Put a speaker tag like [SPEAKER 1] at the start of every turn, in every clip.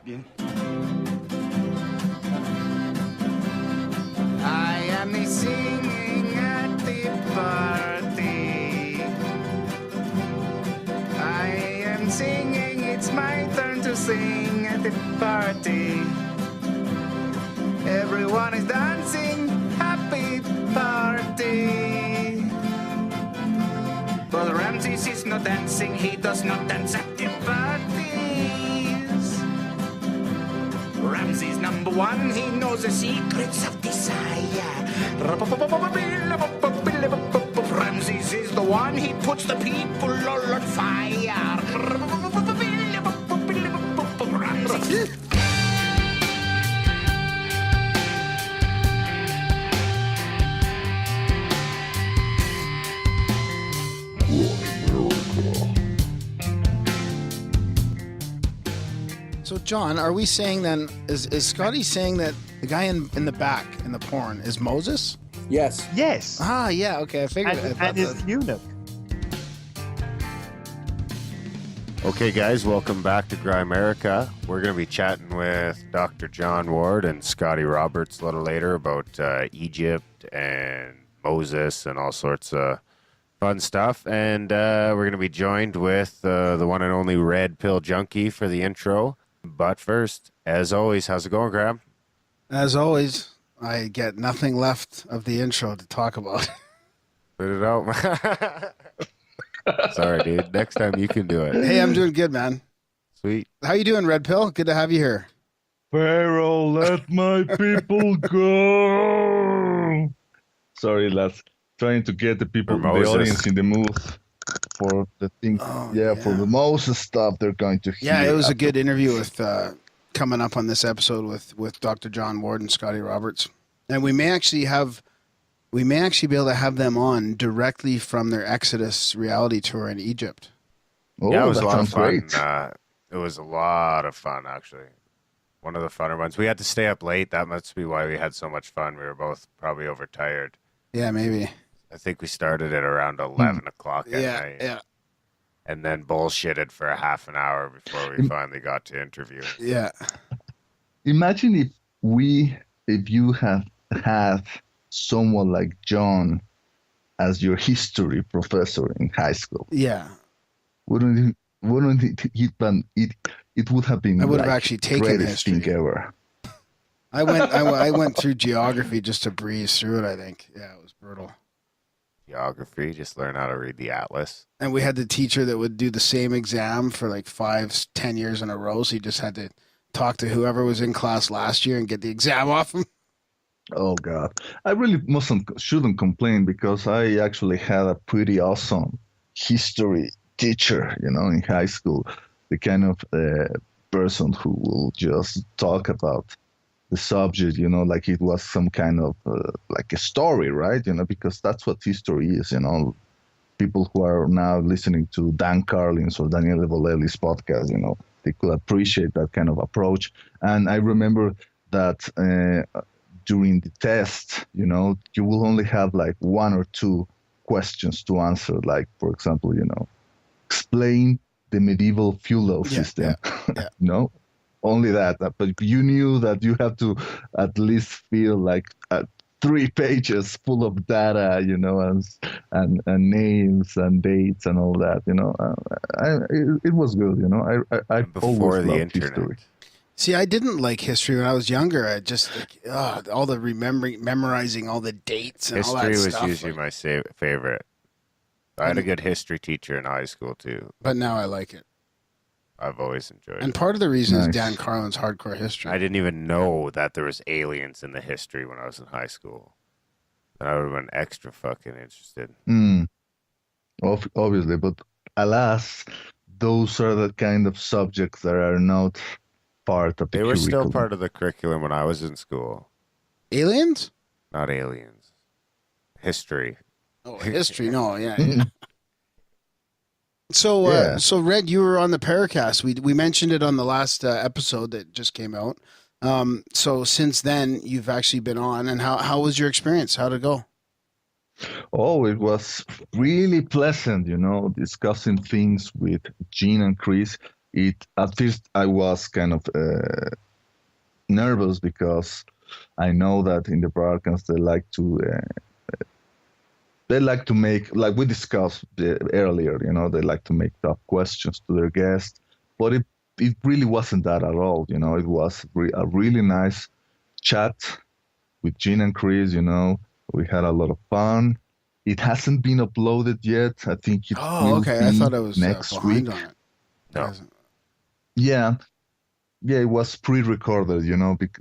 [SPEAKER 1] Bien.
[SPEAKER 2] I am the singing at the party. I am singing, it's my turn to sing at the party. Everyone is dancing, happy party. But Ramses is not dancing, he does not dance at the parties. Ramses number one, he knows the secrets of desire. Ramses is the one, he puts the people all on fire. Ramses.
[SPEAKER 3] So, John, are we saying then, is Scotty saying that the guy in the back in the porn is Moses?
[SPEAKER 4] Yes.
[SPEAKER 5] Yes.
[SPEAKER 3] Ah, yeah, okay, I figured it.
[SPEAKER 5] And his eunuch.
[SPEAKER 6] Okay, guys, welcome back to Grimerica. We're going to be chatting with Dr. John Ward and Scotty Roberts a little later about Egypt and Moses and all sorts of fun stuff. And we're going to be joined with the one and only Red Pill Junkie for the intro. But first, as always, how's it going, Graham?
[SPEAKER 3] As always, I get nothing left of the intro to talk about.
[SPEAKER 6] Put it out. Sorry, dude. Next time you can do it.
[SPEAKER 3] Hey, I'm doing good, man.
[SPEAKER 6] Sweet.
[SPEAKER 3] How you doing, Red Pill? Good to have you here.
[SPEAKER 7] Pharaoh, let my people go. Sorry, lads. Trying to get the people, the audience in the mood for the thing. For the Moses stuff they're going to hear.
[SPEAKER 3] Yeah, it was a good interview with coming up on this episode with Dr. John Ward and Scotty Roberts. And we may actually be able to have them on directly from their Exodus reality tour in Egypt.
[SPEAKER 7] Oh,
[SPEAKER 6] yeah, it was a lot of fun.
[SPEAKER 7] Great.
[SPEAKER 6] It was a lot of fun, actually. One of the funner ones. We had to stay up late. That must be why we had so much fun. We were both probably overtired.
[SPEAKER 3] Yeah, maybe.
[SPEAKER 6] I think we started at around 11 o'clock at night.
[SPEAKER 3] Yeah.
[SPEAKER 6] And then bullshitted for a half an hour before we finally got to interview.
[SPEAKER 3] Yeah.
[SPEAKER 7] Imagine if you have had someone like John as your history professor in high school.
[SPEAKER 3] Yeah.
[SPEAKER 7] Wouldn't it would have been
[SPEAKER 3] I would have
[SPEAKER 7] like
[SPEAKER 3] actually taken
[SPEAKER 7] greatest
[SPEAKER 3] history.
[SPEAKER 7] thing ever.
[SPEAKER 3] I went through geography just to breeze through it, I think. Yeah, it was brutal.
[SPEAKER 6] Geography, just learn how to read the atlas.
[SPEAKER 3] And we had the teacher that would do the same exam for like 5-10 years in a row. So you just had to talk to whoever was in class last year and get the exam off them.
[SPEAKER 7] Oh God, I really shouldn't complain because I actually had a pretty awesome history teacher, in high school. The kind of person who will just talk about the subject, like it was some kind of like a story, right? Because that's what history is. People who are now listening to Dan Carlin's or Daniele Bolelli's podcast, they could appreciate that kind of approach. And I remember that during the test, you will only have like one or two questions to answer. Like, for example, explain the medieval feudal system. Yeah. Only that. But you knew that you have to at least fill like 3 pages full of data, and names and dates and all that. It was good. I
[SPEAKER 6] Before
[SPEAKER 7] always
[SPEAKER 6] the
[SPEAKER 7] loved
[SPEAKER 6] internet.
[SPEAKER 7] history.
[SPEAKER 3] See, I didn't like history when I was younger. I just all the memorizing all the dates and all that
[SPEAKER 6] History was
[SPEAKER 3] stuff.
[SPEAKER 6] usually my favorite. I had a good history teacher in high school, too.
[SPEAKER 3] But now I like it.
[SPEAKER 6] I've always enjoyed
[SPEAKER 3] And
[SPEAKER 6] it.
[SPEAKER 3] part of the reason is
[SPEAKER 7] Nice.
[SPEAKER 3] Dan Carlin's hardcore history.
[SPEAKER 6] I didn't even know that there was aliens in the history when I was in high school. And I would have been extra fucking interested.
[SPEAKER 7] Obviously, but alas, those are the kind of subjects that are not part of the
[SPEAKER 6] They were still
[SPEAKER 7] curriculum.
[SPEAKER 6] part of the curriculum when I was in school.
[SPEAKER 3] Aliens?
[SPEAKER 6] Not aliens. History.
[SPEAKER 3] Oh, history. No, yeah. So, so Red, you were on the Paracast. We mentioned it on the last episode that just came out. So since then, you've actually been on. And how was your experience? How'd it go?
[SPEAKER 7] Oh, it was really pleasant, discussing things with Gene and Chris. at first I was kind of nervous because I know that in the Paracast they like to make, like we discussed earlier, they like to make tough questions to their guests, but it really wasn't that at all. It was a really nice chat with Gene and Chris. We had a lot of fun. It hasn't been uploaded yet. I think it will
[SPEAKER 3] okay.
[SPEAKER 7] be
[SPEAKER 3] I thought I was
[SPEAKER 7] next
[SPEAKER 3] behind
[SPEAKER 7] week.
[SPEAKER 3] on it.
[SPEAKER 6] No.
[SPEAKER 7] Yeah, it was pre-recorded.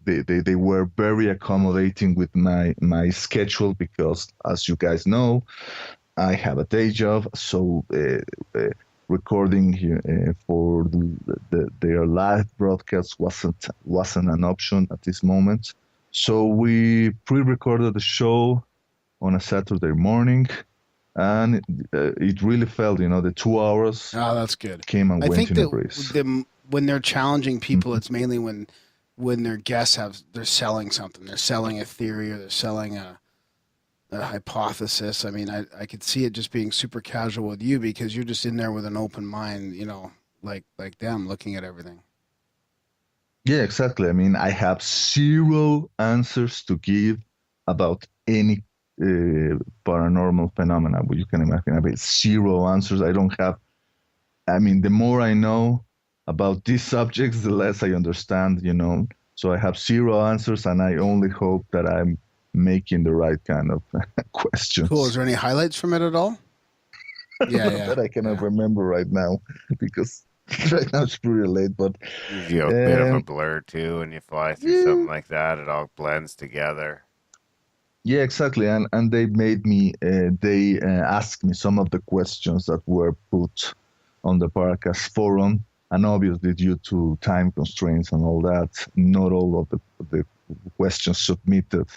[SPEAKER 7] They were very accommodating with my schedule because, as you guys know, I have a day job, so recording here for their live broadcast wasn't an option at this moment. So we pre-recorded the show on a Saturday morning, and it really felt, the 2 hours
[SPEAKER 3] Oh, that's good.
[SPEAKER 7] came and
[SPEAKER 3] I
[SPEAKER 7] went
[SPEAKER 3] think
[SPEAKER 7] in a
[SPEAKER 3] that
[SPEAKER 7] breeze.
[SPEAKER 3] when they're challenging people, it's mainly when their guests they're selling something. They're selling a theory or they're selling a hypothesis. I mean, I could see it just being super casual with you because you're just in there with an open mind, like them looking at everything.
[SPEAKER 7] Yeah, exactly. I mean, I have zero answers to give about any paranormal phenomena. You can imagine. I have zero answers. I don't have. I mean, the more I know about these subjects, the less I understand. So I have zero answers, and I only hope that I'm making the right kind of questions.
[SPEAKER 3] Cool. Is there any highlights from it at all? Yeah.
[SPEAKER 7] That I cannot remember right now because right now it's pretty late. But
[SPEAKER 6] Gives you a bit of a blur too, when you fly through something like that. It all blends together.
[SPEAKER 7] Yeah, exactly. And they made me, they asked me some of the questions that were put on the Paracast forum. And obviously, due to time constraints and all that, not all of the questions submitted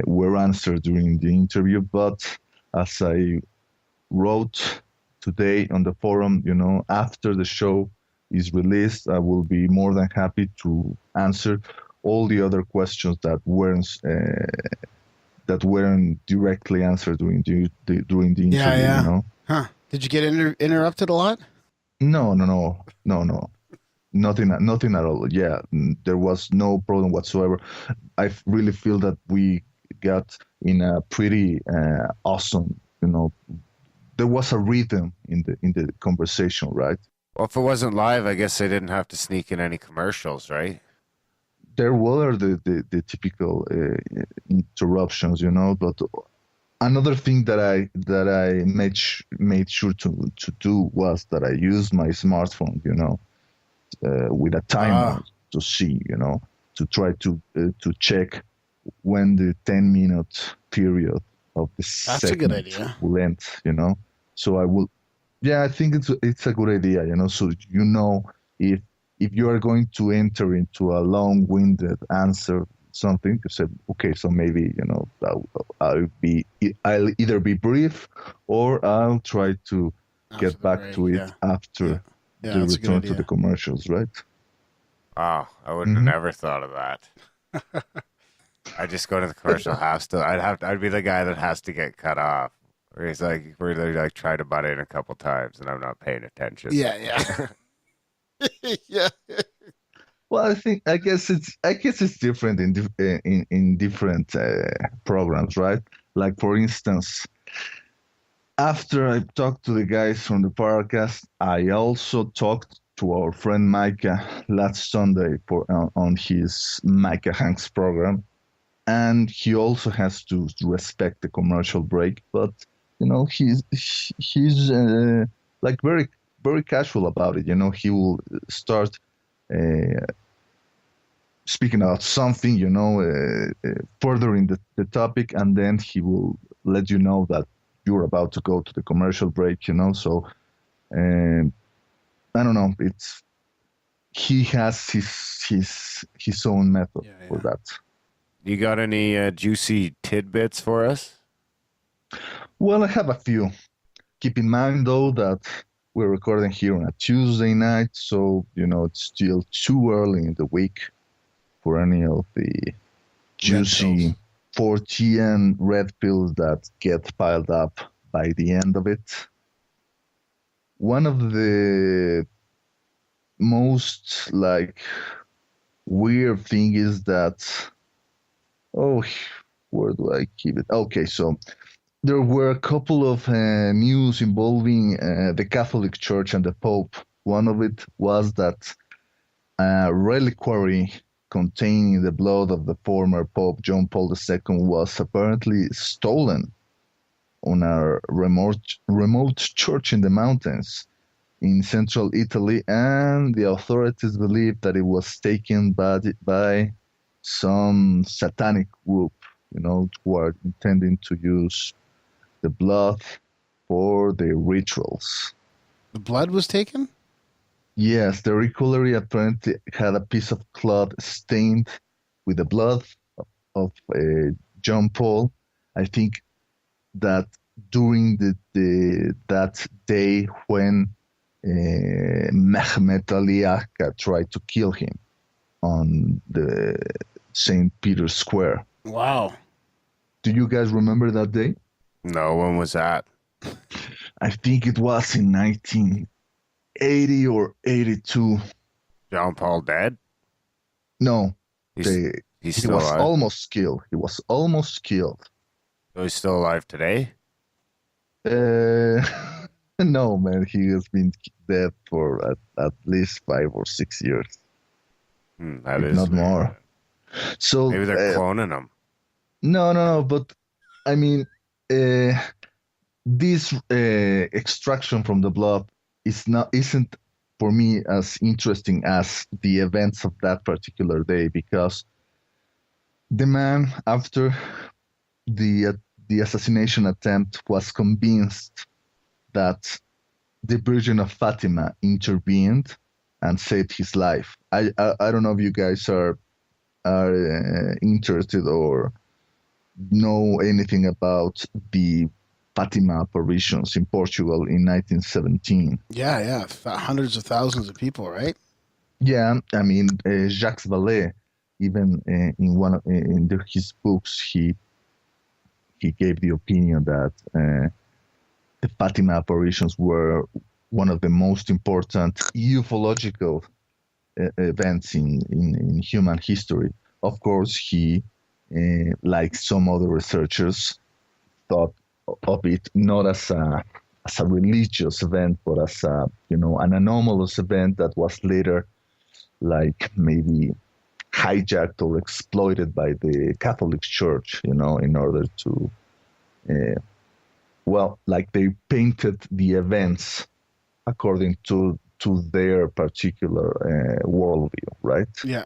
[SPEAKER 7] were answered during the interview. But as I wrote today on the forum, after the show is released, I will be more than happy to answer all the other questions that weren't directly answered during the interview.
[SPEAKER 3] Yeah. Huh? Did you get interrupted a lot?
[SPEAKER 7] No. Nothing at all. Yeah, there was no problem whatsoever. I really feel that we got in a pretty awesome, there was a rhythm in the conversation, right?
[SPEAKER 6] Well, if it wasn't live, I guess they didn't have to sneak in any commercials, right?
[SPEAKER 7] There were the typical interruptions, but another thing that I made sure to do was that I used my smartphone, with a timer to see, to try to check when the 10-minute period of the
[SPEAKER 3] That's a good idea.
[SPEAKER 7] will end, So I will, I think it's a good idea, so if you are going to enter into a long-winded answer something, you said, okay, so maybe I'll either be brief or I'll try to get back to it after the return to the commercials, right?
[SPEAKER 6] Wow, I wouldn't have never thought of that. I just go to the commercial house. I'd be the guy that has to get cut off. Where they like try to butt in a couple times, and I'm not paying attention.
[SPEAKER 3] Yeah. Yeah.
[SPEAKER 7] Well, I guess it's different in different programs, right? Like for instance, after I talked to the guys from the Paracast, I also talked to our friend Micah last Sunday on his Micah Hanks program, and he also has to respect the commercial break, but he's like very very casual about it. He will start speaking about something, furthering the topic, and then he will let you know that you're about to go to the commercial break, So, I don't know. He has his own method for that.
[SPEAKER 6] You got any juicy tidbits for us?
[SPEAKER 7] Well, I have a few. Keep in mind, though, that we're recording here on a Tuesday night, so, it's still too early in the week for any of the juicy 14 red pills that get piled up by the end of it. One of the most like weird thing is that, oh, where do I keep it? Okay, so there were a couple of news involving the Catholic Church and the Pope. One of it was that a reliquary containing the blood of the former Pope John Paul II was apparently stolen on a remote church in the mountains in central Italy, and the authorities believe that it was taken by some satanic group, who are intending to use the blood for their rituals.
[SPEAKER 3] The blood was taken?
[SPEAKER 7] Yes, the reliquary apparently had a piece of cloth stained with the blood of John Paul. I think that during that day when Mehmet Ali Akka tried to kill him on the St. Peter's Square.
[SPEAKER 3] Wow.
[SPEAKER 7] Do you guys remember that day?
[SPEAKER 6] No, when was that?
[SPEAKER 7] I think it was in 1980 or 82.
[SPEAKER 6] John Paul dead?
[SPEAKER 7] No,
[SPEAKER 6] He's
[SPEAKER 7] he
[SPEAKER 6] still
[SPEAKER 7] was
[SPEAKER 6] alive?
[SPEAKER 7] almost killed. He was almost killed.
[SPEAKER 6] So he's still alive today?
[SPEAKER 7] No, man, he has been dead for at least 5 or 6 years,
[SPEAKER 6] That
[SPEAKER 7] if
[SPEAKER 6] is
[SPEAKER 7] not
[SPEAKER 6] weird.
[SPEAKER 7] more. So
[SPEAKER 6] Maybe they're cloning him.
[SPEAKER 7] no. But I mean, this extraction from the blood isn't for me as interesting as the events of that particular day, because the man, after the assassination attempt, was convinced that the Virgin of Fatima intervened and saved his life. I don't know if you guys are interested or know anything about the Fatima apparitions in Portugal in 1917.
[SPEAKER 3] Yeah. Hundreds of thousands of people, right?
[SPEAKER 7] Yeah, I mean, Jacques Vallée, even in his books, he gave the opinion that the Fatima apparitions were one of the most important ufological events in human history. Of course, he, like some other researchers, thought of it not as a religious event, but as an anomalous event that was later, like, maybe hijacked or exploited by the Catholic Church, in order to, like, they painted the events according to their particular worldview, right?
[SPEAKER 3] Yeah.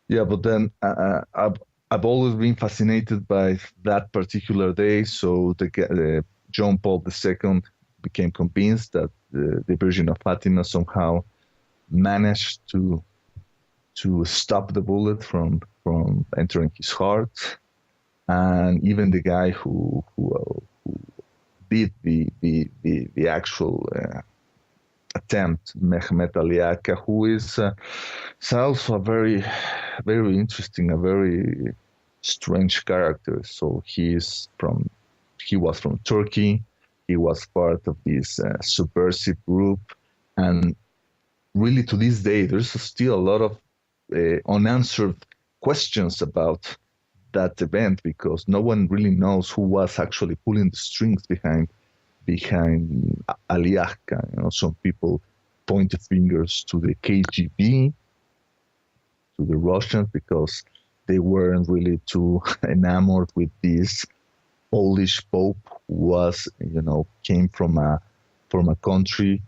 [SPEAKER 7] Yeah, but then I've always been fascinated by that particular day. So John Paul II became convinced that the Virgin of Fatima somehow managed to stop the bullet from entering his heart, and even the guy who did the actual attempt, Mehmet Ali Akka, who is also a very, very interesting, a very strange character. So he was from Turkey. He was part of this subversive group, and really to this day, there's still a lot of unanswered questions about that event, because no one really knows who was actually pulling the strings behind Ali Akka. Some people pointed fingers to the KGB, to the Russians, because they weren't really too enamored with this Polish Pope who was, came from a country,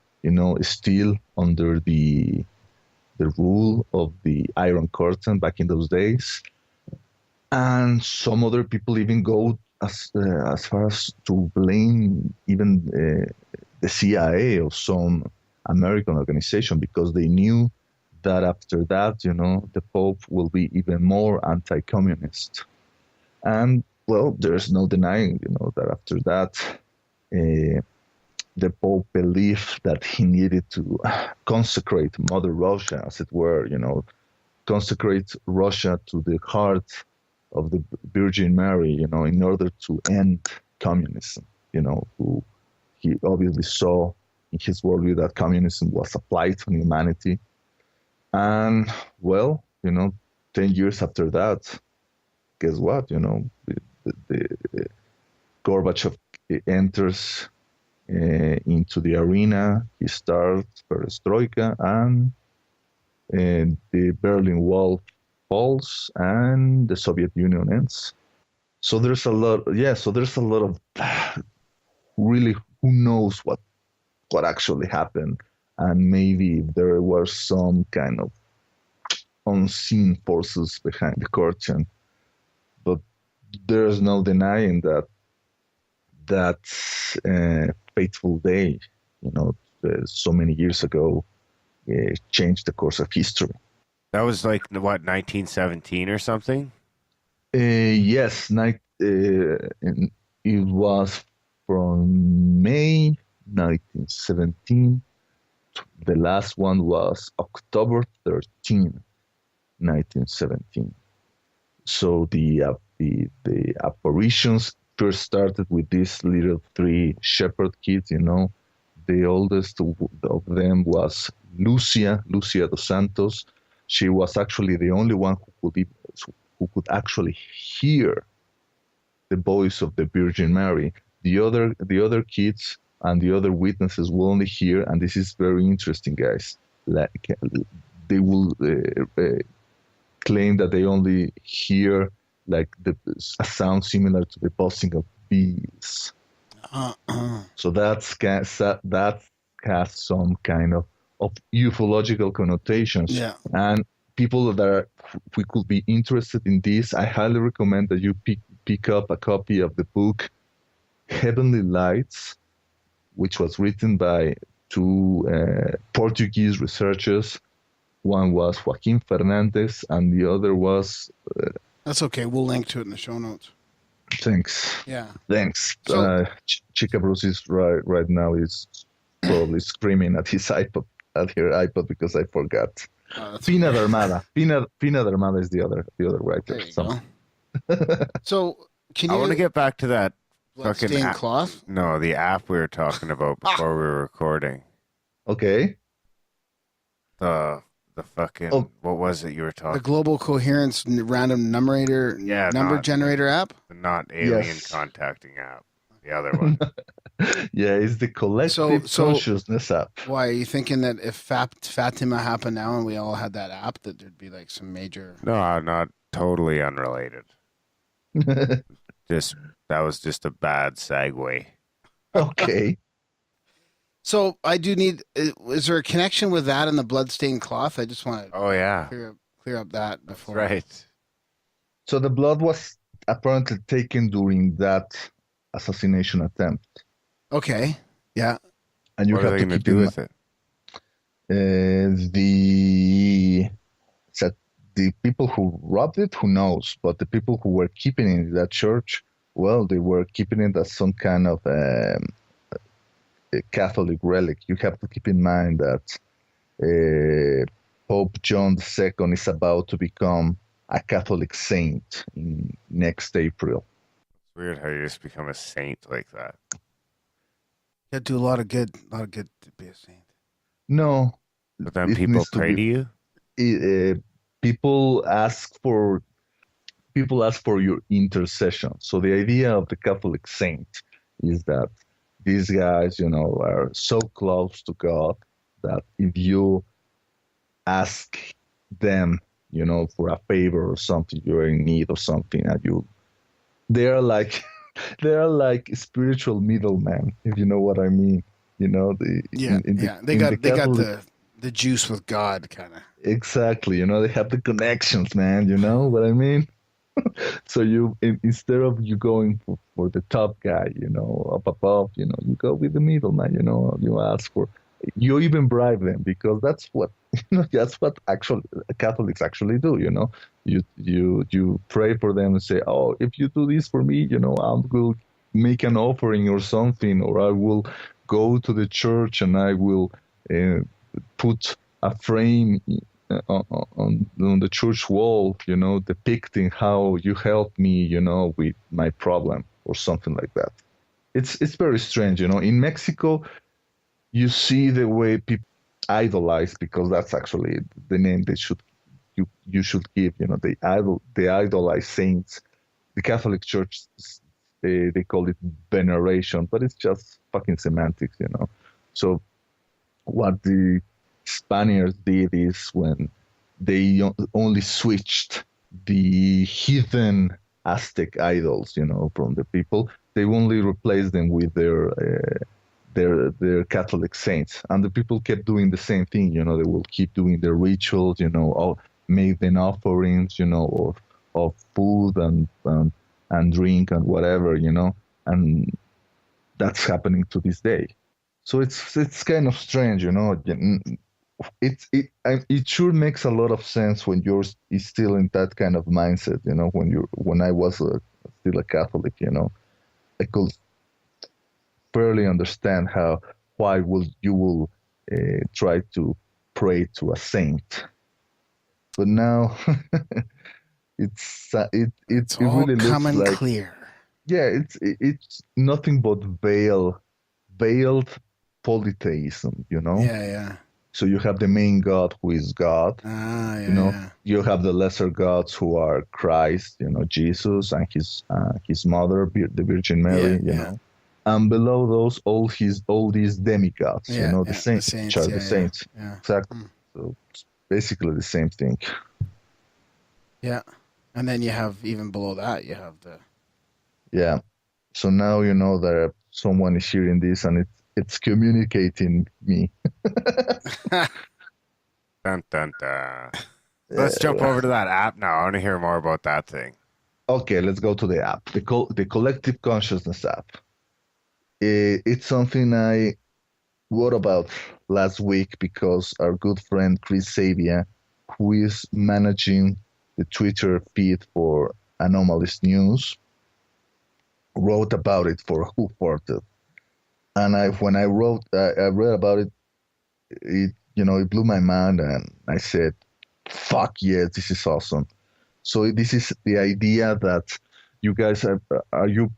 [SPEAKER 7] still under the rule of the Iron Curtain back in those days. And some other people even go as far as to blame even the CIA or some American organization, because they knew that after that, the Pope will be even more anti-communist. And, well, there's no denying, that after that, the Pope believed that he needed to consecrate Mother Russia, as it were, consecrate Russia to the heart of the Virgin Mary, in order to end communism, who he obviously saw in his worldview that communism was applied on humanity. And well, 10 years after that, guess what? The Gorbachev enters into the arena. He starts perestroika, and the Berlin Wall falls, and the Soviet Union ends. So there's a lot. Yeah. So there's a lot of really, who knows what actually happened, and maybe there were some kind of unseen forces behind the curtain. But there's no denying that fateful day, so many years ago, changed the course of history.
[SPEAKER 6] That was like, what, 1917 or something?
[SPEAKER 7] Yes, it was from May 1917. The last one was October 13, 1917. So the apparitions first started with these little 3 shepherd kids. The oldest of them was Lucia dos Santos. She was actually the only one who could actually hear the voice of the Virgin Mary. The other kids and the other witnesses will only hear, and this is very interesting, guys. Like, they will claim that they only hear like a sound similar to the buzzing of bees. So that has some kind of ufological connotations.
[SPEAKER 3] Yeah.
[SPEAKER 7] And people we could be interested in this, I highly recommend that you pick up a copy of the book Heavenly Lights, which was written by 2 Portuguese researchers. One was Joaquim Fernandez, and the other was...
[SPEAKER 3] That's okay. We'll link to it in the show notes.
[SPEAKER 7] Thanks.
[SPEAKER 3] Yeah.
[SPEAKER 7] Thanks.
[SPEAKER 3] So,
[SPEAKER 7] Chica Bruce is right now is probably screaming at her iPod because I forgot. Pina
[SPEAKER 3] okay.
[SPEAKER 7] Armada. Pina Armada is the other writer.
[SPEAKER 3] There you go. So, can you...
[SPEAKER 6] I want to get back to that fucking
[SPEAKER 3] bloodstained cloth?
[SPEAKER 6] No, the app we were talking about before we were recording.
[SPEAKER 7] Okay.
[SPEAKER 6] The fucking, what was it you were talking
[SPEAKER 3] The Global Coherence Random Number Generator app?
[SPEAKER 6] The not alien contacting app. The other one.
[SPEAKER 7] Yeah, it's the collective consciousness app.
[SPEAKER 3] Why, are you thinking that if Fatima happened now and we all had that app, that there'd be like some major...
[SPEAKER 6] No, not totally unrelated. That was just a bad segue.
[SPEAKER 7] Okay.
[SPEAKER 3] So I do need... Is there a connection with that and the bloodstained cloth? I just want to clear up that before...
[SPEAKER 6] That's right.
[SPEAKER 7] So the blood was apparently taken during that assassination attempt.
[SPEAKER 3] Okay. Yeah.
[SPEAKER 7] And you
[SPEAKER 6] what are they going to do with it?
[SPEAKER 7] The people who robbed it, who knows? But the people who were keeping it in that church, well, they were keeping it as some kind of a Catholic relic. You have to keep in mind that Pope John II is about to become a Catholic saint in next April.
[SPEAKER 6] It's weird how you just become a saint like that.
[SPEAKER 3] You do a lot of good to be a saint.
[SPEAKER 7] No.
[SPEAKER 6] But then people pray to you? People ask for your intercession. So the idea of the Catholic saint is that these guys, are so close to God that if you ask them, for a favor or something, you're in need or something, and they're like spiritual middlemen, if you know what I mean. They got the juice with God, kind of.
[SPEAKER 7] Exactly. They have the connections, man. You know what I mean? So instead of you going for the top guy, up above, you go with the middleman. You ask for, you even bribe them, because that's what actually Catholics actually do. You pray for them and say, oh, if you do this for me, I will make an offering or something, or I will go to the church and I will put a frame on the church wall, depicting how you helped me, with my problem or something like that. It's very strange, In Mexico, you see the way people idolize, because that's actually the name you should give. They idolize saints. The Catholic Church, they call it veneration, but it's just fucking semantics. So what the Spaniards did is, when they only switched the heathen Aztec idols, from the people, they only replaced them with their Catholic saints, and the people kept doing the same thing. They will keep doing their rituals, make them offerings, of food and drink and whatever, and that's happening to this day. So it's kind of strange, It sure makes a lot of sense when you're still in that kind of mindset, when I was still a Catholic, I could barely understand why you will try to pray to a saint, but now it
[SPEAKER 3] all
[SPEAKER 7] really looks
[SPEAKER 3] coming
[SPEAKER 7] like,
[SPEAKER 3] clear.
[SPEAKER 7] yeah, it's nothing but veiled polytheism,
[SPEAKER 3] Yeah.
[SPEAKER 7] So you have the main god, who is God.
[SPEAKER 3] Yeah.
[SPEAKER 7] You have the lesser gods, who are Christ, Jesus, and his mother, the Virgin Mary, and below those, all these demigods, the saints, which are the saints.
[SPEAKER 3] Yeah.
[SPEAKER 7] Exactly. So it's basically the same thing.
[SPEAKER 3] Yeah. And then you have, even below that, you have the...
[SPEAKER 7] Yeah. So now that someone is hearing this, and it's communicating me.
[SPEAKER 6] Dun, dun, dun. Let's jump over to that app now. I want to hear more about that thing.
[SPEAKER 7] Okay, let's go to the app, the Collective Consciousness app. It's something I wrote about last week, because our good friend Chris Savia, who is managing the Twitter feed for Anomalist News, wrote about it for Who Farted. And when I read about it, it blew my mind, and I said, "Fuck yes, this is awesome." So this is the idea that you guys are you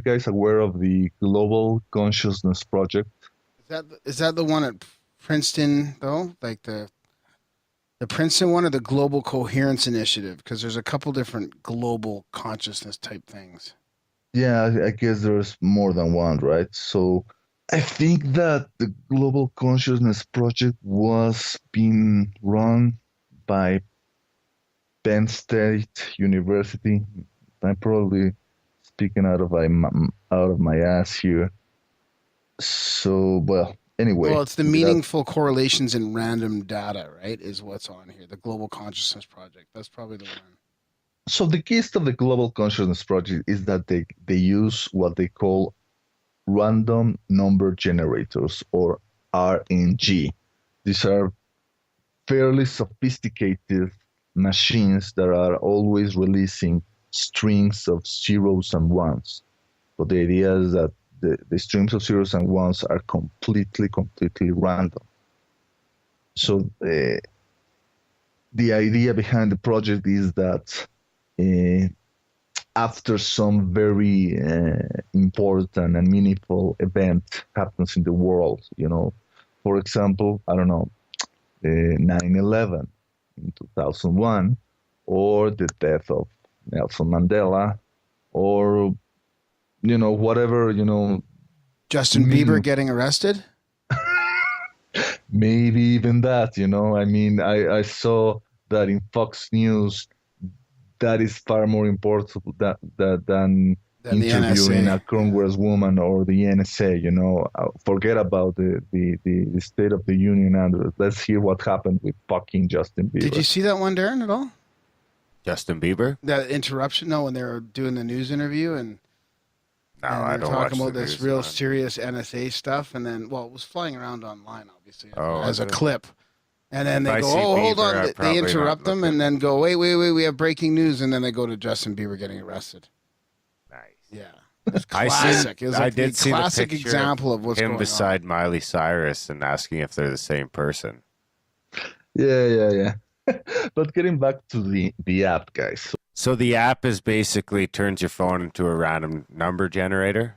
[SPEAKER 7] guys aware of the Global Consciousness Project?
[SPEAKER 3] Is that the one at Princeton, though? Like the Princeton one, or the Global Coherence Initiative? Because there's a couple different global consciousness type things.
[SPEAKER 7] Yeah, I guess there's more than one, right? So I think that the Global Consciousness Project was being run by Penn State University. I'm probably speaking out of my ass here. So, well, anyway.
[SPEAKER 3] Well, it's the meaningful correlations in random data, right? Is what's on here. The Global Consciousness Project. That's probably the one.
[SPEAKER 7] So the gist of the Global Consciousness Project is that they use what they call random number generators, or RNG. These are fairly sophisticated machines that are always releasing strings of zeros and ones. But the idea is that the strings of zeros and ones are completely random. So the idea behind the project is that after some very important and meaningful event happens in the world, for example, I don't know, 9/11 in 2001, or the death of Nelson Mandela, or whatever,
[SPEAKER 3] Justin Bieber getting arrested?
[SPEAKER 7] Maybe even that, I mean, I saw that in Fox News. That is far more important than interviewing a congresswoman or the NSA. Forget about the State of the Union, and let's hear what happened with fucking Justin Bieber.
[SPEAKER 3] Did you see that one, Darren, at all?
[SPEAKER 6] Justin Bieber?
[SPEAKER 3] That interruption? No, when they were doing the news interview, and
[SPEAKER 6] I don't
[SPEAKER 3] talking
[SPEAKER 6] watch
[SPEAKER 3] about this real serious NSA stuff, and then, well, it was flying around online, obviously, as a clip. And then they go, "Oh, hold on!" They interrupt them, and then go, "Wait! We have breaking news!" And then they go to Justin Bieber getting arrested.
[SPEAKER 6] Nice.
[SPEAKER 3] Yeah, it's classic. It was
[SPEAKER 6] I did see
[SPEAKER 3] classic
[SPEAKER 6] the picture
[SPEAKER 3] example of what's going on.
[SPEAKER 6] Him beside Miley Cyrus and asking if they're the same person.
[SPEAKER 7] Yeah. But getting back to the app, guys.
[SPEAKER 6] So the app is basically turns your phone into a random number generator?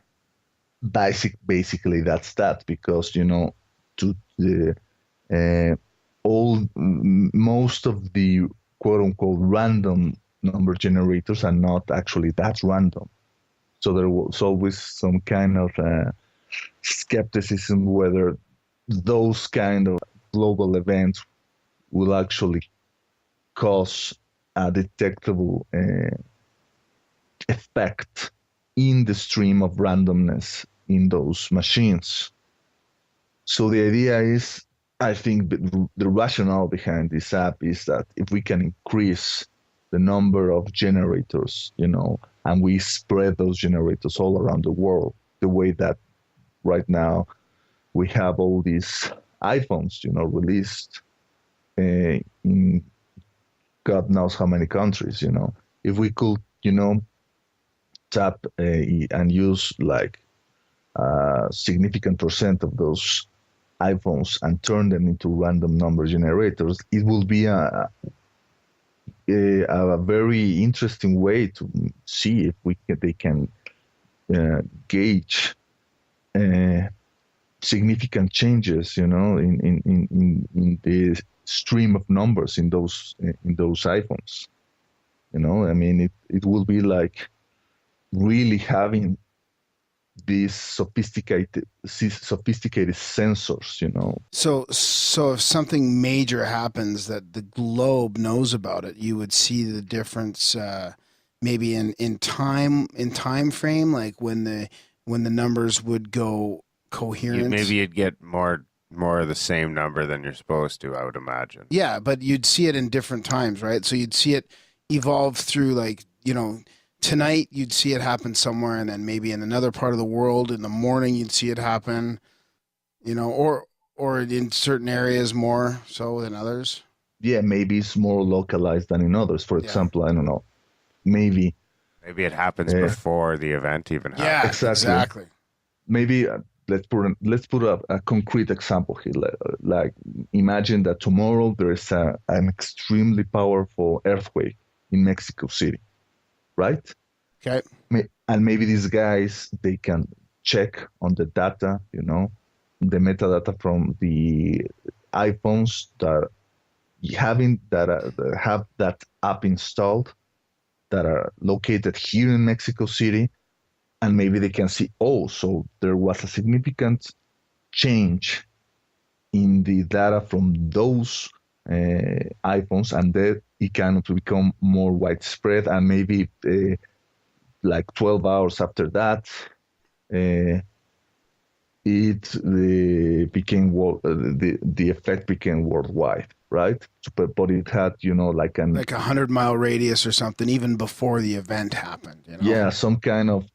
[SPEAKER 7] Basically, that's that, because to the most of the quote unquote random number generators are not actually that random. So there was always some kind of skepticism whether those kind of global events will actually cause a detectable effect in the stream of randomness in those machines. So the idea is, I think the rationale behind this app is that if we can increase the number of generators, and we spread those generators all around the world, the way that right now we have all these iPhones, released in God knows how many countries, if we could, tap and use like a significant percent of those iPhones and turn them into random number generators, it will be a very interesting way to see if they can gauge significant changes, in the stream of numbers in those iPhones. I mean, it will be like really having these sophisticated sensors,
[SPEAKER 3] So if something major happens that the globe knows about it, you would see the difference, maybe in time frame, like when the numbers would go coherent.
[SPEAKER 6] Maybe you'd get more of the same number than you're supposed to, I would imagine.
[SPEAKER 3] Yeah, but you'd see it in different times, right? So you'd see it evolve through, like, tonight you'd see it happen somewhere, and then maybe in another part of the world in the morning you'd see it happen, or in certain areas more so than others.
[SPEAKER 7] Yeah, maybe it's more localized than in others. For example, I don't know, maybe
[SPEAKER 6] it happens before the event even happens.
[SPEAKER 3] Yeah, exactly.
[SPEAKER 7] Maybe let's put a concrete example here. Like imagine that tomorrow there is an extremely powerful earthquake in Mexico City, right?
[SPEAKER 3] Okay.
[SPEAKER 7] And maybe these guys, they can check on the data, the metadata from the iPhones that have that app installed, that are located here in Mexico City, and maybe they can see, so there was a significant change in the data from those iPhones, and then it can become more widespread, and maybe like 12 hours after that, the effect became worldwide, right? But it had, like a
[SPEAKER 3] 100-mile radius or something, even before the event happened.
[SPEAKER 7] Yeah, some kind of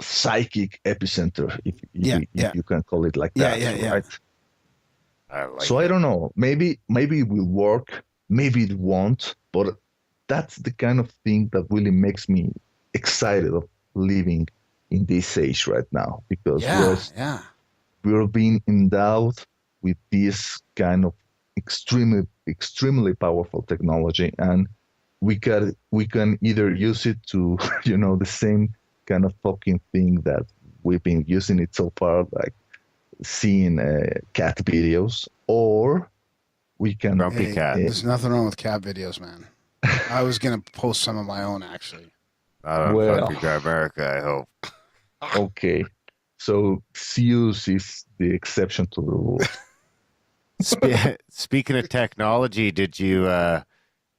[SPEAKER 7] psychic epicenter, if you can call it like that, right? I don't know. Maybe it will work. Maybe it won't. But that's the kind of thing that really makes me excited of living in this age right now, because we're being endowed with this kind of extremely powerful technology, and we can either use it to the same kind of fucking thing that we've been using it so far, like seeing cat videos, or we can
[SPEAKER 6] grumpy cat.
[SPEAKER 3] There's nothing wrong with cat videos, man. I was gonna post some of my own, actually.
[SPEAKER 6] Fucking Grimerica, I hope.
[SPEAKER 7] Okay, so Zeus is the exception to the rule.
[SPEAKER 6] Speaking of technology, did you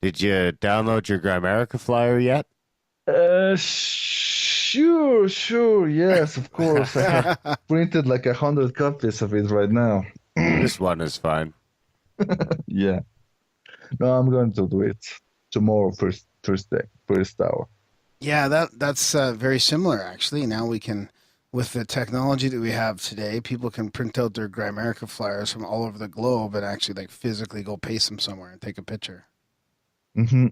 [SPEAKER 6] download your Grimerica flyer yet?
[SPEAKER 7] Sure, yes, of course. I have printed like 100 copies of it right now.
[SPEAKER 6] This one is fine.
[SPEAKER 7] Yeah. No, I'm going to do it tomorrow, first hour.
[SPEAKER 3] Yeah, that's very similar, actually. Now we can, with the technology that we have today, people can print out their Grimerica flyers from all over the globe and actually like physically go paste them somewhere and take a picture.
[SPEAKER 7] Mm-hmm.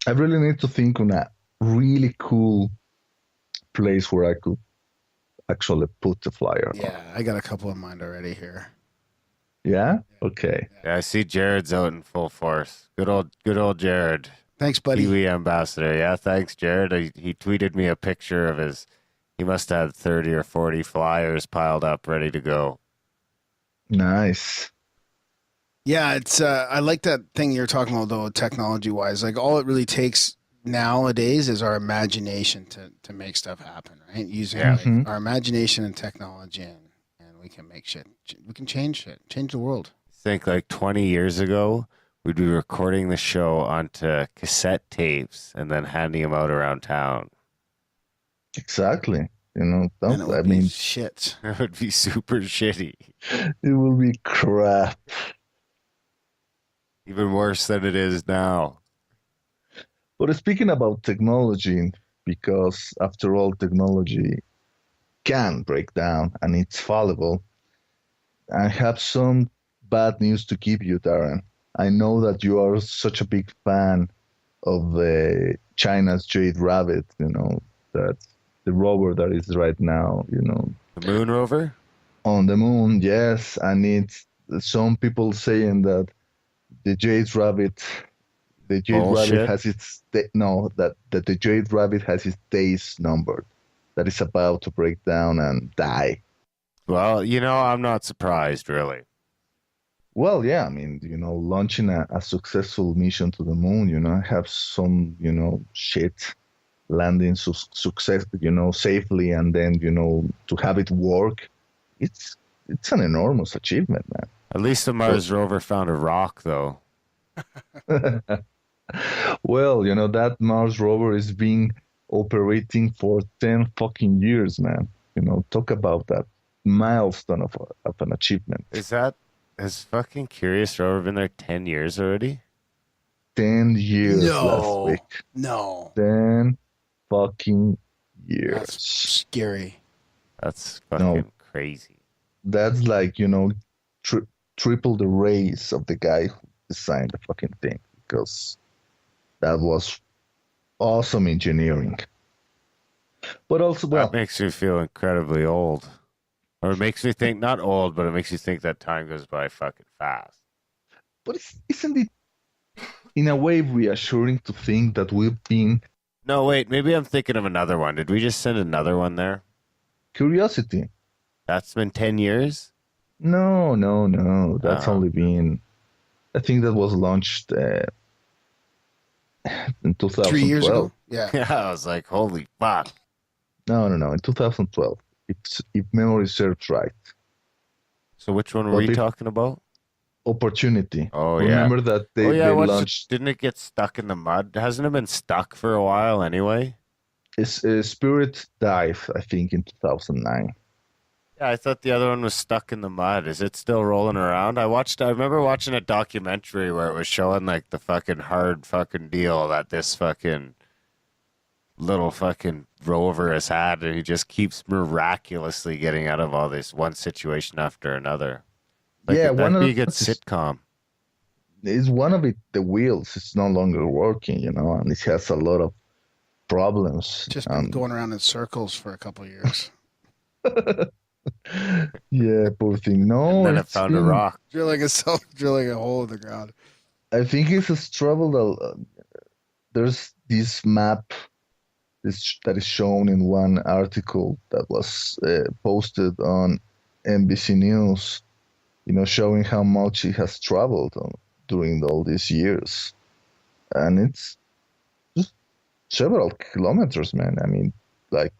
[SPEAKER 7] I really need to think on a really cool place where I could actually put the flyer.
[SPEAKER 3] Yeah, I got a couple in mind already here.
[SPEAKER 7] Yeah? Okay.
[SPEAKER 6] Yeah, I see Jared's out in full force. Good old Jared.
[SPEAKER 3] Thanks, buddy.
[SPEAKER 6] Kiwi ambassador. Yeah, thanks, Jared. He tweeted me a picture of he must have 30 or 40 flyers piled up ready to go.
[SPEAKER 7] Nice.
[SPEAKER 3] Yeah, it's I like that thing you're talking about though, technology wise. Like all it really takes nowadays is our imagination to make stuff happen, right? Using
[SPEAKER 6] Yeah.
[SPEAKER 3] like our imagination and technology, and we can make shit. We can change shit, change the world.
[SPEAKER 6] Think like 20 years ago, we'd be recording the show onto cassette tapes and then handing them out around town.
[SPEAKER 7] Exactly.
[SPEAKER 3] And it
[SPEAKER 7] I
[SPEAKER 3] would be
[SPEAKER 7] mean,
[SPEAKER 3] shit.
[SPEAKER 6] That would be super shitty.
[SPEAKER 7] it will be crap.
[SPEAKER 6] Even worse than it is now.
[SPEAKER 7] But speaking about technology, because after all, technology can break down and it's fallible, I have some bad news to give you, Darren. I know that you are such a big fan of China's Jade Rabbit, that's the rover that is right now,
[SPEAKER 6] The moon rover?
[SPEAKER 7] on the moon, yes. And it's some people saying that the Jade Rabbit,
[SPEAKER 6] Bullshit.
[SPEAKER 7] has its that the Jade Rabbit has its days numbered. That is about to break down and die.
[SPEAKER 6] Well, I'm not surprised, really.
[SPEAKER 7] Well, yeah, I mean, launching a successful mission to the moon, have some, shit landing success, safely, and then, to have it work, it's an enormous achievement,
[SPEAKER 6] At least the Mars rover found a rock, though.
[SPEAKER 7] man. Well, that Mars rover is being operating for 10 fucking years, man. Talk about that milestone of an achievement.
[SPEAKER 6] Has fucking Curious Rover been there 10 years already?
[SPEAKER 7] 10 years last week.
[SPEAKER 3] No,
[SPEAKER 7] 10 fucking years.
[SPEAKER 3] that's scary.
[SPEAKER 6] That's fucking crazy.
[SPEAKER 7] That's like, triple the race of the guy who designed the fucking thing, because that was awesome engineering. But also, well,
[SPEAKER 6] That makes me feel incredibly old. Or it makes me think, not old, but it makes you think that time goes by fucking fast.
[SPEAKER 7] but isn't it in a way reassuring to think that we've been
[SPEAKER 6] No, wait, maybe I'm thinking of another one. Did we just send another one there?
[SPEAKER 7] Curiosity?
[SPEAKER 6] That's been 10 years?
[SPEAKER 7] No. That's only been, I think that was launched in 2012.
[SPEAKER 3] 3 years ago. Yeah.
[SPEAKER 6] Yeah, I was like, holy fuck.
[SPEAKER 7] No, in 2012. If memory serves right.
[SPEAKER 6] So which one were
[SPEAKER 7] Well,
[SPEAKER 6] you talking about?
[SPEAKER 7] Opportunity.
[SPEAKER 6] Oh, yeah.
[SPEAKER 7] Remember that they launched
[SPEAKER 6] Didn't it get stuck in the mud? Hasn't it been stuck for a while anyway?
[SPEAKER 7] Spirit Dive, I think, in 2009.
[SPEAKER 6] Yeah, I thought the other one was stuck in the mud. Is it still rolling around? I remember watching a documentary where it was showing like the fucking hard fucking deal that this fucking little fucking rover has had, and he just keeps miraculously getting out of all this one situation after another. Like,
[SPEAKER 7] Yeah,
[SPEAKER 6] that'd
[SPEAKER 7] one
[SPEAKER 6] be a
[SPEAKER 7] of
[SPEAKER 6] good
[SPEAKER 7] the-
[SPEAKER 6] sitcom.
[SPEAKER 7] Is one of it the wheels? It's no longer working, and it has a lot of problems.
[SPEAKER 3] Just been going around in circles for a couple of years.
[SPEAKER 7] Yeah, poor thing. No,
[SPEAKER 6] And then it
[SPEAKER 7] it's
[SPEAKER 6] found a
[SPEAKER 7] been-
[SPEAKER 6] rock.
[SPEAKER 3] drilling a hole in the ground.
[SPEAKER 7] I think it has traveled. There's this map that is shown in one article that was posted on NBC News, showing how much it has traveled during all these years. And it's just several kilometers, man. I mean, like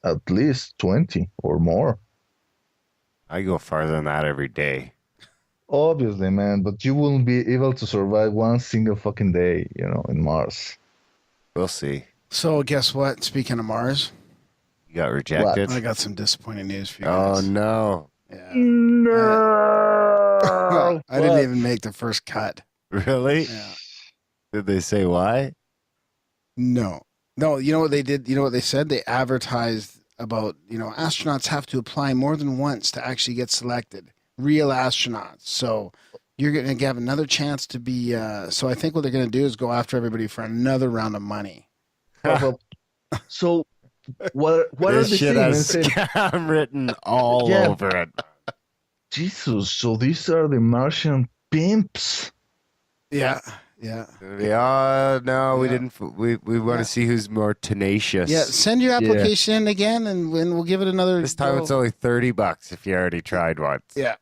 [SPEAKER 7] at least 20 or more.
[SPEAKER 6] I go farther than that every day.
[SPEAKER 7] Obviously, man, but you won't be able to survive one single fucking day, in Mars.
[SPEAKER 6] We'll see.
[SPEAKER 3] So guess what? Speaking of Mars,
[SPEAKER 6] You got rejected?
[SPEAKER 3] I got some disappointing news for you
[SPEAKER 6] Oh,
[SPEAKER 3] guys.
[SPEAKER 6] no.
[SPEAKER 3] Yeah.
[SPEAKER 7] No!
[SPEAKER 3] I didn't even make the first cut.
[SPEAKER 6] Really?
[SPEAKER 3] Yeah.
[SPEAKER 6] Did they say why?
[SPEAKER 3] No. You know what they did? You know what they said? They advertised about, astronauts have to apply more than once to actually get selected. Real astronauts. So you're going to have another chance to be. So I think what they're going to do is go after everybody for another round of money.
[SPEAKER 7] So, what are
[SPEAKER 6] This
[SPEAKER 7] they
[SPEAKER 6] shit
[SPEAKER 7] saying?
[SPEAKER 6] has scam written all
[SPEAKER 7] Yeah.
[SPEAKER 6] over it.
[SPEAKER 7] Jesus, so these are the Martian pimps.
[SPEAKER 3] Yeah. Yeah.
[SPEAKER 6] No, we
[SPEAKER 3] Yeah.
[SPEAKER 6] didn't. We want to see who's more tenacious.
[SPEAKER 3] Yeah. Send your application in again, and we'll give it another.
[SPEAKER 6] This time
[SPEAKER 3] go.
[SPEAKER 6] it's only $30 if you already tried once.
[SPEAKER 3] Yeah.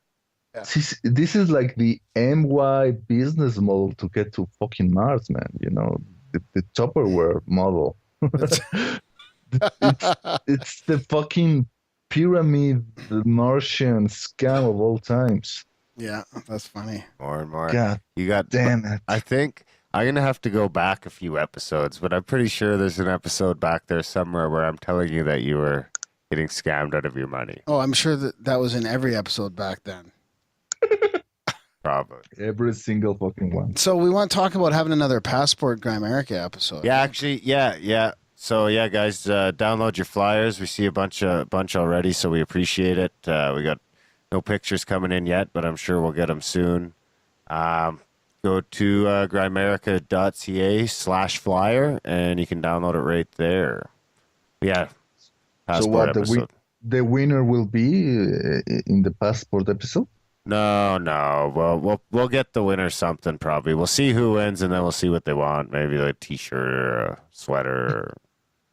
[SPEAKER 7] This is like the MY business model to get to fucking Mars, man. You know, the Tupperware model. it's the fucking pyramid Martian scam of all times.
[SPEAKER 3] Yeah, that's funny.
[SPEAKER 6] More and more.
[SPEAKER 7] God
[SPEAKER 6] You got.
[SPEAKER 7] damn it.
[SPEAKER 6] I think I'm gonna have to go back a few episodes, but I'm pretty sure there's an episode back there somewhere where I'm telling you that you were getting scammed out of your money.
[SPEAKER 3] Oh, I'm sure that was in every episode back then.
[SPEAKER 6] Probably.
[SPEAKER 7] Every single fucking one.
[SPEAKER 3] So we want to talk about having another Passport Grimerica episode.
[SPEAKER 6] Yeah, actually, yeah. So yeah, guys, download your flyers. We see a bunch already, so we appreciate it. We got no pictures coming in yet, but I'm sure we'll get them soon. Go to grimerica.ca/flyer, and you can download it right there. Yeah, Passport
[SPEAKER 7] So what
[SPEAKER 6] episode.
[SPEAKER 7] the winner will be in the Passport episode?
[SPEAKER 6] No. Well, we'll get the winner something probably. We'll see who wins, and then we'll see what they want. Maybe a T-shirt or a sweater, or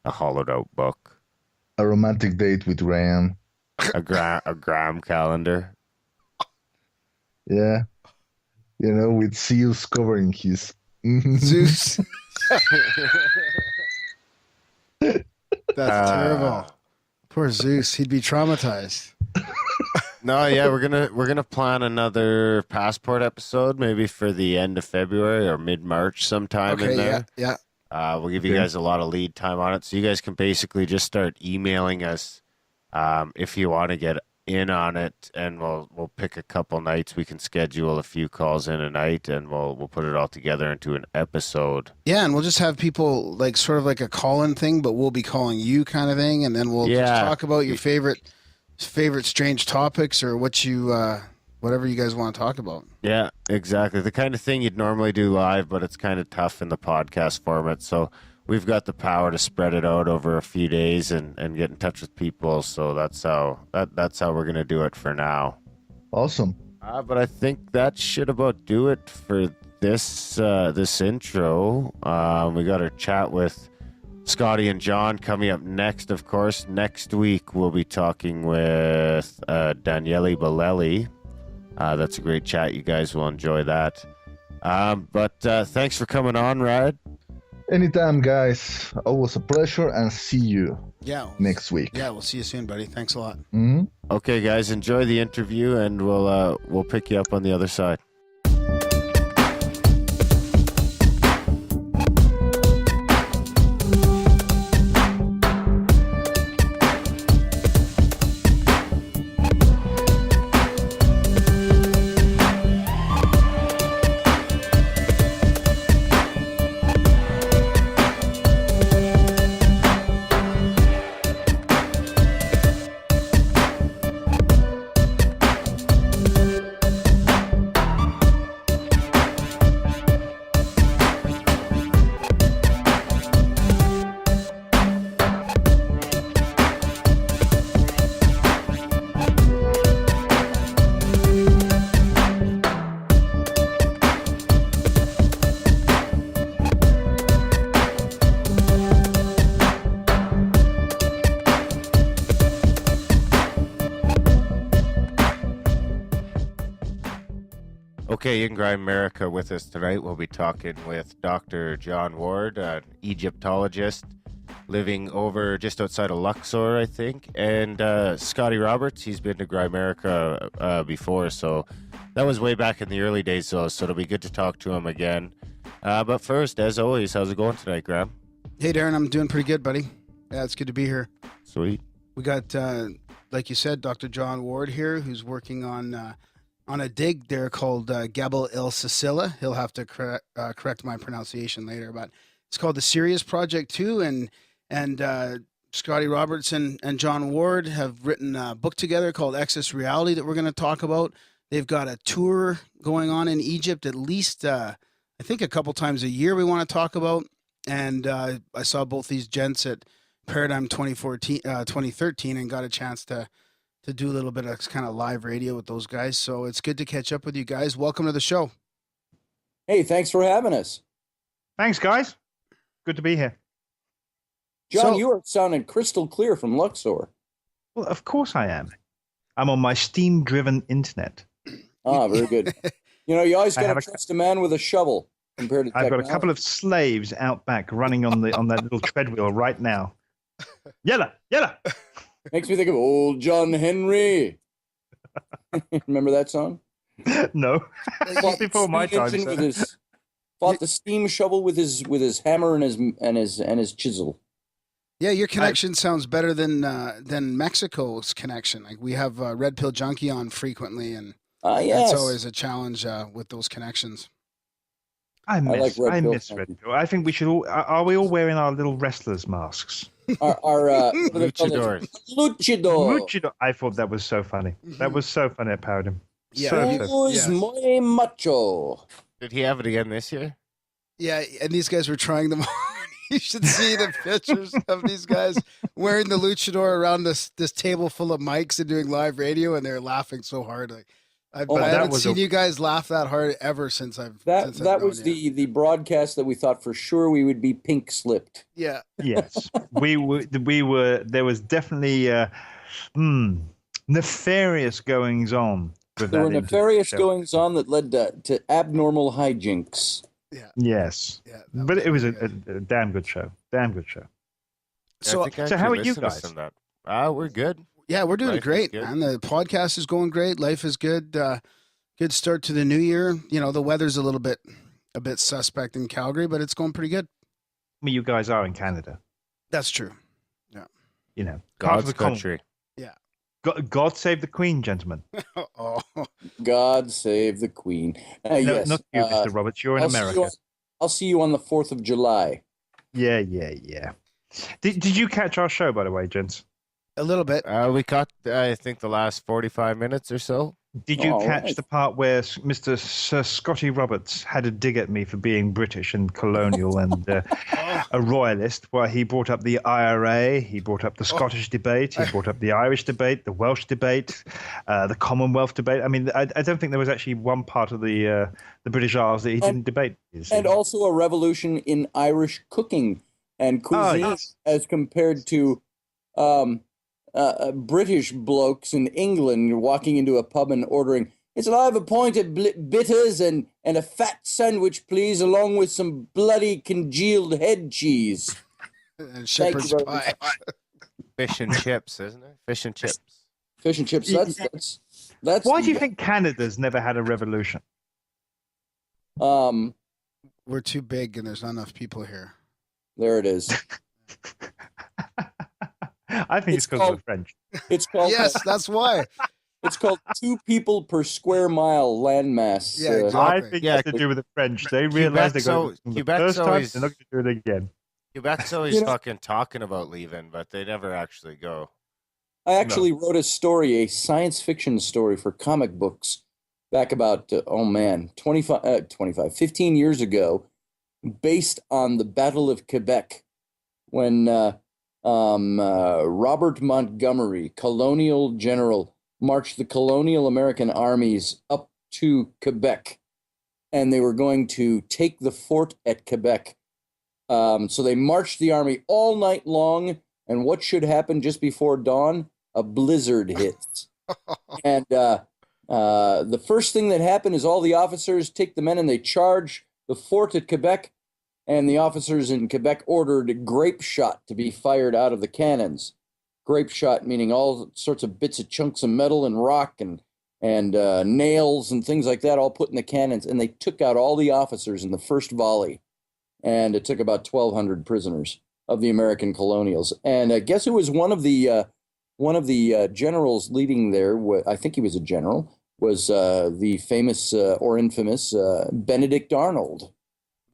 [SPEAKER 6] a hollowed out book,
[SPEAKER 7] A romantic date with Ram.
[SPEAKER 6] a Graham calendar.
[SPEAKER 7] Yeah. You know, with seals covering his.
[SPEAKER 3] Zeus. That's terrible. Poor Zeus. He'd be traumatized.
[SPEAKER 6] No, yeah, we're gonna plan another Passport episode, maybe for the end of February or mid-March sometime in there.
[SPEAKER 3] Yeah.
[SPEAKER 6] We'll give you guys a lot of lead time on it, so you guys can basically just start emailing us if you want to get in on it, and we'll pick a couple nights. We can schedule a few calls in a night, and we'll put it all together into an episode.
[SPEAKER 3] Yeah, and we'll just have people like sort of like a call-in thing, but we'll be calling you kind of thing, and then we'll just talk about your favorite strange topics or what you whatever you guys want to talk about.
[SPEAKER 6] Yeah, exactly. The kind of thing you'd normally do live, but it's kind of tough in the podcast format. So we've got the power to spread it out over a few days and get in touch with people. So that's how we're gonna do it for now.
[SPEAKER 7] Awesome.
[SPEAKER 6] But I think that should about do it for this intro. We got our chat with Scotty and John coming up next, of course. Next week, we'll be talking with Daniele Bolelli. That's a great chat. You guys will enjoy that. But thanks for coming on, Rad.
[SPEAKER 7] Anytime, guys. Always a pleasure, and see you next week.
[SPEAKER 3] Yeah, we'll see you soon, buddy. Thanks a lot.
[SPEAKER 7] Mm-hmm.
[SPEAKER 6] Okay, guys, enjoy the interview, and we'll pick you up on the other side. Okay, in Grimerica with us tonight, we'll be talking with Dr. John Ward, an Egyptologist living over just outside of Luxor, I think, and Scotty Roberts. He's been to Grimerica before, so that was way back in the early days, so it'll be good to talk to him again. But first, as always, how's it going tonight, Graham?
[SPEAKER 3] Hey, Darren, I'm doing pretty good, buddy. Yeah, it's good to be here.
[SPEAKER 6] Sweet.
[SPEAKER 3] We got, like you said, Dr. John Ward here, who's working on a dig there called Gabel El Sicila. He'll have to correct my pronunciation later, but it's called the Sirius Project 2, and Scotty Roberts and John Ward have written a book together called Excess Reality that we're going to talk about. They've got a tour going on in Egypt at least, I think a couple times a year we want to talk about, and I saw both these gents at Paradigm 2013 and got a chance to do a little bit of kind of live radio with those guys. So it's good to catch up with you guys. Welcome to the show.
[SPEAKER 1] Hey, thanks for having us.
[SPEAKER 4] Thanks, guys. Good to be here.
[SPEAKER 1] John,
[SPEAKER 3] So-
[SPEAKER 1] you are sounding crystal clear from Luxor.
[SPEAKER 4] Well, of course I am. I'm on my steam-driven internet.
[SPEAKER 1] Ah, very good. You know, you always
[SPEAKER 4] I
[SPEAKER 1] got
[SPEAKER 4] have
[SPEAKER 1] to
[SPEAKER 4] a-
[SPEAKER 1] trust a man with a shovel compared to
[SPEAKER 4] I've got a
[SPEAKER 1] technology.
[SPEAKER 4] couple of slaves out back running on that little treadwheel right now. Yella, yella.
[SPEAKER 1] Makes me think of old John Henry. Remember that song?
[SPEAKER 4] No,
[SPEAKER 1] Fought
[SPEAKER 4] before my
[SPEAKER 1] steam
[SPEAKER 4] time.
[SPEAKER 1] engine with
[SPEAKER 4] sir.
[SPEAKER 1] his, fought the steam shovel with his hammer and his chisel.
[SPEAKER 3] Yeah, your connection sounds better than Mexico's connection. Like we have Red Pill Junkie on frequently, and
[SPEAKER 1] Yes.
[SPEAKER 3] it's always a challenge with those connections.
[SPEAKER 4] I miss
[SPEAKER 1] Red Pill
[SPEAKER 4] Red Pill. I think we should all. Are we all wearing our little wrestlers' masks?
[SPEAKER 1] Our what do they call it?
[SPEAKER 6] Luchadors.
[SPEAKER 1] Luchador.
[SPEAKER 4] Luchador. I thought that was so funny. That was so funny at Paradigm.
[SPEAKER 3] Yeah,
[SPEAKER 4] So,
[SPEAKER 3] he-
[SPEAKER 4] so-
[SPEAKER 1] Who's muy macho?
[SPEAKER 6] Did he have it again this year?
[SPEAKER 3] Yeah, and these guys were trying them on. You should see the pictures of these guys wearing the luchador around this table full of mics and doing live radio, and they're laughing so hard. Like, but I
[SPEAKER 4] that
[SPEAKER 3] haven't
[SPEAKER 4] was
[SPEAKER 3] seen you guys laugh that hard ever since I've since I've
[SPEAKER 1] That
[SPEAKER 3] known
[SPEAKER 1] was
[SPEAKER 3] you.
[SPEAKER 1] the broadcast that we thought for sure we would be pink slipped.
[SPEAKER 3] Yeah.
[SPEAKER 4] Yes, we were. There was definitely nefarious goings on. With
[SPEAKER 1] There
[SPEAKER 4] that
[SPEAKER 1] were nefarious
[SPEAKER 4] show.
[SPEAKER 1] goings on that led to abnormal hijinks.
[SPEAKER 4] Yes,
[SPEAKER 3] Yeah,
[SPEAKER 4] but it was a damn good show. Damn good show.
[SPEAKER 3] So-
[SPEAKER 6] I think I
[SPEAKER 4] so how
[SPEAKER 6] actually
[SPEAKER 4] are you
[SPEAKER 6] listened to
[SPEAKER 4] guys?
[SPEAKER 6] some of that. We're good.
[SPEAKER 3] Yeah, we're doing
[SPEAKER 6] Life is
[SPEAKER 3] great,
[SPEAKER 6] good.
[SPEAKER 3] man. The podcast is going great. Life is good. Good start to the new year. You know, the weather's a bit suspect in Calgary, but it's going pretty good.
[SPEAKER 4] I mean, you guys are in Canada.
[SPEAKER 3] That's true.
[SPEAKER 4] You know, part of
[SPEAKER 6] God's
[SPEAKER 4] the Commonwealth.
[SPEAKER 6] country.
[SPEAKER 4] God save the Queen, gentlemen.
[SPEAKER 3] Oh,
[SPEAKER 1] God save the Queen.
[SPEAKER 4] No,
[SPEAKER 1] Yes.
[SPEAKER 4] not you, Mr. Roberts. You're in America.
[SPEAKER 1] I'll see you on the 4th of July.
[SPEAKER 4] Yeah. Did you catch our show, by the way, gents?
[SPEAKER 3] a little bit.
[SPEAKER 6] We caught, I think, the last 45 minutes or so.
[SPEAKER 4] Did you
[SPEAKER 1] Oh,
[SPEAKER 4] catch
[SPEAKER 1] right.
[SPEAKER 4] the part where Mr. Sir Scotty Roberts had a dig at me for being British and colonial and a royalist? Well, he brought up the IRA, he brought up the Scottish debate, he brought up the Irish debate, the Welsh debate, the Commonwealth debate. I mean, I don't think there was actually one part of the British Isles that he didn't debate.
[SPEAKER 1] And also a revolution in Irish cooking and cuisine
[SPEAKER 4] yes.
[SPEAKER 1] as compared to British blokes in England walking into a pub and ordering, "I'll have a pint of bitters and a fat sandwich, please, along with some bloody congealed head cheese."
[SPEAKER 3] And
[SPEAKER 1] Thank you
[SPEAKER 3] shepherd's
[SPEAKER 1] very
[SPEAKER 3] pie.
[SPEAKER 1] much.
[SPEAKER 6] Fish and chips, isn't it? Fish and chips.
[SPEAKER 1] Fish and chips. That's
[SPEAKER 4] Why do you think Canada's never had a revolution?
[SPEAKER 3] We're too big and there's not enough people here.
[SPEAKER 1] There it is.
[SPEAKER 4] I think it's
[SPEAKER 1] It's
[SPEAKER 4] because
[SPEAKER 1] called-
[SPEAKER 4] of the French.
[SPEAKER 1] It's called
[SPEAKER 3] Yes, that's why.
[SPEAKER 1] it's called 2 people per square mile landmass.
[SPEAKER 3] Yeah,
[SPEAKER 4] I
[SPEAKER 3] exactly.
[SPEAKER 4] think
[SPEAKER 6] Yeah.
[SPEAKER 4] it's to do with the French. They realized they got it the
[SPEAKER 6] Quebec's
[SPEAKER 4] first time,
[SPEAKER 6] always-
[SPEAKER 4] they're not going to do it again.
[SPEAKER 6] Quebec's always
[SPEAKER 1] You know-
[SPEAKER 6] fucking talking about leaving, but they never actually go.
[SPEAKER 1] I actually wrote a story, a science fiction story for comic books back about, 15 years ago, based on the Battle of Quebec, when Robert Montgomery, colonial general, marched the colonial American armies up to Quebec, and they were going to take the fort at Quebec. So they marched the army all night long, and what should happen just before dawn? A blizzard hits. And the first thing that happened is all the officers take the men and they charge the fort at Quebec, and the officers in Quebec ordered grape shot to be fired out of the cannons. Grape shot meaning all sorts of bits of chunks of metal and rock and nails and things like that all put in the cannons, and they took out all the officers in the first volley. And it took about 1,200 prisoners of the American colonials. And guess who was one of the generals leading there? I think he was a general. Was the famous or infamous Benedict Arnold.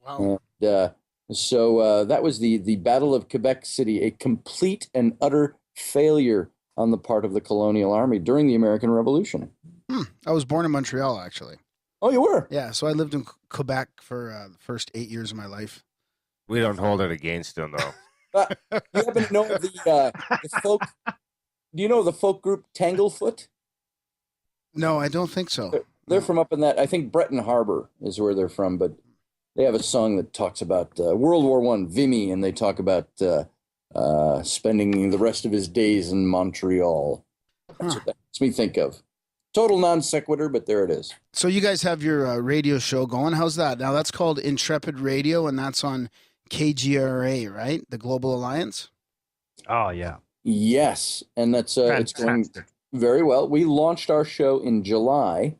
[SPEAKER 3] Wow.
[SPEAKER 1] And so that was the Battle of Quebec City, a complete and utter failure on the part of the colonial army during the American Revolution.
[SPEAKER 3] I was born in Montreal, actually.
[SPEAKER 1] Oh, you were?
[SPEAKER 3] Yeah, so I lived in Quebec for the first 8 years of my life.
[SPEAKER 6] We don't hold it against them, though.
[SPEAKER 1] You happen to know the folk? Do you know the folk group Tanglefoot?
[SPEAKER 3] No, I don't think so.
[SPEAKER 1] They're from up in that. I think Breton Harbor is where they're from, but they have a song that talks about World War I, Vimy, and they talk about spending the rest of his days in Montreal. That's what that makes me think of. Total non sequitur, but there it is.
[SPEAKER 3] So you guys have your radio show going. How's that? Now that's called Intrepid Radio, and that's on KGRA, right? The Global Alliance.
[SPEAKER 4] Oh yeah.
[SPEAKER 1] Yes, and that's it's going
[SPEAKER 4] Fantastic.
[SPEAKER 1] very well. We launched our show in July,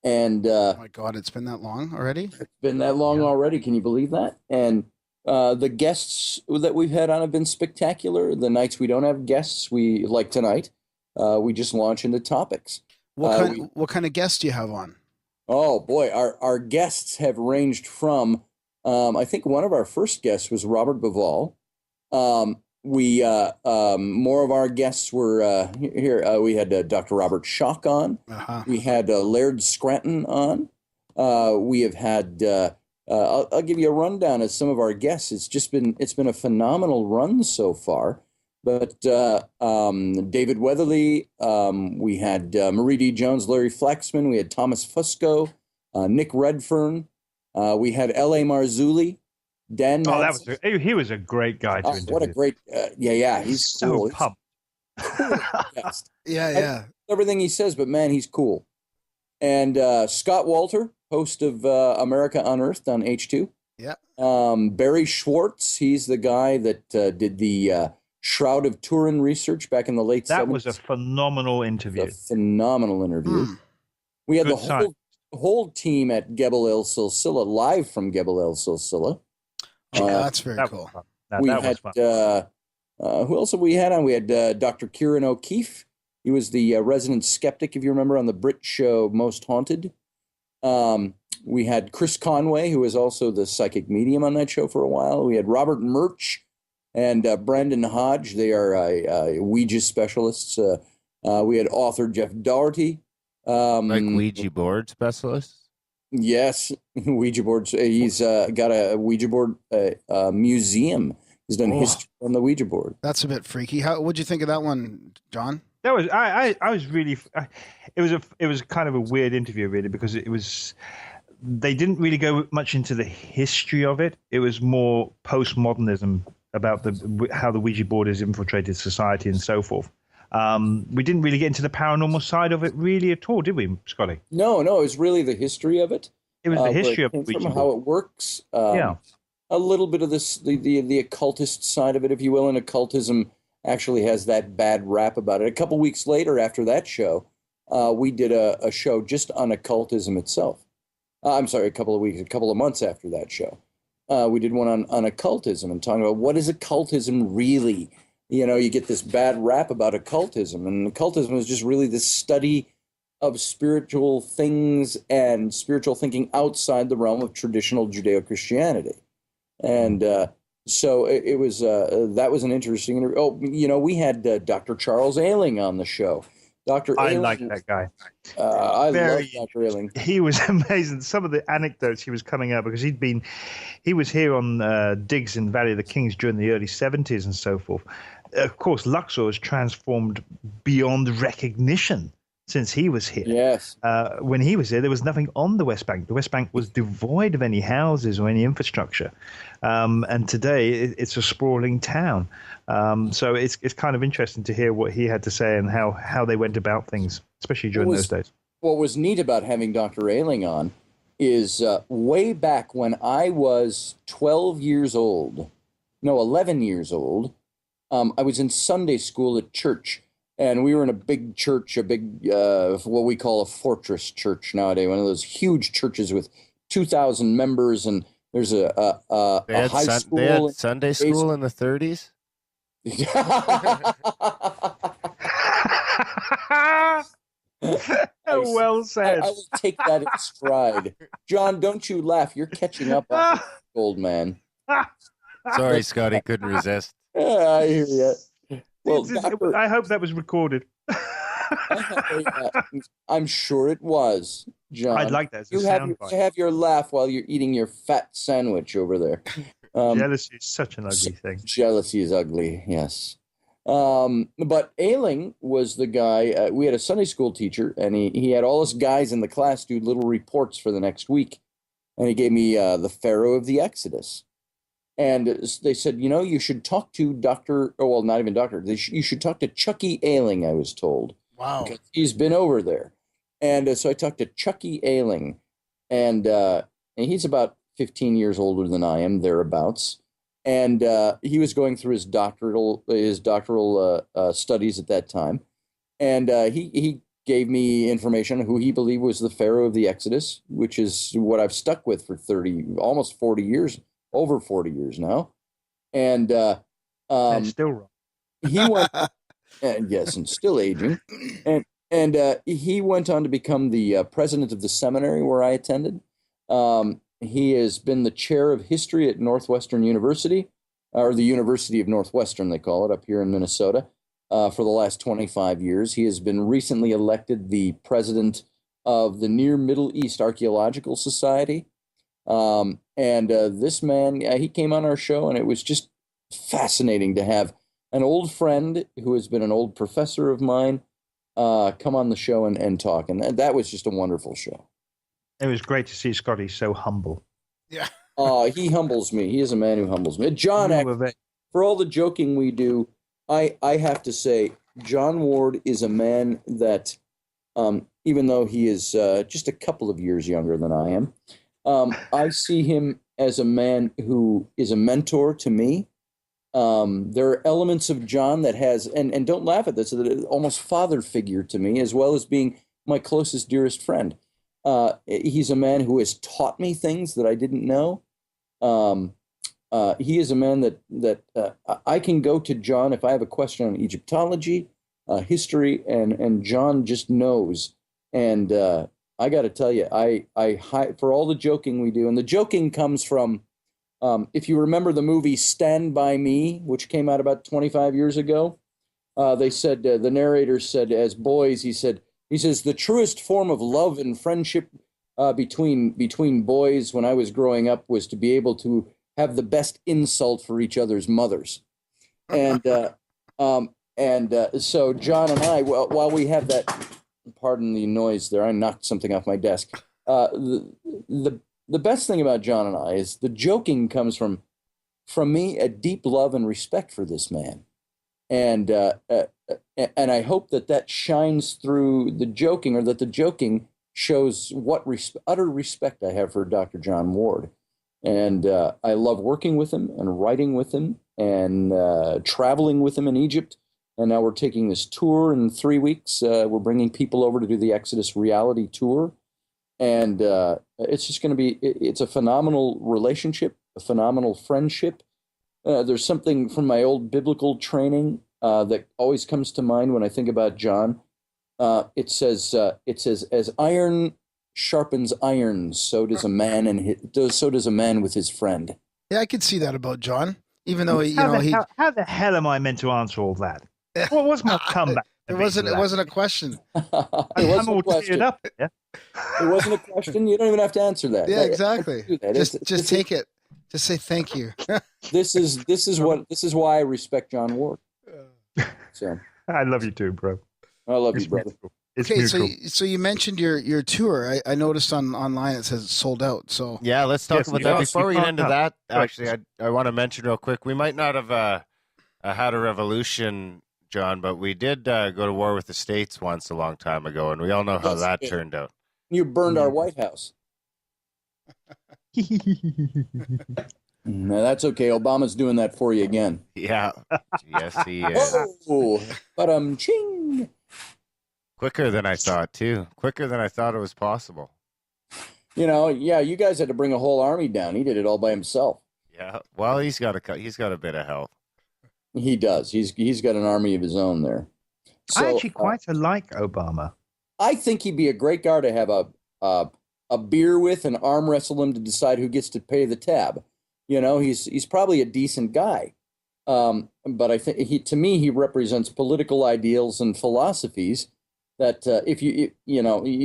[SPEAKER 1] and
[SPEAKER 3] Oh my God, it's been that long already?
[SPEAKER 1] it's been that long already. Can you believe that? And the guests that we've had on have been spectacular. The nights we don't have guests, we like tonight, we just launch into topics.
[SPEAKER 3] What kind of guests do you have on?
[SPEAKER 1] Oh boy, our guests have ranged from I think one of our first guests was Robert Bivall. We more of our guests were here. We had Dr. Robert Schock on.
[SPEAKER 3] Uh-huh.
[SPEAKER 1] We had Laird Scranton on. We have had. I'll give you a rundown of some of our guests. It's been a phenomenal run so far. But David Weatherly, we had Marie D. Jones, Larry Flaxman, we had Thomas Fusco, Nick Redfern, we had L.A. Marzulli, Dan.
[SPEAKER 4] Oh, he was a great guy to interview.
[SPEAKER 1] What a great, he's
[SPEAKER 4] so
[SPEAKER 1] cool.
[SPEAKER 4] pumped.
[SPEAKER 1] Cool guest.
[SPEAKER 3] Yeah.
[SPEAKER 1] Everything he says, but man, he's cool. And Scott Walter, host of America Unearthed on H2.
[SPEAKER 3] Yeah.
[SPEAKER 1] Barry Schwartz, he's the guy that did the Shroud of Turin research back in the late 70s.
[SPEAKER 4] That was a phenomenal interview.
[SPEAKER 1] A phenomenal interview. We had the whole team at Gebel El Silsila, live from Gebel El Silsila.
[SPEAKER 3] That's very cool.
[SPEAKER 1] We had who else have we had on? We had Dr. Kieran O'Keefe. He was the resident skeptic, if you remember, on the Brit show Most Haunted. We had Chris Conway, who was also the psychic medium on that show for a while. We had Robert Murch and Brandon Hodge. They are Ouija specialists. We had author Jeff Doherty.
[SPEAKER 6] Like Ouija board specialists?
[SPEAKER 1] Yes, Ouija boards. He's got a Ouija board museum. He's done history on the Ouija board.
[SPEAKER 3] That's a bit freaky. What'd you think of that one, John?
[SPEAKER 4] That was I was really. It was kind of a weird interview, really, because they didn't really go much into the history of it. It was more postmodernism about how the Ouija board has infiltrated society and so forth. We didn't really get into the paranormal side of it really at all, did we, Scotty?
[SPEAKER 1] No, it was really the history of it.
[SPEAKER 4] It was the history of the Ouija board.
[SPEAKER 1] How it works.
[SPEAKER 4] Yeah.
[SPEAKER 1] A little bit of this, the occultist side of it, if you will, and occultism actually has that bad rap about it. A couple weeks later, after that show, we did a show just on occultism itself. I'm sorry, a couple of months after that show. We did one on occultism and talking about what is occultism really. You know, you get this bad rap about occultism, and occultism is just really the study of spiritual things and spiritual thinking outside the realm of traditional Judeo-Christianity. And so it was that was an interesting interview. Oh, you know, we had Dr. Charles Ailing on the show.
[SPEAKER 4] I like that guy.
[SPEAKER 1] I love Dr. Ailing.
[SPEAKER 4] He was amazing. Some of the anecdotes he was coming out, because he was here on digs in Valley of the Kings during the early 70s and so forth. Of course, Luxor has transformed beyond recognition since he was here.
[SPEAKER 1] Yes.
[SPEAKER 4] When he was here, there was nothing on the West Bank. The West Bank was devoid of any houses or any infrastructure. And today, it's a sprawling town. So it's kind of interesting to hear what he had to say and how they went about things, especially during those days.
[SPEAKER 1] What was neat about having Dr. Ailing on is way back when I was 11 years old, I was in Sunday school at church, and we were in a big church, what we call a fortress church nowadays, one of those huge churches with 2,000 members, and there's a high school.
[SPEAKER 6] They had Sunday school in the 30s?
[SPEAKER 4] Well said.
[SPEAKER 1] I will take that in stride. John, don't you laugh. You're catching up on me, old man.
[SPEAKER 6] Sorry, Scotty, couldn't resist.
[SPEAKER 1] I hear you. Well,
[SPEAKER 4] I hope that was recorded.
[SPEAKER 1] I'm sure it was, John.
[SPEAKER 4] I'd like that as a soundbite.
[SPEAKER 1] You have your laugh while you're eating your fat sandwich over there.
[SPEAKER 4] Jealousy is such an ugly thing.
[SPEAKER 1] Jealousy is ugly, yes. But Ailing was the guy. We had a Sunday school teacher, and he had all us guys in the class do little reports for the next week. And he gave me the Pharaoh of the Exodus. And they said, you should talk to not even doctor. You should talk to Chucky Ailing, I was told.
[SPEAKER 3] Wow.
[SPEAKER 1] Because he's been over there. And so I talked to Chucky Ailing. And he's about 15 years older than I am, thereabouts. And he was going through his doctoral studies at that time. And he gave me information on who he believed was the Pharaoh of the Exodus, which is what I've stuck with for almost 40 years, over 40 years now. And
[SPEAKER 4] still wrong.
[SPEAKER 1] He went, yes, and still aging. And he went on to become the president of the seminary where I attended. He has been the chair of history at Northwestern University, or the University of Northwestern, they call it, up here in Minnesota, for the last 25 years. He has been recently elected the president of the Near Middle East Archaeological Society. This man, he came on our show, and it was just fascinating to have an old friend who has been an old professor of mine come on the show and talk. And that was just a wonderful show.
[SPEAKER 4] It was great to see Scotty so humble.
[SPEAKER 3] Yeah.
[SPEAKER 1] He humbles me. He is a man who humbles me. John, for all the joking we do, I have to say, John Ward is a man that, even though he is just a couple of years younger than I am, I see him as a man who is a mentor to me. There are elements of John that has, and don't laugh at this, almost father figure to me, as well as being my closest, dearest friend. He's a man who has taught me things that I didn't know. He is a man that I can go to John if I have a question on Egyptology, history, and John just knows. And I got to tell you, for all the joking we do, and the joking comes from, if you remember the movie Stand By Me, which came out about 25 years ago, they said, the narrator said, as boys, he says, the truest form of love and friendship between boys when I was growing up was to be able to have the best insult for each other's mothers. And so John and I, while we have that, pardon the noise there, I knocked something off my desk. The best thing about John and I is the joking comes from me, a deep love and respect for this man. And I hope that shines through the joking, or that the joking shows what utter respect I have for Dr. John Ward. And I love working with him and writing with him and traveling with him in Egypt. And now we're taking this tour in 3 weeks. We're bringing people over to do the Exodus reality tour. And it's just going to be, it's a phenomenal relationship, a phenomenal friendship. There's something from my old biblical training that always comes to mind when I think about John. It says, as iron sharpens iron, so does a man with his friend.
[SPEAKER 3] Yeah, I could see that about John. Even though
[SPEAKER 4] how the hell am I meant to answer all that? What was my comeback?
[SPEAKER 3] It wasn't a question.
[SPEAKER 1] I'm all
[SPEAKER 4] teared up. Yeah?
[SPEAKER 1] It wasn't a question. You don't even have to answer that.
[SPEAKER 3] Yeah, exactly. Just take it. Just say thank you.
[SPEAKER 1] This is why I respect John Ward. So
[SPEAKER 4] I love you too, bro.
[SPEAKER 1] I love you, brother.
[SPEAKER 3] Okay, so you mentioned your tour. I noticed online it says it's sold out. So
[SPEAKER 6] yeah, let's talk about that. Before we get into that, actually, I want to mention real quick. We might not have had a revolution, John, but we did go to war with the States once a long time ago, and we all know how that turned out.
[SPEAKER 1] You burned our White House. No, that's okay. Obama's doing that for you again.
[SPEAKER 6] Yeah. Yes, he is.
[SPEAKER 1] Oh, ching.
[SPEAKER 6] Quicker than I thought, too. Quicker than I thought it was possible.
[SPEAKER 1] You guys had to bring a whole army down. He did it all by himself.
[SPEAKER 6] Yeah. Well, he's got a bit of help.
[SPEAKER 1] He does. He's got an army of his own there. So,
[SPEAKER 4] I actually quite like Obama.
[SPEAKER 1] I think he'd be a great guy to have a beer with and arm wrestle him to decide who gets to pay the tab. He's probably a decent guy. But I think he represents political ideals and philosophies that if you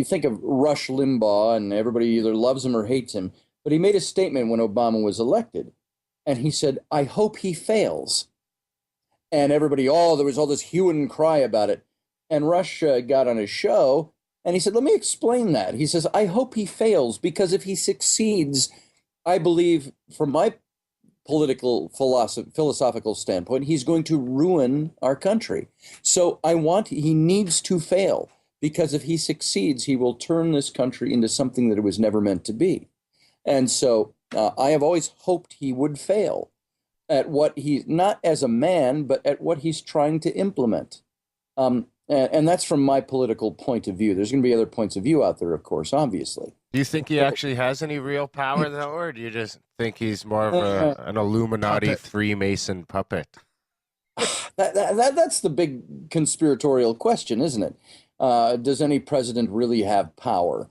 [SPEAKER 1] think of Rush Limbaugh, and everybody either loves him or hates him, but he made a statement when Obama was elected, and he said, "I hope he fails." And everybody, there was all this hue and cry about it. And Rush got on his show and he said, let me explain that. He says, I hope he fails, because if he succeeds, I believe from my political philosophical standpoint, he's going to ruin our country. So he needs to fail, because if he succeeds, he will turn this country into something that it was never meant to be. And so I have always hoped he would fail at what not as a man, but at what he's trying to implement. And that's from my political point of view. There's going to be other points of view out there, of course, obviously.
[SPEAKER 6] Do you think he actually has any real power, though, or do you just think he's more of an Illuminati
[SPEAKER 3] puppet.
[SPEAKER 6] Freemason puppet?
[SPEAKER 1] That's the big conspiratorial question, isn't it? Does any president really have power?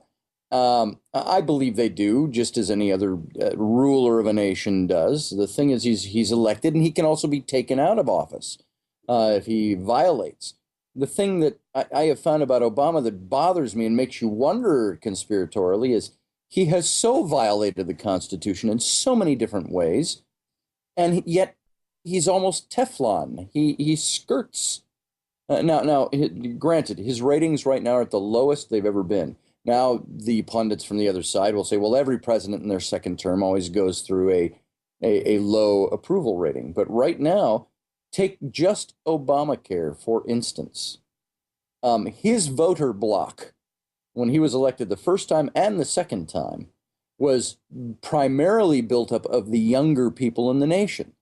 [SPEAKER 1] I believe they do, just as any other ruler of a nation does. The thing is, he's elected, and he can also be taken out of office if he violates. The thing that I have found about Obama that bothers me and makes you wonder conspiratorially is he has so violated the Constitution in so many different ways, and yet he's almost Teflon. He skirts. Now, granted, his ratings right now are at the lowest they've ever been. Now, the pundits from the other side will say, well, every president in their second term always goes through a low approval rating. But right now, take just Obamacare, for instance. His voter bloc, when he was elected the first time and the second time, was primarily built up of the younger people in the nation,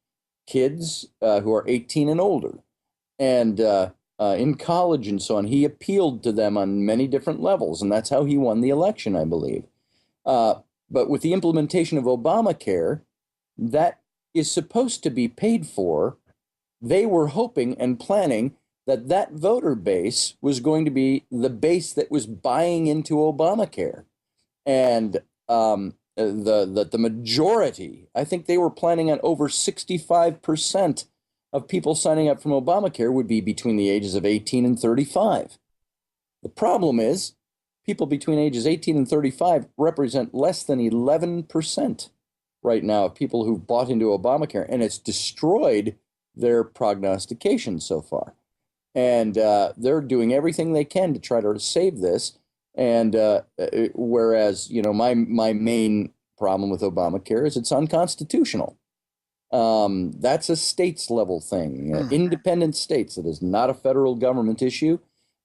[SPEAKER 1] kids who are 18 and older, and in college and so on. He appealed to them on many different levels, and that's how he won the election, I believe. But with the implementation of Obamacare, that is supposed to be paid for. They were hoping and planning that voter base was going to be the base that was buying into Obamacare. And the majority, I think they were planning on over 65% of people signing up from Obamacare would be between the ages of 18 and 35. The problem is people between ages 18 and 35 represent less than 11% right now of people who've bought into Obamacare, and it's destroyed their prognostication so far. And they're doing everything they can to try to save this. And whereas, my main problem with Obamacare is it's unconstitutional. That's a states level thing, independent states. It is not a federal government issue.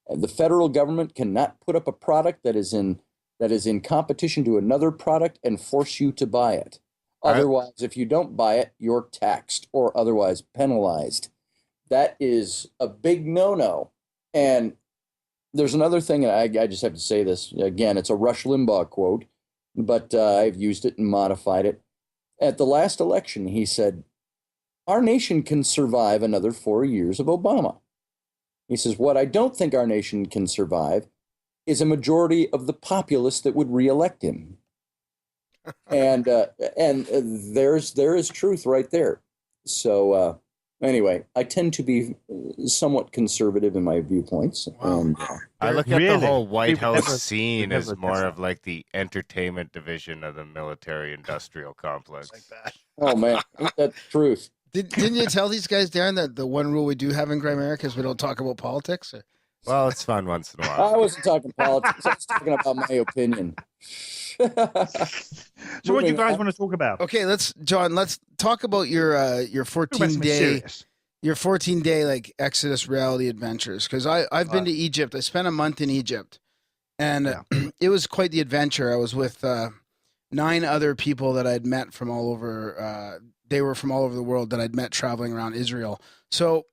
[SPEAKER 1] The federal government cannot put up a product that is in competition to another product and force you to buy it. Otherwise, if you don't buy it, you're taxed or otherwise penalized. That is a big no-no. And there's another thing, and I just have to say this. Again, it's a Rush Limbaugh quote, but I've used it and modified it. At the last election, he said, our nation can survive another 4 years of Obama. He says, what I don't think our nation can survive is a majority of the populace that would reelect him. And there is truth right there. So anyway, I tend to be somewhat conservative in my viewpoints.
[SPEAKER 3] Wow.
[SPEAKER 1] And,
[SPEAKER 6] I look at
[SPEAKER 4] Really?
[SPEAKER 6] the whole White
[SPEAKER 4] People
[SPEAKER 6] House
[SPEAKER 4] never-
[SPEAKER 6] scene
[SPEAKER 4] never
[SPEAKER 6] as more
[SPEAKER 4] test
[SPEAKER 6] of like the entertainment division of the military-industrial complex.
[SPEAKER 3] Like that.
[SPEAKER 1] oh man, ain't that the truth?
[SPEAKER 3] Didn't you tell these guys, Darren, that the one rule we do have in Grimerica is we don't talk about politics? Or?
[SPEAKER 6] Well, it's fun once in a while.
[SPEAKER 1] I wasn't talking politics. I was talking about my opinion.
[SPEAKER 4] So what do you guys want to talk about?
[SPEAKER 3] Okay, let's talk about your
[SPEAKER 4] Talk about something
[SPEAKER 3] 14-day
[SPEAKER 4] serious.
[SPEAKER 3] your 14-day like Exodus reality adventures, because I've been to Egypt. I spent a month in Egypt, and it was quite the adventure. I was with 9 other people that I'd met from all over. They were from all over the world that I'd met traveling around Israel. So,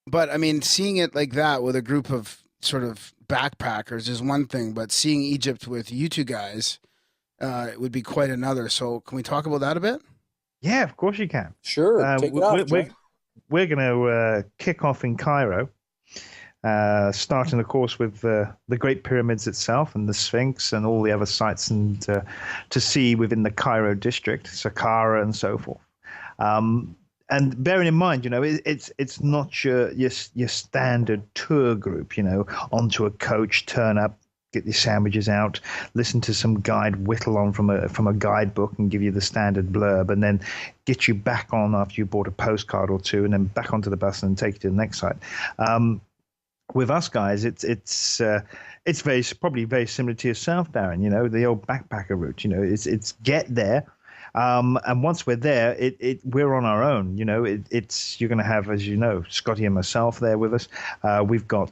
[SPEAKER 3] but I mean, seeing it like that with a group of sort of backpackers is one thing, but seeing Egypt with you two guys, it would be quite another. So, can we talk about that a bit?
[SPEAKER 4] Yeah, of course you can.
[SPEAKER 1] Sure, take it off, John.
[SPEAKER 4] We're going to kick off in Cairo, starting, of course, with the Great Pyramids itself and the Sphinx and all the other sites and to see within the Cairo district, Saqqara and so forth. And bearing in mind, it's not your standard tour group, onto a coach, turn up, get your sandwiches out, listen to some guide whittle on from a guidebook and give you the standard blurb, and then get you back on after you bought a postcard or two, and then back onto the bus and take you to the next site. With us guys, it's probably very similar to yourself, Darren. You know, the old backpacker route. You know, it's get there. And once we're there, we're on our own. You know, you're going to have, as you know, Scotty and myself there with us. We've got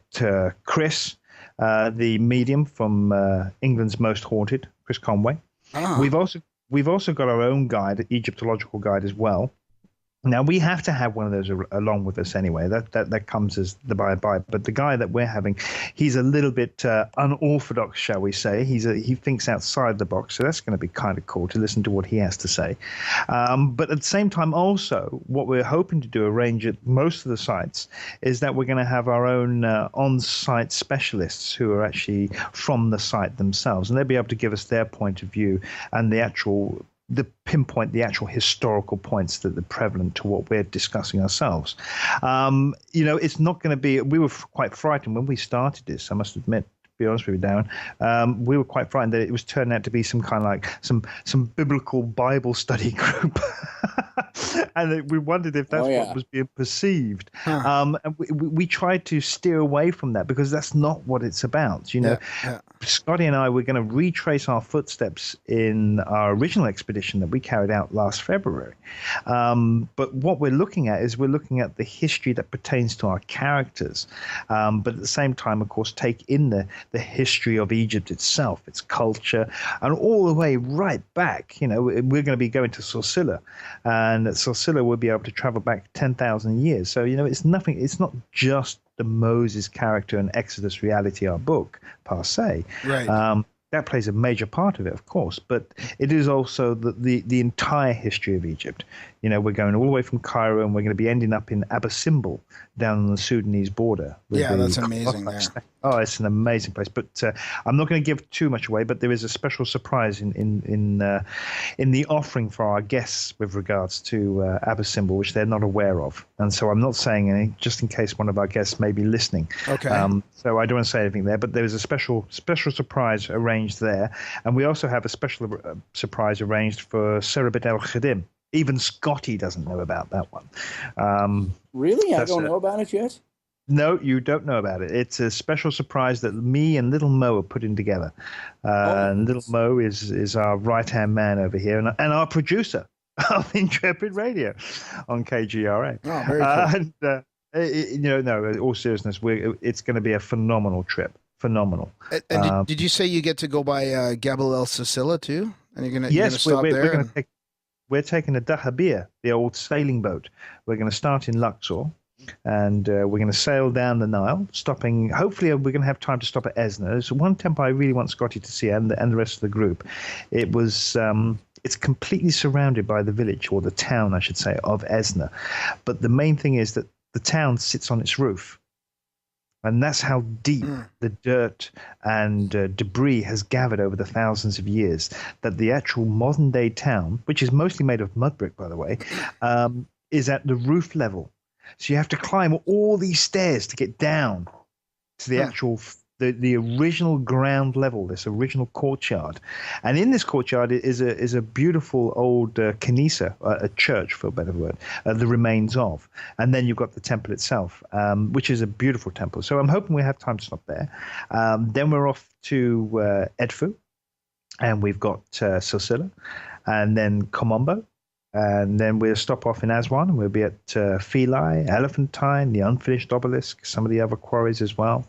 [SPEAKER 4] Chris, the medium from England's Most Haunted, Chris Conway.
[SPEAKER 3] Ah.
[SPEAKER 4] We've also got our own guide, Egyptological guide as well. Now, we have to have one of those along with us anyway. That comes as the by. But the guy that we're having, he's a little bit unorthodox, shall we say. He thinks outside the box, so that's going to be kind of cool to listen to what he has to say. But at the same time, also, what we're hoping to do, arrange at most of the sites, is that we're going to have our own on-site specialists who are actually from the site themselves, and they'll be able to give us their point of view and the actual historical points that are prevalent to what we're discussing ourselves. You know, it's not going to be. We were quite frightened when we started this, I must admit. To be honest with you, Darren, we were quite frightened that it was turning out to be some kind of like some biblical Bible study group. And we wondered if that's what was being perceived. And we tried to steer away from that because that's not what it's about. You know, Scotty and I were going to retrace our footsteps in our original expedition that we carried out last February. But what we're looking at is the history that pertains to our characters. But at the same time, of course, take in the history of Egypt itself, its culture, and all the way right back. You know, we're going to be going to Silsila, and Silsila will be able to travel back 10,000 years. So, you know, it's not just the Moses character and Exodus reality, our book, per se.
[SPEAKER 3] Right.
[SPEAKER 4] That plays a major part of it, of course, but it is also the entire history of Egypt. You know, we're going all the way from Cairo, and we're going to be ending up in Abu Simbel down on the Sudanese border.
[SPEAKER 3] Yeah, that's amazing there.
[SPEAKER 4] Oh, it's an amazing place. But I'm not going to give too much away, but there is a special surprise in the offering for our guests with regards to Abu Simbel, which they're not aware of. And so I'm not saying any, just in case one of our guests may be listening.
[SPEAKER 3] Okay.
[SPEAKER 4] So I don't want to say anything there, but there is a special surprise arranged there. And we also have a special surprise arranged for Serabit El Khadim. Even Scotty doesn't know about that one.
[SPEAKER 1] Really? I don't know about it yet?
[SPEAKER 4] No, you don't know about it. It's a special surprise that me and Little Mo are putting together. And Little Mo is our right-hand man over here and our producer of Intrepid Radio on KGRA.
[SPEAKER 3] Oh, very cool.
[SPEAKER 4] And, no, in all seriousness, it's going to be a phenomenal trip. Phenomenal.
[SPEAKER 3] And did you say you get to go by Gabel El Sicila too? And you're going to stop there?
[SPEAKER 4] We're taking the Dahabia, the old sailing boat. We're going to start in Luxor, and we're going to sail down the Nile, stopping. Hopefully, we're going to have time to stop at Esna. There's one temple I really want Scotty to see, and the rest of the group. It was. It's completely surrounded by the village, or the town, I should say, of Esna. But the main thing is that the town sits on its roof. And that's how deep the dirt and debris has gathered over the thousands of years, that the actual modern-day town, which is mostly made of mud brick, by the way, is at the roof level. So you have to climb all these stairs to get down to the actual the original ground level, this original courtyard. And in this courtyard is a beautiful old kanisa, a church, for a better word, the remains of. And then you've got the temple itself, which is a beautiful temple. So I'm hoping we have time to stop there. Then we're off to Edfu, and we've got Silsila, and then Komombo. And then we'll stop off in Aswan, and we'll be at Philae, Elephantine, the Unfinished Obelisk, some of the other quarries as well.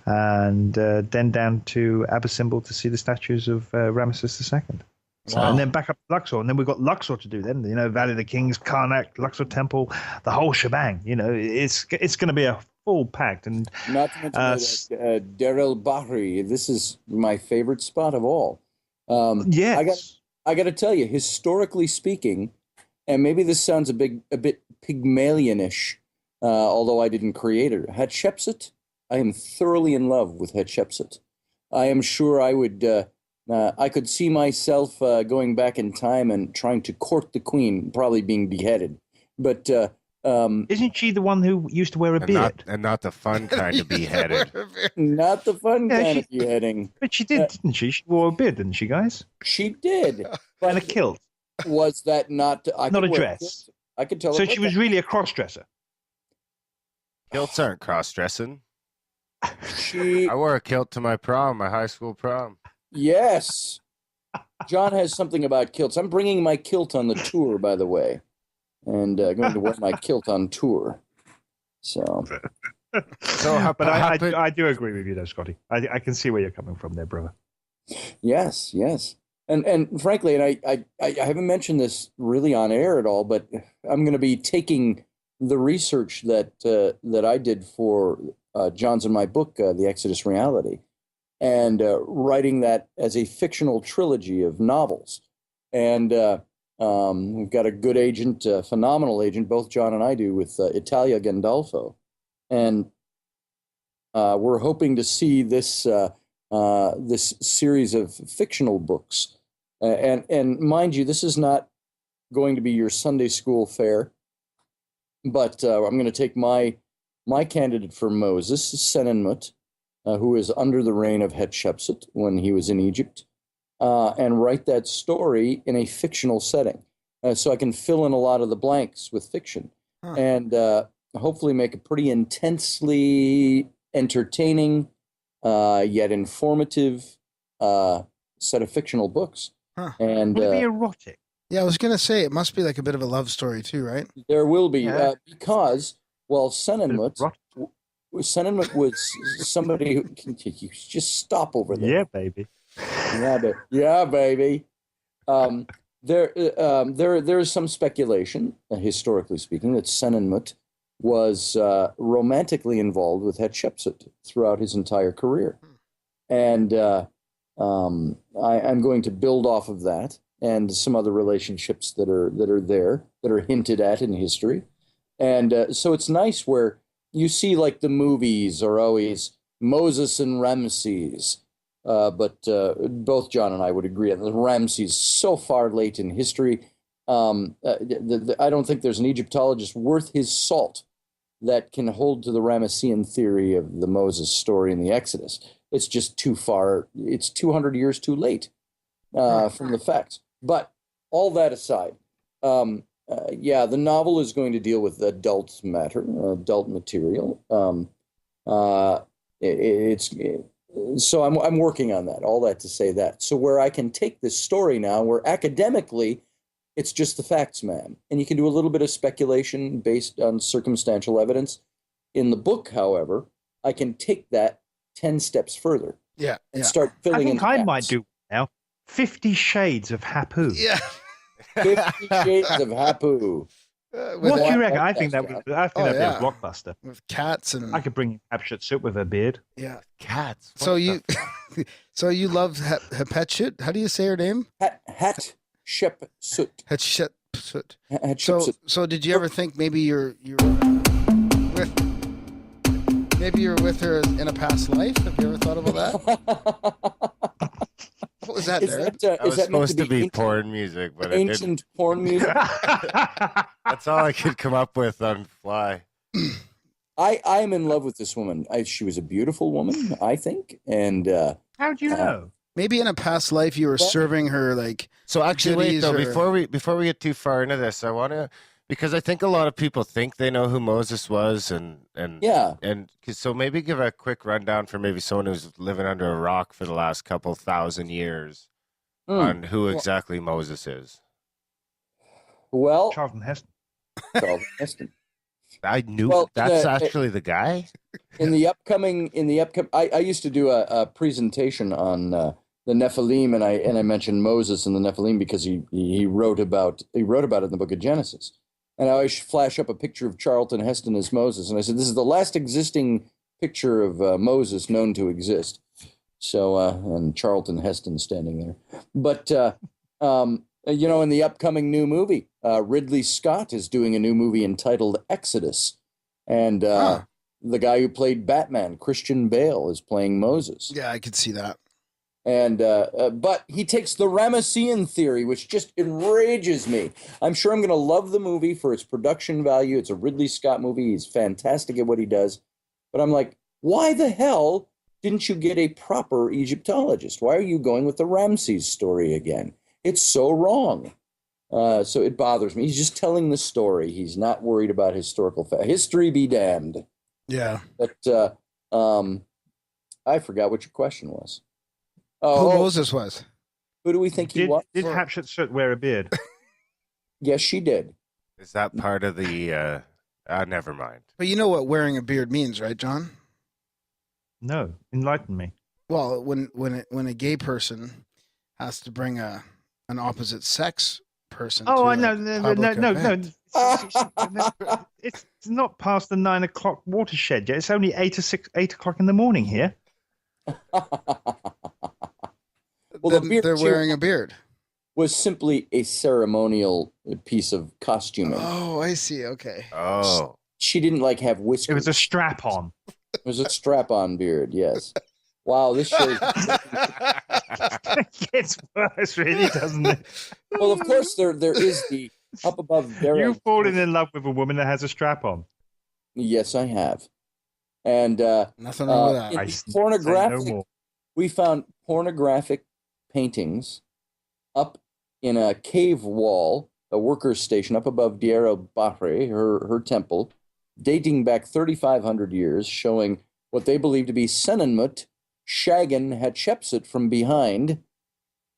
[SPEAKER 4] And then down to Abu Simbel to see the statues of Ramesses II. Wow. And then back up to Luxor. And then we've got Luxor to do then, Valley of the Kings, Karnak, Luxor Temple, the whole shebang. It's going to be a full packed. And
[SPEAKER 1] not to mention Deir el Bahri. This is my favorite spot of all.
[SPEAKER 4] Yes.
[SPEAKER 1] I got to tell you, historically speaking, and maybe this sounds a bit Pygmalion-ish, although I didn't create her. Hatshepsut, I am thoroughly in love with Hatshepsut. I am sure I could see myself going back in time and trying to court the queen, probably being beheaded. But
[SPEAKER 4] Isn't she the one who used to wear a beard?
[SPEAKER 6] And not the fun kind of beheaded.
[SPEAKER 1] Not the fun
[SPEAKER 4] Yeah,
[SPEAKER 1] kind of beheading.
[SPEAKER 4] But she did, didn't she? She wore a beard, didn't she, guys?
[SPEAKER 1] She did.
[SPEAKER 4] And a kilt.
[SPEAKER 1] Was that not?
[SPEAKER 4] Not a dress.
[SPEAKER 1] I could tell.
[SPEAKER 4] So she was really a cross-dresser.
[SPEAKER 6] Kilts aren't cross-dressing.
[SPEAKER 1] She.
[SPEAKER 6] I wore a kilt to my high school prom.
[SPEAKER 1] Yes. John has something about kilts. I'm bringing my kilt on the tour, by the way, and going to wear my kilt on tour. So
[SPEAKER 4] But I do agree with you, though, Scotty. I can see where you're coming from there, brother.
[SPEAKER 1] Yes, and frankly, and I haven't mentioned this really on air at all, but I'm going to be taking the research that I did for John's and my book, The Exodus Reality, and writing that as a fictional trilogy of novels. And we've got a good agent, a phenomenal agent, both John and I do, with Italia Gandolfo. And we're hoping to see this this series of fictional books. And mind you, this is not going to be your Sunday school fare, but I'm going to take my candidate for Moses, Senenmut, who is under the reign of Hatshepsut when he was in Egypt, and write that story in a fictional setting. So I can fill in a lot of the blanks with fiction, and hopefully make a pretty intensely entertaining, yet informative set of fictional books. And
[SPEAKER 4] Would it be erotic?
[SPEAKER 3] Yeah, I was going to say, it must be like a bit of a love story too, right?
[SPEAKER 1] there will be,
[SPEAKER 4] Yeah.
[SPEAKER 1] Because, well, Senenmut was somebody who you just stop over there.
[SPEAKER 4] Yeah, baby.
[SPEAKER 1] Yeah, baby. There is some speculation, historically speaking, that Senenmut was romantically involved with Hatshepsut throughout his entire career, and I'm going to build off of that and some other relationships that are there that are hinted at in history, and so it's nice where you see, like, the movies are always Moses and Ramses. But both John and I would agree that Ramses so far late in history. I don't think there's an Egyptologist worth his salt that can hold to the Ramessean theory of the Moses story in the Exodus. It's just too far. It's 200 years too late from the facts. But all that aside, yeah, the novel is going to deal with adult matter, adult material. So I'm working on that. All that to say that. So where I can take this story now, where academically it's just the facts, ma'am, and you can do a little bit of speculation based on circumstantial evidence. In the book, however, I can take that 10 steps further.
[SPEAKER 3] Yeah.
[SPEAKER 1] And start filling in.
[SPEAKER 4] I think I might do now. 50 Shades of Hapu.
[SPEAKER 3] Yeah.
[SPEAKER 1] 50 Shades of Hapu.
[SPEAKER 4] What do you reckon? I think that'd be a blockbuster.
[SPEAKER 3] With cats and
[SPEAKER 4] I could bring in Hatshepsut with her beard.
[SPEAKER 3] yeah,
[SPEAKER 6] Cats.
[SPEAKER 3] So you, so you love Hatshepsut? How do you say her name?
[SPEAKER 1] Hatshepsut.
[SPEAKER 3] Hatshepsut.
[SPEAKER 1] Hatshepsut.
[SPEAKER 3] So did you ever think maybe you're with her in a past life? Have you ever thought about that? What was that, Darren?
[SPEAKER 6] That was
[SPEAKER 1] that
[SPEAKER 6] supposed to be porn music, but it
[SPEAKER 1] ancient
[SPEAKER 6] didn't.
[SPEAKER 1] porn music?
[SPEAKER 6] That's all I could come up with on the fly.
[SPEAKER 1] I am in love with this woman. She was a beautiful woman, I think. And
[SPEAKER 4] How do you know?
[SPEAKER 3] Maybe in a past life you were serving her like.
[SPEAKER 6] So actually, wait
[SPEAKER 3] goodies
[SPEAKER 6] though.
[SPEAKER 3] or-
[SPEAKER 6] Before we get too far into this, I want to, because I think a lot of people think they know who Moses was, and
[SPEAKER 1] yeah,
[SPEAKER 6] so maybe give a quick rundown for maybe someone who's living under a rock for the last couple thousand years on who exactly Moses is.
[SPEAKER 1] Well,
[SPEAKER 4] Charlton Heston.
[SPEAKER 1] Charlton Heston.
[SPEAKER 6] I knew
[SPEAKER 1] Well,
[SPEAKER 6] actually the guy.
[SPEAKER 1] In the upcoming, I used to do a presentation on the Nephilim, and I mentioned Moses and the Nephilim because he wrote about it in the book of Genesis. And I always flash up a picture of Charlton Heston as Moses, and I said, "This is the last existing picture of Moses known to exist." So, and Charlton Heston standing there. But in the upcoming new movie, Ridley Scott is doing a new movie entitled Exodus, and the guy who played Batman, Christian Bale, is playing Moses.
[SPEAKER 3] Yeah, I could see that.
[SPEAKER 1] And but he takes the Ramessean theory, which just enrages me. I'm sure I'm going to love the movie for its production value. It's a Ridley Scott movie. He's fantastic at what he does. But I'm like, why the hell didn't you get a proper Egyptologist? Why are you going with the Ramses story again? It's so wrong. So it bothers me. He's just telling the story. He's not worried about historical fact. History be damned.
[SPEAKER 3] Yeah.
[SPEAKER 1] But I forgot what your question was.
[SPEAKER 3] Who Moses was?
[SPEAKER 1] Who do we think he was?
[SPEAKER 4] Did Hatshepsut wear a beard?
[SPEAKER 1] Yes, she did.
[SPEAKER 6] Is that part of the? Never mind.
[SPEAKER 3] But you know what wearing a beard means, right, John?
[SPEAKER 4] No, enlighten me.
[SPEAKER 3] Well, when a gay person has to bring an opposite sex person.
[SPEAKER 4] Oh,
[SPEAKER 3] to
[SPEAKER 4] I
[SPEAKER 3] a
[SPEAKER 4] know.
[SPEAKER 3] public
[SPEAKER 4] No.
[SPEAKER 3] event.
[SPEAKER 4] It's not past the 9 o'clock watershed yet. It's only 8 o'clock in the morning here.
[SPEAKER 1] Well,
[SPEAKER 3] Then
[SPEAKER 1] the beard
[SPEAKER 3] they're wearing a beard.
[SPEAKER 1] was simply a ceremonial piece of costuming.
[SPEAKER 3] Oh, I see. Okay.
[SPEAKER 6] Oh,
[SPEAKER 1] She didn't like have whiskers.
[SPEAKER 4] It was a strap-on.
[SPEAKER 1] It was a strap-on beard. Yes. Wow, this shows.
[SPEAKER 4] It gets worse, really, doesn't it?
[SPEAKER 1] Well, of course, there is the up above Darren.
[SPEAKER 4] You've fallen in love with a woman that has a strap-on.
[SPEAKER 1] Yes, I have. And
[SPEAKER 3] Nothing wrong with that.
[SPEAKER 1] in
[SPEAKER 4] I
[SPEAKER 1] the
[SPEAKER 4] say
[SPEAKER 1] pornographic,
[SPEAKER 4] no more.
[SPEAKER 1] we found pornographic paintings up in a cave wall, a worker's station up above Deir el-Bahri, her temple, dating back 3,500 years, showing what they believe to be Senenmut shagging Hatshepsut from behind,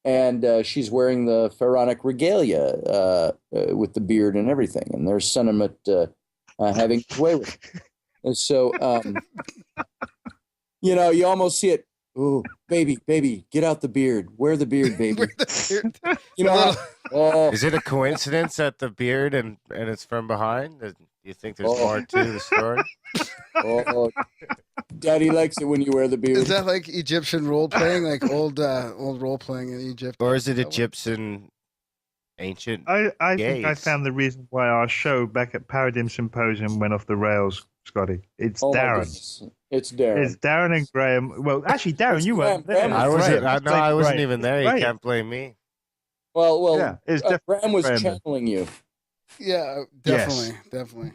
[SPEAKER 1] and she's wearing the pharaonic regalia with the beard and everything, and there's Senenmut having his way with it. And so, you almost see it. Ooh, baby, get out the beard. Wear the beard, baby.
[SPEAKER 6] is it a coincidence that the beard and it's from behind? Do you think there's more to the story?
[SPEAKER 1] Daddy likes it when you wear the beard.
[SPEAKER 3] Is that like Egyptian role playing, like old role playing in Egypt?
[SPEAKER 6] Or is it Egyptian ancient?
[SPEAKER 4] I think I
[SPEAKER 6] gays?
[SPEAKER 4] found the reason why our show back at Paradigm Symposium went off the rails, Scotty. It's
[SPEAKER 1] Oh, my
[SPEAKER 4] Darren.
[SPEAKER 1] goodness. It's Darren.
[SPEAKER 4] It's Darren and Graham. Well, actually, Darren, you weren't there.
[SPEAKER 1] Graham.
[SPEAKER 6] I wasn't. I wasn't
[SPEAKER 4] Graham.
[SPEAKER 6] even there. You
[SPEAKER 4] Graham.
[SPEAKER 6] can't blame me.
[SPEAKER 1] Well,
[SPEAKER 4] Yeah, it's
[SPEAKER 1] Graham was
[SPEAKER 4] Graham.
[SPEAKER 1] channeling you.
[SPEAKER 3] Yeah,
[SPEAKER 4] Yes.
[SPEAKER 3] definitely.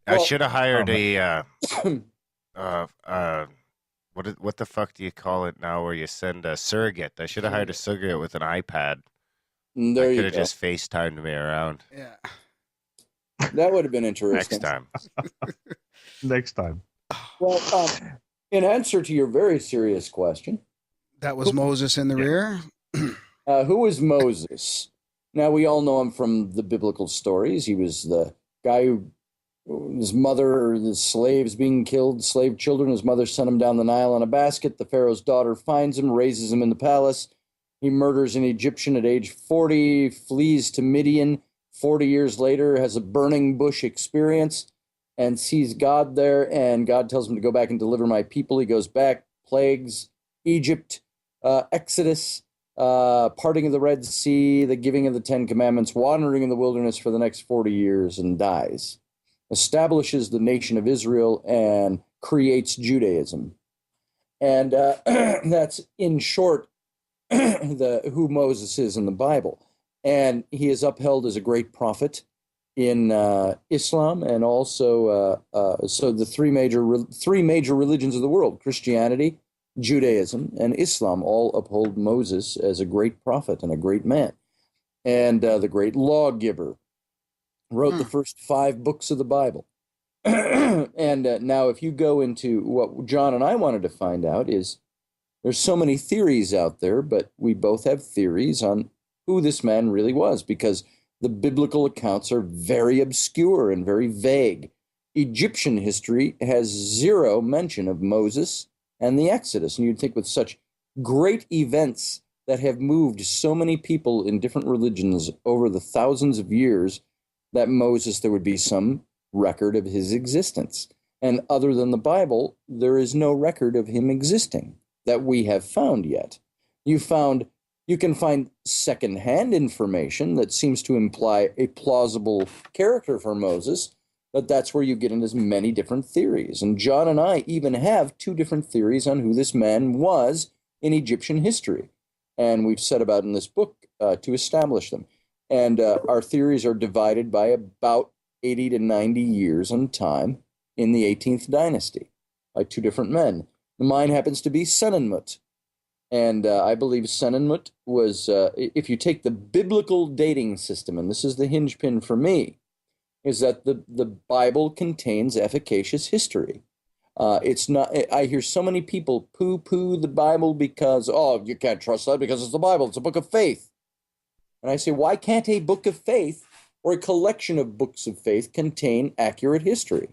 [SPEAKER 6] I
[SPEAKER 1] Well-
[SPEAKER 6] should have hired what the fuck do you call it now? Where you send a surrogate? I should have hired a surrogate with an iPad.
[SPEAKER 1] There
[SPEAKER 6] I
[SPEAKER 1] you
[SPEAKER 6] could
[SPEAKER 1] go.
[SPEAKER 6] have just FaceTimed me around
[SPEAKER 3] Yeah.
[SPEAKER 1] That would have been
[SPEAKER 6] next
[SPEAKER 1] interesting.
[SPEAKER 6] time.
[SPEAKER 4] Next time.
[SPEAKER 1] Well, in answer to your very serious question,
[SPEAKER 3] That was Moses in the rear.
[SPEAKER 1] who is Moses? Now, we all know him from the biblical stories. He was the guy who, his mother, the slaves being killed, slave children, his mother sent him down the Nile in a basket. The Pharaoh's daughter finds him, raises him in the palace. He murders an Egyptian at age 40, flees to Midian. 40 years later, has a burning bush experience and sees God there. And God tells him to go back and deliver my people. He goes back, plagues, Egypt, Exodus, parting of the Red Sea, the giving of the Ten Commandments, wandering in the wilderness for the next 40 years and dies. Establishes the nation of Israel and creates Judaism. And that's, in short, who Moses is in the Bible. And he is upheld as a great prophet in Islam, and also so the three major religions of the world, Christianity, Judaism, and Islam, all uphold Moses as a great prophet and a great man, and the great lawgiver. Wrote the first 5 books of the Bible. And now, if you go into what John and I wanted to find out, is there's so many theories out there, but we both have theories on who this man really was, because the biblical accounts are very obscure and very vague. Egyptian history has 0 mention of Moses and the Exodus. And you'd think, with such great events that have moved so many people in different religions over the thousands of years, that Moses, there would be some record of his existence. And other than the Bible, there is no record of him existing that we have found yet. You can find secondhand information that seems to imply a plausible character for Moses, but that's where you get into as many different theories. And John and I even have 2 different theories on who this man was in Egyptian history. And we've set about in this book to establish them. And our theories are divided by about 80 to 90 years on time in the 18th dynasty by two different men. Mine happens to be Senenmut. And I believe Senenmut was, if you take the biblical dating system, and this is the hinge pin for me, is that the Bible contains efficacious history. It's not, I hear so many people poo-poo the Bible because, oh, you can't trust that because it's the Bible, it's a book of faith. And I say, why can't a book of faith or a collection of books of faith contain accurate history?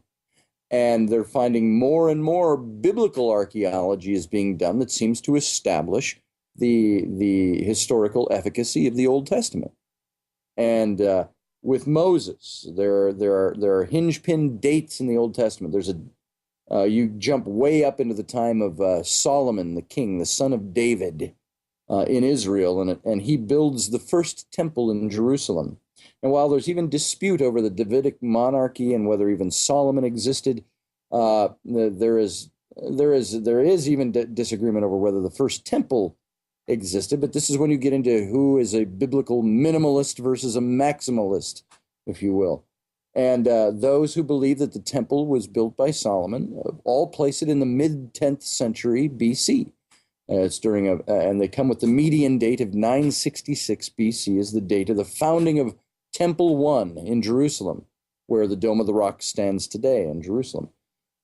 [SPEAKER 1] And they're finding more and more biblical archaeology is being done that seems to establish the historical efficacy of the Old Testament. And with Moses, there are hinge pin dates in the Old Testament. There's you jump way up into the time of Solomon, the king, the son of David, in Israel, and he builds the first temple in Jerusalem. And while there's even dispute over the Davidic monarchy and whether even Solomon existed, there is even disagreement over whether the first temple existed. But this is when you get into who is a biblical minimalist versus a maximalist, if you will. And those who believe that the temple was built by Solomon all place it in the mid-10th century BC. It's during and they come with the median date of 966 BC as the date of the founding of Temple 1 in Jerusalem, where the Dome of the Rock stands today in Jerusalem,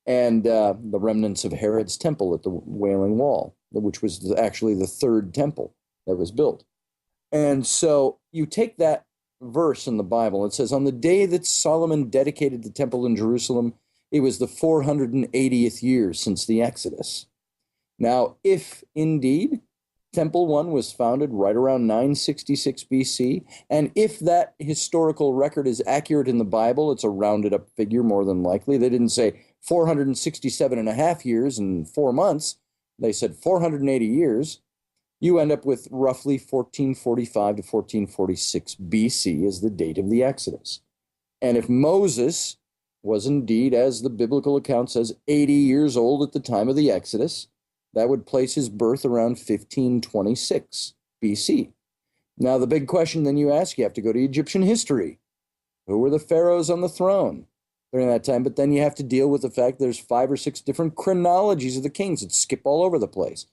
[SPEAKER 1] and the remnants of Herod's temple at the Wailing Wall, which was actually the third temple that was built. And so you take that verse in the Bible, it says, on the day that Solomon dedicated the temple in Jerusalem, it was the 480th year since the Exodus. Now, if indeed Temple 1 was founded right around 966 BC, and if that historical record is accurate in the Bible, it's a rounded up figure more than likely. They didn't say 467 and a half years and 4 months. They said 480 years. You end up with roughly 1445 to 1446 BC as the date of the Exodus. And if Moses was indeed, as the biblical account says, 80 years old at the time of the Exodus, that would place his birth around 1526 BC. Now, the big question then you ask, you have to go to Egyptian history. Who were the pharaohs on the throne during that time? But then you have to deal with the fact there's 5 or 6 different chronologies of the kings that skip all over the place.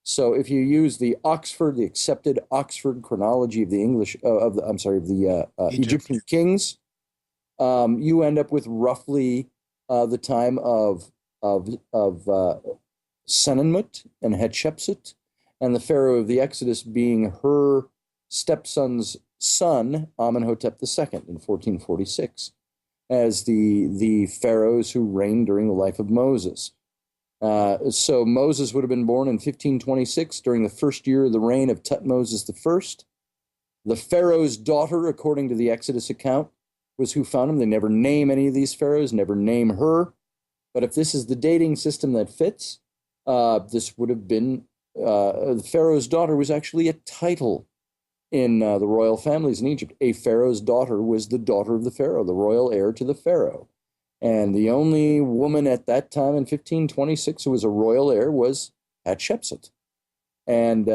[SPEAKER 1] So if you use the accepted Oxford chronology of the Egyptian kings, you end up with roughly the time of Senenmut and Hatshepsut, and the pharaoh of the Exodus being her stepson's son, Amenhotep II, in 1446, as the pharaohs who reigned during the life of Moses. So Moses would have been born in 1526 during the first year of the reign of Tutmosis I. The pharaoh's daughter, according to the Exodus account, was who found him. They never name any of these pharaohs, never name her. But if this is the dating system that fits, this would have been, the pharaoh's daughter was actually a title in the royal families in Egypt. A pharaoh's daughter was the daughter of the pharaoh, the royal heir to the pharaoh. And the only woman at that time in 1526 who was a royal heir was Hatshepsut. And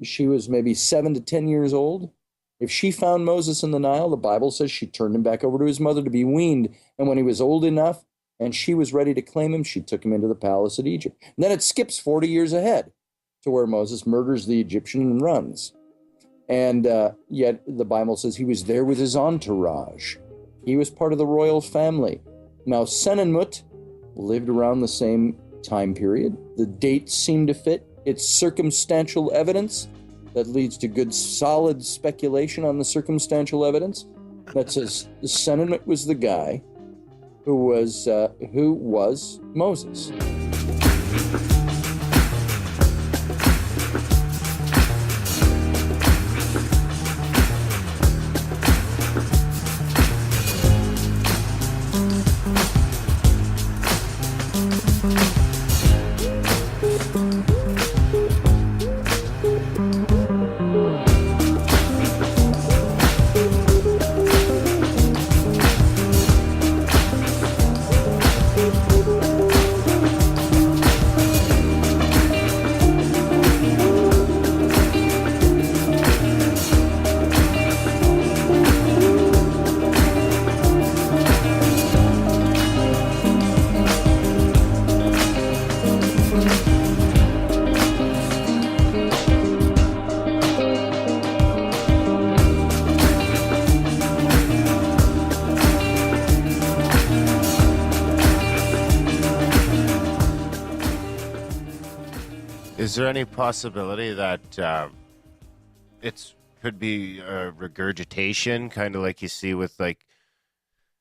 [SPEAKER 1] she was maybe 7 to 10 years old. If she found Moses in the Nile, the Bible says she turned him back over to his mother to be weaned. And when he was old enough and she was ready to claim him, she took him into the palace at Egypt. And then it skips 40 years ahead to where Moses murders the Egyptian and runs. And yet the Bible says he was there with his entourage. He was part of the royal family. Now, Senenmut lived around the same time period. The dates seem to fit. It's circumstantial evidence that leads to good, solid speculation on the circumstantial evidence that says Senenmut was the guy who was Moses.
[SPEAKER 6] Is there any possibility that it's could be regurgitation, kind of like you see with like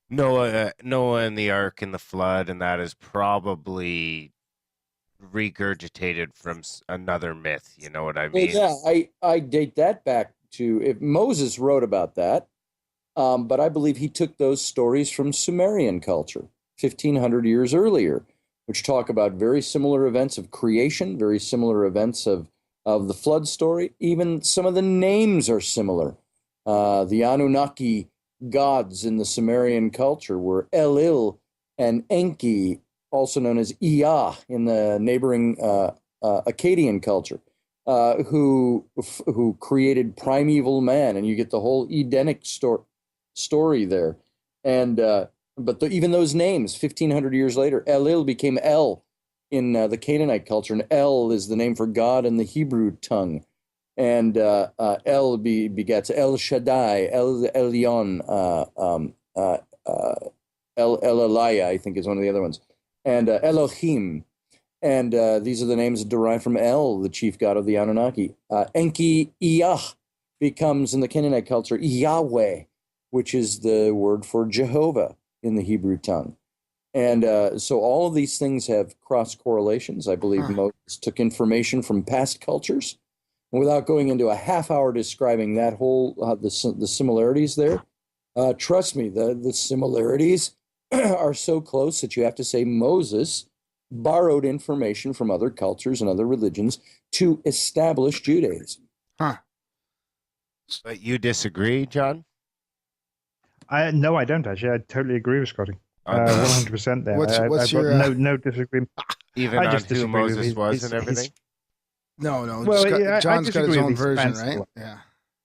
[SPEAKER 6] Noah and the Ark and the flood, and that is probably regurgitated from another myth? You know what I mean?
[SPEAKER 1] Well, yeah, I date that back to if Moses wrote about that, but I believe he took those stories from Sumerian culture, 1,500 years earlier, which talk about very similar events of creation, very similar events of the flood story. Even some of the names are similar. The Anunnaki gods in the Sumerian culture were Elil and Enki, also known as Ea in the neighboring Akkadian culture, who created primeval man, and you get the whole Edenic story there. And but even those names, 1,500 years later, Elil became El in the Canaanite culture, and El is the name for God in the Hebrew tongue. And El begets El Shaddai, El Elyon, El Elaya, I think is one of the other ones, and Elohim. And these are the names derived from El, the chief god of the Anunnaki. Enki Iyah becomes, in the Canaanite culture, Yahweh, which is the word for Jehovah in the Hebrew tongue. And so all of these things have cross correlations. I believe Moses took information from past cultures. And without going into a half hour describing that whole, the similarities there, trust me, the similarities are so close that you have to say Moses borrowed information from other cultures and other religions to establish Judaism.
[SPEAKER 6] But you disagree, John?
[SPEAKER 4] No, I don't actually. I totally agree with Scotty. 100% there.
[SPEAKER 3] What's your
[SPEAKER 4] no disagreement?
[SPEAKER 6] Even
[SPEAKER 4] I
[SPEAKER 6] on
[SPEAKER 4] just
[SPEAKER 6] who
[SPEAKER 4] disagree with
[SPEAKER 6] Moses was and everything?
[SPEAKER 3] No.
[SPEAKER 4] Well,
[SPEAKER 3] John's got his own
[SPEAKER 4] with
[SPEAKER 3] version,
[SPEAKER 4] fancy.
[SPEAKER 3] right?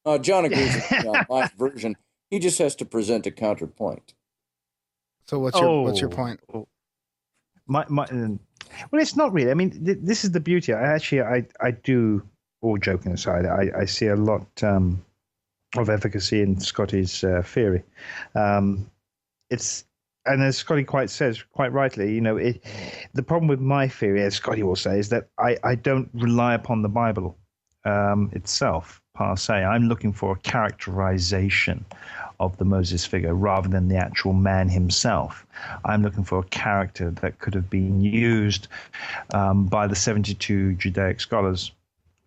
[SPEAKER 3] Yeah.
[SPEAKER 1] John agrees with my version. He just has to present a counterpoint.
[SPEAKER 3] So what's your point?
[SPEAKER 4] Well, it's not really. I mean, this is the beauty. I do, all joking aside, I see a lot of efficacy in Scotty's theory. And as Scotty says quite rightly, the problem with my theory, as Scotty will say, is that I don't rely upon the Bible itself per se. I'm looking for a characterization of the Moses figure rather than the actual man himself. I'm looking for a character that could have been used by the 72 Judaic scholars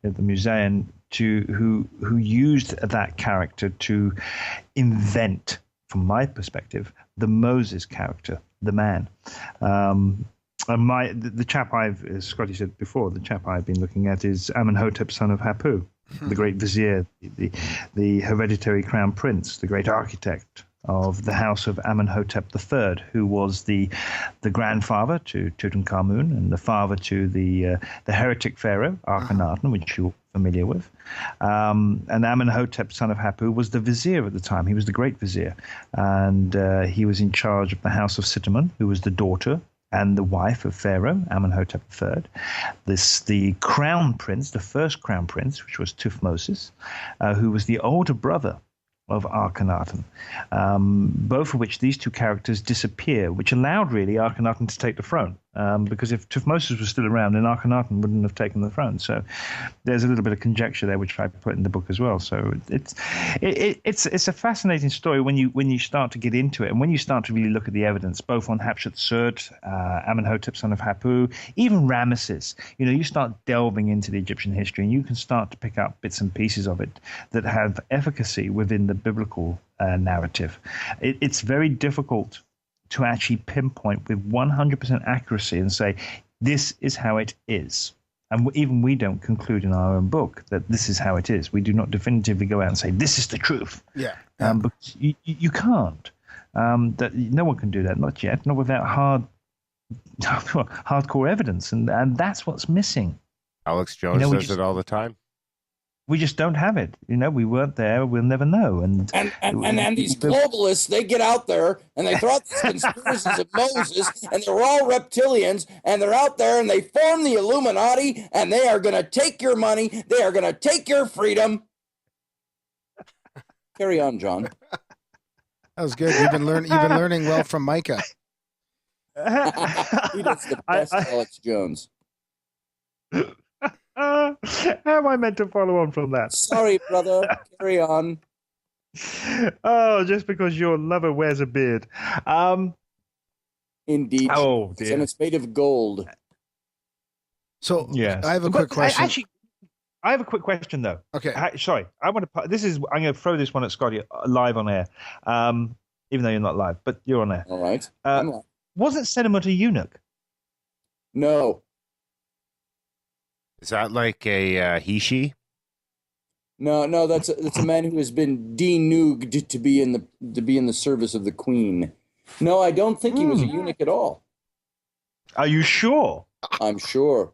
[SPEAKER 4] at the museum who used that character to invent, from my perspective, the Moses character, the man. And the chap as Scotty said before, the chap I've been looking at is Amenhotep, son of Hapu, the great vizier, the hereditary crown prince, the great architect of the house of Amenhotep III, who was the grandfather to Tutankhamun and the father to the heretic pharaoh Akhenaten, which you're familiar with. And Amenhotep, son of Hapu, was the vizier at the time. He was the great vizier, and he was in charge of the house of Sitamon, who was the daughter and the wife of Pharaoh Amenhotep III. The crown prince, the first crown prince, which was Tuthmosis, who was the older brother of Akhenaten, both of which these two characters disappear, which allowed really Akhenaten to take the throne. Because if Tuthmosis was still around, then Akhenaten wouldn't have taken the throne. So there's a little bit of conjecture there, which I put in the book as well. So it's a fascinating story when you start to get into it, and when you start to really look at the evidence, both on Hatshepsut, Amenhotep, son of Hapu, even Ramesses. You start delving into the Egyptian history, and you can start to pick up bits and pieces of it that have efficacy within the biblical narrative. It's very difficult to actually pinpoint with 100% accuracy and say, this is how it is. And even we don't conclude in our own book that this is how it is. We do not definitively go out and say, this is the truth.
[SPEAKER 3] Yeah.
[SPEAKER 4] Because you can't. That no one can do that, not yet, not without hardcore evidence. And that's what's missing.
[SPEAKER 6] Alex Jones does it all the time.
[SPEAKER 4] We just don't have it. We weren't there. We'll never know. And
[SPEAKER 1] these globalists, they get out there and they throw out these conspiracies of Moses, and they're all reptilians, and they're out there and they form the Illuminati, and they are going to take your money. They are going to take your freedom. Carry on, John.
[SPEAKER 3] That was good. You've been learning well from Micah.
[SPEAKER 1] He does the best Alex Jones.
[SPEAKER 4] How am I meant to follow on from that?
[SPEAKER 1] Sorry, brother. Carry on.
[SPEAKER 4] Oh, just because your lover wears a beard.
[SPEAKER 1] Indeed.
[SPEAKER 4] Oh,
[SPEAKER 1] And
[SPEAKER 4] dear.
[SPEAKER 1] it's made of gold.
[SPEAKER 3] So
[SPEAKER 4] Yes.
[SPEAKER 3] I have a quick question.
[SPEAKER 4] I have a quick question, though.
[SPEAKER 3] Okay.
[SPEAKER 4] Sorry. I'm going to throw this one at Scotty live on air, even though you're not live, but you're on air.
[SPEAKER 1] All right.
[SPEAKER 4] Wasn't Senimut a eunuch?
[SPEAKER 1] No.
[SPEAKER 6] Is that like a he/she?
[SPEAKER 1] No, that's a man who has been denuged to be in the service of the queen. No, I don't think he was a eunuch at all.
[SPEAKER 4] Are you sure?
[SPEAKER 1] I'm sure.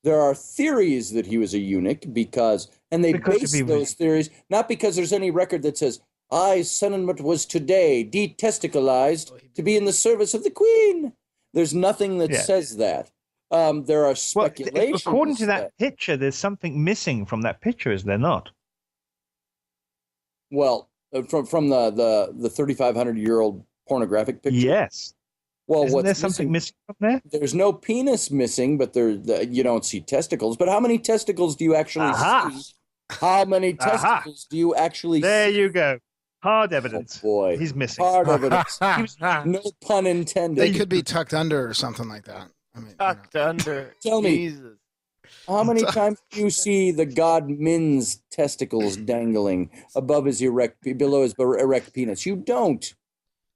[SPEAKER 1] There are theories that he was a eunuch because base those theories not because there's any record that says, I, Senimut, was today detesticalized to be in the service of the queen. There's nothing that says that. There are speculations.
[SPEAKER 4] Well, according to that picture, there's something missing from that picture, is there not?
[SPEAKER 1] Well, from the 3,500-year-old pornographic picture.
[SPEAKER 4] Yes.
[SPEAKER 1] Well,
[SPEAKER 4] Isn't there something missing from there?
[SPEAKER 1] There's no penis missing, but you don't see testicles. But how many testicles do you actually see? How many testicles do you actually see?
[SPEAKER 4] There you go. Hard evidence.
[SPEAKER 1] Oh, boy.
[SPEAKER 4] He's missing.
[SPEAKER 1] Hard evidence. No pun intended.
[SPEAKER 3] They could be tucked under or something like that. I mean,
[SPEAKER 6] Tucked under.
[SPEAKER 1] Tell me,
[SPEAKER 6] Jesus.
[SPEAKER 1] how many times do you see the god Min's testicles dangling below his erect penis? You don't.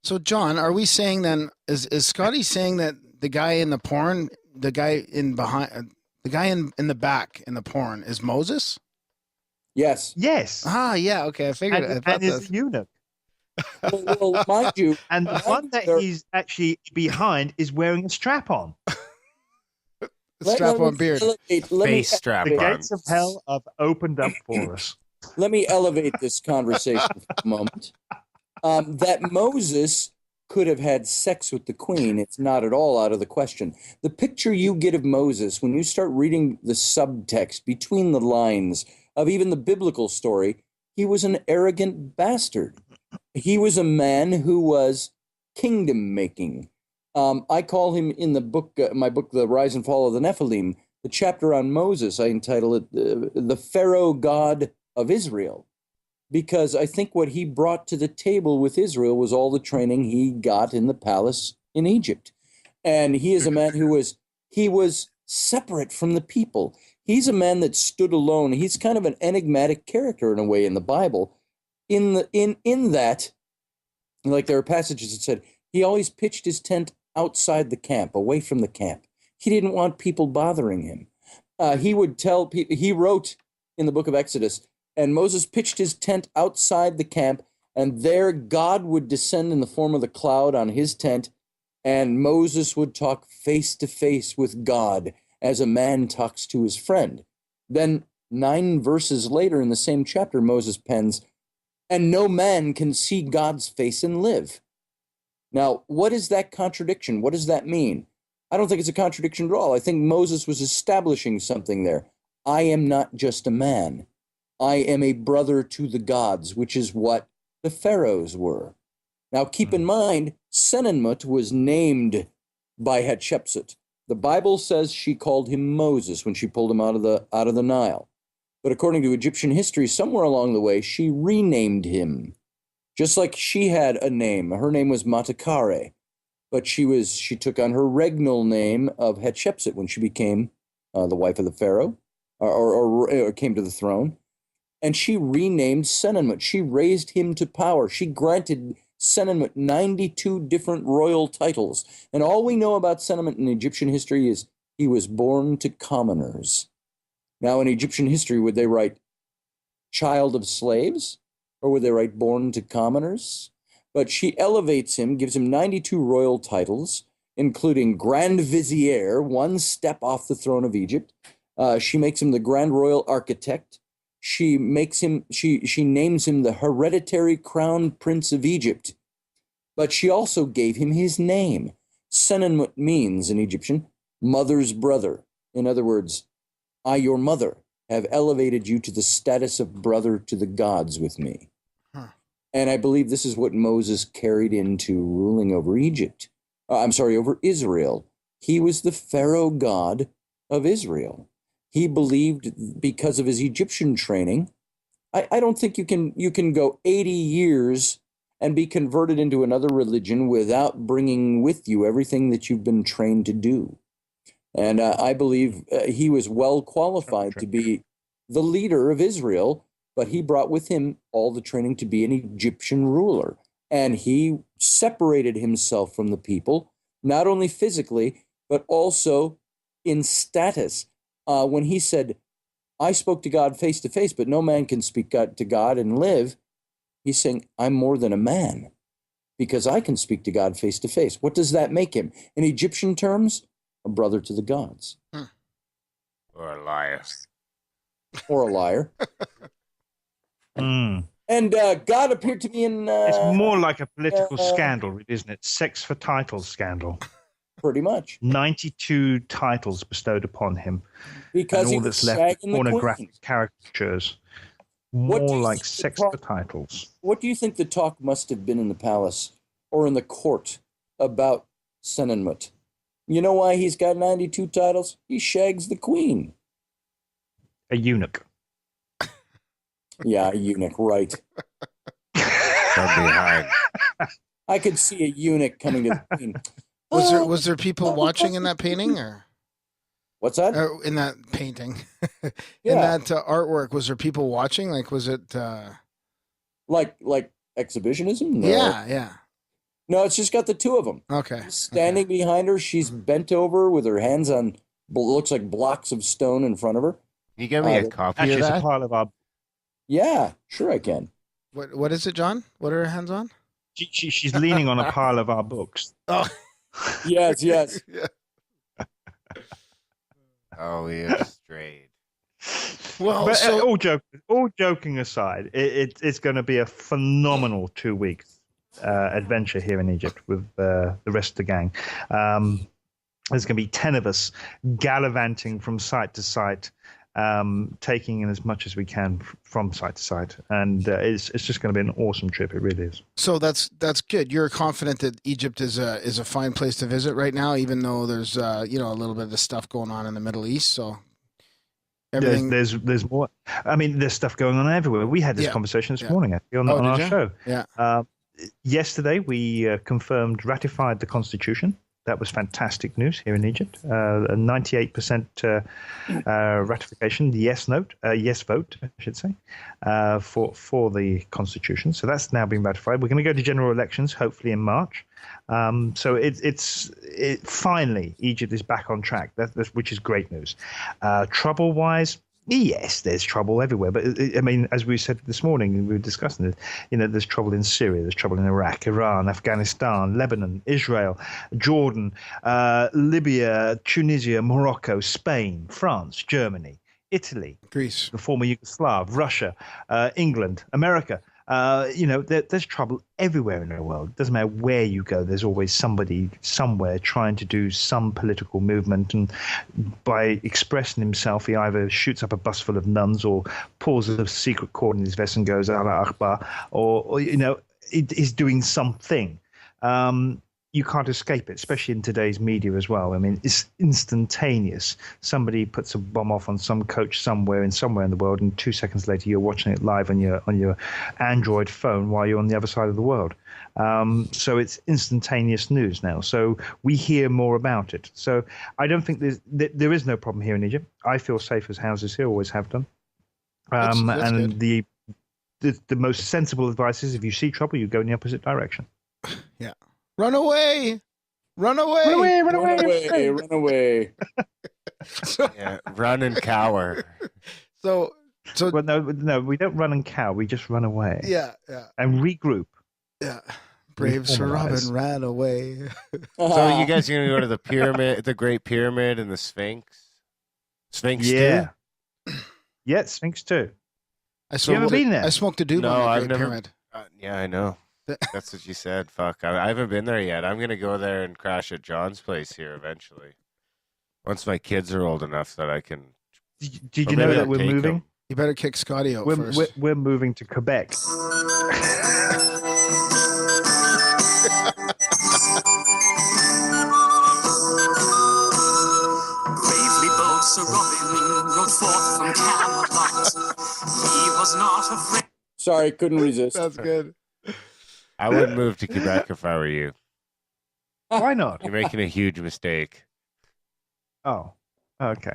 [SPEAKER 3] So, John, are we saying then, is Scotty saying that the guy in the porn, the guy in the back in the porn is Moses?
[SPEAKER 1] Yes.
[SPEAKER 4] Yes.
[SPEAKER 3] Ah, yeah, okay, I figured it.
[SPEAKER 4] And is a eunuch.
[SPEAKER 1] Well, mind you.
[SPEAKER 4] And the one that he's actually behind is wearing a strap-on.
[SPEAKER 3] Strap-on beard.
[SPEAKER 6] Face strap
[SPEAKER 4] The
[SPEAKER 6] on.
[SPEAKER 4] gates of hell have opened up for us.
[SPEAKER 1] Let me elevate this conversation for a moment. That Moses could have had sex with the queen, it's not at all out of the question. The picture you get of Moses, when you start reading the subtext between the lines of even the biblical story, he was an arrogant bastard. He was a man who was kingdom making. I call him in the book, my book, The Rise and Fall of the Nephilim, the chapter on Moses, I entitle it The Pharaoh God of Israel. Because I think what he brought to the table with Israel was all the training he got in the palace in Egypt. And he is a man who was separate from the people. He's a man that stood alone. He's kind of an enigmatic character in a way in the Bible. In that, like there are passages that said, he always pitched his tent outside the camp, away from the camp. He didn't want people bothering him. He would tell people, he wrote in the book of Exodus, and Moses pitched his tent outside the camp, and there God would descend in the form of the cloud on his tent, and Moses would talk face to face with God as a man talks to his friend. Then 9 verses later in the same chapter, Moses pens, and no man can see God's face and live. Now, what is that contradiction? What does that mean? I don't think it's a contradiction at all. I think Moses was establishing something there. I am not just a man. I am a brother to the gods, which is what the pharaohs were. Now, keep in mind, Senimut was named by Hatshepsut. The Bible says she called him Moses when she pulled him out of the Nile. But according to Egyptian history, somewhere along the way, she renamed him. Just like she had a name. Her name was Matakare. But she took on her regnal name of Hatshepsut when she became the wife of the pharaoh, or came to the throne. And she renamed Senimut. She raised him to power. She granted Senimut 92 different royal titles. And all we know about Senimut in Egyptian history is he was born to commoners. Now, in Egyptian history, would they write child of slaves? Or would they write born to commoners? But she elevates him, gives him 92 royal titles, including Grand Vizier, one step off the throne of Egypt. She makes him the Grand Royal Architect. She names him the hereditary crown prince of Egypt. But she also gave him his name. Senimut means, in Egyptian, mother's brother. In other words, I, your mother, have elevated you to the status of brother to the gods with me. And I believe this is what Moses carried into ruling over over Israel. He was the Pharaoh God of Israel. he believed because of his Egyptian training. I don't think you can go 80 years and be converted into another religion without bringing with you everything that you've been trained to do. And I believe he was well qualified to be the leader of Israel, but he brought with him all the training to be an Egyptian ruler. And he separated himself from the people, not only physically, but also in status. When he said, I spoke to God face to face, but no man can speak to God and live, he's saying, I'm more than a man because I can speak to God face to face. What does that make him? In Egyptian terms, a brother to the gods.
[SPEAKER 6] Or a liar.
[SPEAKER 1] Or a liar.
[SPEAKER 4] Mm.
[SPEAKER 1] And God appeared to me in...
[SPEAKER 4] It's more like a political scandal, isn't it? Sex for titles scandal.
[SPEAKER 1] Pretty much.
[SPEAKER 4] 92 titles bestowed upon him.
[SPEAKER 1] Because
[SPEAKER 4] and
[SPEAKER 1] he
[SPEAKER 4] all
[SPEAKER 1] was
[SPEAKER 4] that's left
[SPEAKER 1] shagging
[SPEAKER 4] are
[SPEAKER 1] the
[SPEAKER 4] pornographic
[SPEAKER 1] queen.
[SPEAKER 4] caricatures.
[SPEAKER 1] What do
[SPEAKER 4] More
[SPEAKER 1] you
[SPEAKER 4] like
[SPEAKER 1] think the
[SPEAKER 4] sex
[SPEAKER 1] talk-
[SPEAKER 4] for titles.
[SPEAKER 1] What do you think the talk must have been in the palace or in the court about Senenmut? You know why he's got 92 titles? He shags the queen.
[SPEAKER 4] A eunuch.
[SPEAKER 1] Yeah, a eunuch, right.
[SPEAKER 6] From behind.
[SPEAKER 1] I could see a eunuch coming to the queen.
[SPEAKER 3] Was there people watching in that painting, or
[SPEAKER 1] What's that?
[SPEAKER 3] in that painting, in
[SPEAKER 1] Yeah.
[SPEAKER 3] that artwork? Was there people watching? Like, was it?
[SPEAKER 1] Like exhibitionism? No.
[SPEAKER 3] Yeah.
[SPEAKER 1] No, it's just got the two of them.
[SPEAKER 3] Okay.
[SPEAKER 1] He's standing behind her. She's bent over with her hands on looks like blocks of stone in front of her.
[SPEAKER 6] Can you give me a copy
[SPEAKER 4] Actually,
[SPEAKER 6] of
[SPEAKER 4] it's a
[SPEAKER 6] that?
[SPEAKER 4] pile of our...
[SPEAKER 1] Yeah, sure I can.
[SPEAKER 3] What is it, John? What are her hands on?
[SPEAKER 4] She's leaning on a pile of our books.
[SPEAKER 3] Oh,
[SPEAKER 1] Yes.
[SPEAKER 3] yeah.
[SPEAKER 6] Oh, we have strayed.
[SPEAKER 3] Well,
[SPEAKER 4] But
[SPEAKER 3] so
[SPEAKER 4] all joking aside, it's going to be a phenomenal 2 weeks adventure here in Egypt with the rest of the gang. There's going to be 10 of us gallivanting from site to site, taking in as much as we can from site to site, and it's just going to be an awesome trip. It really is.
[SPEAKER 3] So that's good. You're confident that Egypt is a fine place to visit right now, even though there's a little bit of stuff going on in the Middle East. So everything.
[SPEAKER 4] There's more. I mean, there's stuff going on everywhere. We had this conversation this morning actually on our
[SPEAKER 3] did you?
[SPEAKER 4] show.
[SPEAKER 3] Yeah.
[SPEAKER 4] Yesterday we ratified the Constitution. That was fantastic news here in Egypt. A 98% ratification, yes vote, I should say, for the Constitution. So that's now been ratified. We're going to go to general elections, hopefully in March. So it's finally Egypt is back on track, which is great news. Trouble-wise, yes, there's trouble everywhere. But I mean, as we said this morning, we were discussing it. There's trouble in Syria, there's trouble in Iraq, Iran, Afghanistan, Lebanon, Israel, Jordan, Libya, Tunisia, Morocco, Spain, France, Germany, Italy,
[SPEAKER 3] Greece,
[SPEAKER 4] the former Yugoslav, Russia, England, America. There's trouble everywhere in the world. It doesn't matter where you go. There's always somebody somewhere trying to do some political movement, and by expressing himself, he either shoots up a bus full of nuns or pulls a secret cord in his vest and goes Allah Akbar, or is doing something. You can't escape it, especially in today's media as well. I mean, it's instantaneous. Somebody puts a bomb off on some coach somewhere in the world, and 2 seconds later you're watching it live on your Android phone while you're on the other side of the world. So it's instantaneous news now. So we hear more about it. So I don't think there is no problem here in Egypt. I feel safe as houses here, always have done.
[SPEAKER 3] That's
[SPEAKER 4] and
[SPEAKER 3] good.
[SPEAKER 4] the most sensible advice is if you see trouble, you go in the opposite direction.
[SPEAKER 3] Yeah. Run away!
[SPEAKER 1] Run away.
[SPEAKER 6] Yeah, run and cower.
[SPEAKER 3] So
[SPEAKER 4] Well, no, we don't run and cow. We just run away.
[SPEAKER 3] yeah.
[SPEAKER 4] And regroup.
[SPEAKER 3] Yeah. Brave Sir Robin
[SPEAKER 4] Reformalize.
[SPEAKER 3] ran away.
[SPEAKER 6] So you guys are going to go to the pyramid, the Great Pyramid, and the Sphinx? Sphinx
[SPEAKER 4] Yeah.
[SPEAKER 6] too?
[SPEAKER 4] Yeah, Sphinx too.
[SPEAKER 3] You
[SPEAKER 4] ever been there?
[SPEAKER 3] I smoked a doob
[SPEAKER 6] No,
[SPEAKER 3] on the
[SPEAKER 6] I've
[SPEAKER 3] Great
[SPEAKER 6] never-
[SPEAKER 3] Pyramid.
[SPEAKER 6] Yeah, I know. That's what you said. Fuck. I haven't been there yet. I'm going to go there and crash at John's place here eventually. Once my kids are old enough that I can.
[SPEAKER 4] Did
[SPEAKER 6] Or
[SPEAKER 4] you know
[SPEAKER 6] maybe
[SPEAKER 4] that
[SPEAKER 6] I'll
[SPEAKER 4] we're
[SPEAKER 6] take
[SPEAKER 4] moving?
[SPEAKER 6] them.
[SPEAKER 3] You better kick Scotty out first.
[SPEAKER 4] We're moving to Quebec.
[SPEAKER 2] Bravely bold Sir Robin rode was not afraid.
[SPEAKER 1] Sorry, couldn't resist.
[SPEAKER 3] That's good.
[SPEAKER 6] I would move to Quebec if I were you.
[SPEAKER 4] Why not?
[SPEAKER 6] You're making a huge mistake.
[SPEAKER 4] Oh, okay.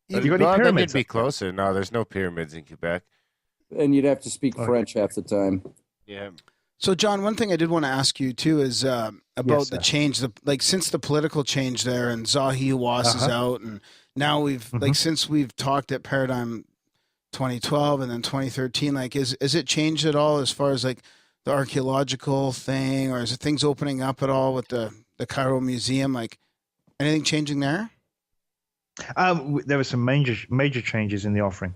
[SPEAKER 3] You
[SPEAKER 4] Have you got
[SPEAKER 6] Well,
[SPEAKER 4] any
[SPEAKER 6] then
[SPEAKER 4] pyramids?
[SPEAKER 6] you'd be closer. No, there's no pyramids in Quebec.
[SPEAKER 1] And you'd have to speak
[SPEAKER 4] Okay.
[SPEAKER 1] French half the time.
[SPEAKER 6] Yeah.
[SPEAKER 3] So, John, one thing I did want to ask you too is about
[SPEAKER 4] Yes,
[SPEAKER 3] the
[SPEAKER 4] sir.
[SPEAKER 3] change, since the political change there, and Zahi Hawass is out, and now we've since we've talked at Paradigm 2012 and then 2013, is it changed at all as far as the archaeological thing, or is it things opening up at all with the Cairo Museum? Anything changing there?
[SPEAKER 4] There were some major changes in the offering.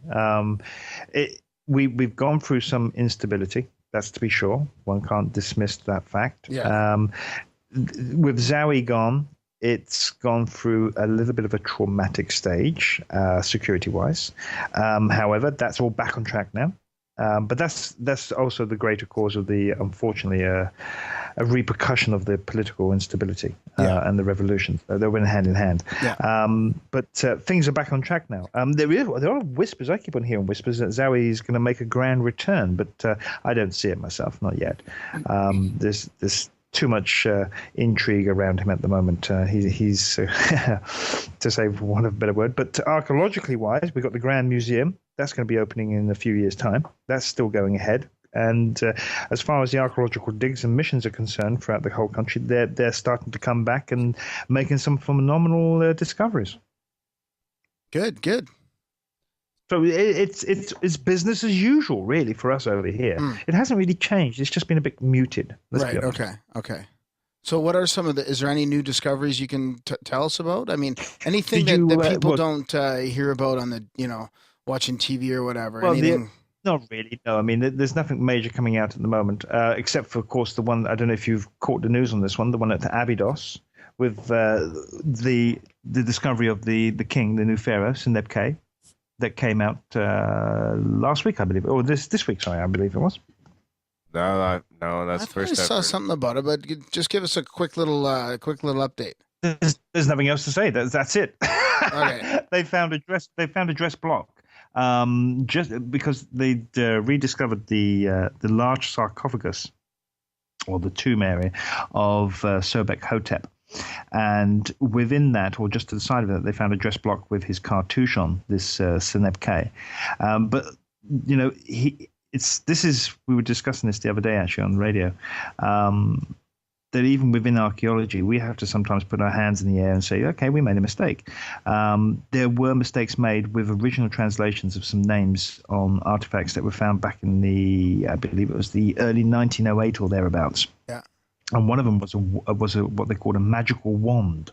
[SPEAKER 4] We've gone through some instability. That's to be sure. One can't dismiss that fact.
[SPEAKER 3] Yeah.
[SPEAKER 4] With Zowie gone, it's gone through a little bit of a traumatic stage, security-wise. However, that's all back on track now. But that's also the greater cause of the, unfortunately, a repercussion of the political instability and the revolution. They went hand in hand.
[SPEAKER 3] Yeah.
[SPEAKER 4] But things are back on track now. There are whispers. I keep on hearing whispers that Zowie is going to make a grand return, but I don't see it myself, not yet. There's too much intrigue around him at the moment. He's to say for want of a better word. But archaeologically wise, we've got the Grand Museum. That's going to be opening in a few years' time. That's still going ahead. And as far as the archaeological digs and missions are concerned throughout the whole country, they're starting to come back and making some phenomenal discoveries.
[SPEAKER 3] Good.
[SPEAKER 4] So it's business as usual, really, for us over here. It hasn't really changed. It's just been a bit muted. Let's be honest.
[SPEAKER 3] Okay. So what are some of is there any new discoveries you can tell us about? I mean, anything
[SPEAKER 4] Did you,
[SPEAKER 3] that people
[SPEAKER 4] what-
[SPEAKER 3] don't hear about on the, watching TV or whatever?
[SPEAKER 4] Well,
[SPEAKER 3] Anything?
[SPEAKER 4] Not really, no. I mean, there's nothing major coming out at the moment, except for, of course, the one, I don't know if you've caught the news on this one, the one at Abydos, with the discovery of the king, the new pharaoh, Seneb that came out last week, I believe, or this week, sorry, I believe it was.
[SPEAKER 6] No, that's
[SPEAKER 3] I
[SPEAKER 6] the
[SPEAKER 3] thought I
[SPEAKER 6] first
[SPEAKER 3] saw
[SPEAKER 6] I've heard.
[SPEAKER 3] something about it, but just give us a quick little update.
[SPEAKER 4] There's nothing else to say. That's it.
[SPEAKER 3] Okay.
[SPEAKER 4] They found a dress block. Just because they'd rediscovered the large sarcophagus, or the tomb area of Sobek Hotep, and within that, or just to the side of it, they found a dress block with his cartouche on, this Seneb K. But we were discussing this the other day actually on the radio. That even within archaeology, we have to sometimes put our hands in the air and say, okay, we made a mistake. There were mistakes made with original translations of some names on artifacts that were found back in I believe it was the early 1908 or thereabouts.
[SPEAKER 3] Yeah.
[SPEAKER 4] And one of them was what they called a magical wand.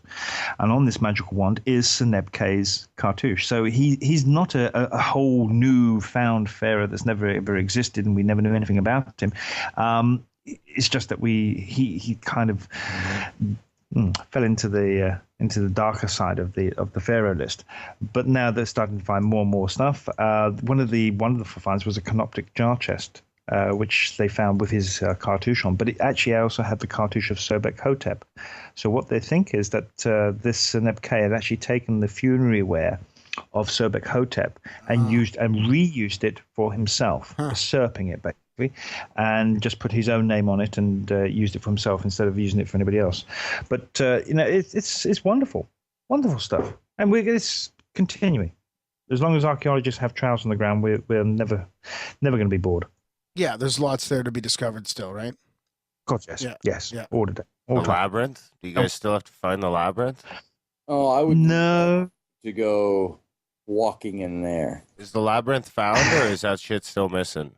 [SPEAKER 4] And on this magical wand is Seneb K's cartouche. So he's not a whole new found pharaoh that's never ever existed and we never knew anything about him. It's just that he kind of fell into the darker side of the pharaoh list, but now they're starting to find more and more stuff. One of the wonderful finds was a canoptic jar chest, which they found with his cartouche on, but it actually also had the cartouche of Sobek Hotep. So what they think is that this Seneb K had actually taken the funerary wear of Sobek Hotep and reused it for himself, usurping it basically. And just put his own name on it and used it for himself instead of using it for anybody else. But it's wonderful stuff, and it's continuing. As long as archaeologists have trowels on the ground, we're never going to be bored.
[SPEAKER 3] Yeah, there's lots there to be discovered still, right?
[SPEAKER 4] God, yes,
[SPEAKER 3] Yeah.
[SPEAKER 4] yes,
[SPEAKER 3] Yeah.
[SPEAKER 4] all the day.
[SPEAKER 6] The labyrinth? Do you guys still have to find the labyrinth?
[SPEAKER 1] Oh, I would
[SPEAKER 4] No,
[SPEAKER 1] to go walking in there.
[SPEAKER 6] Is the labyrinth found or is that shit still missing?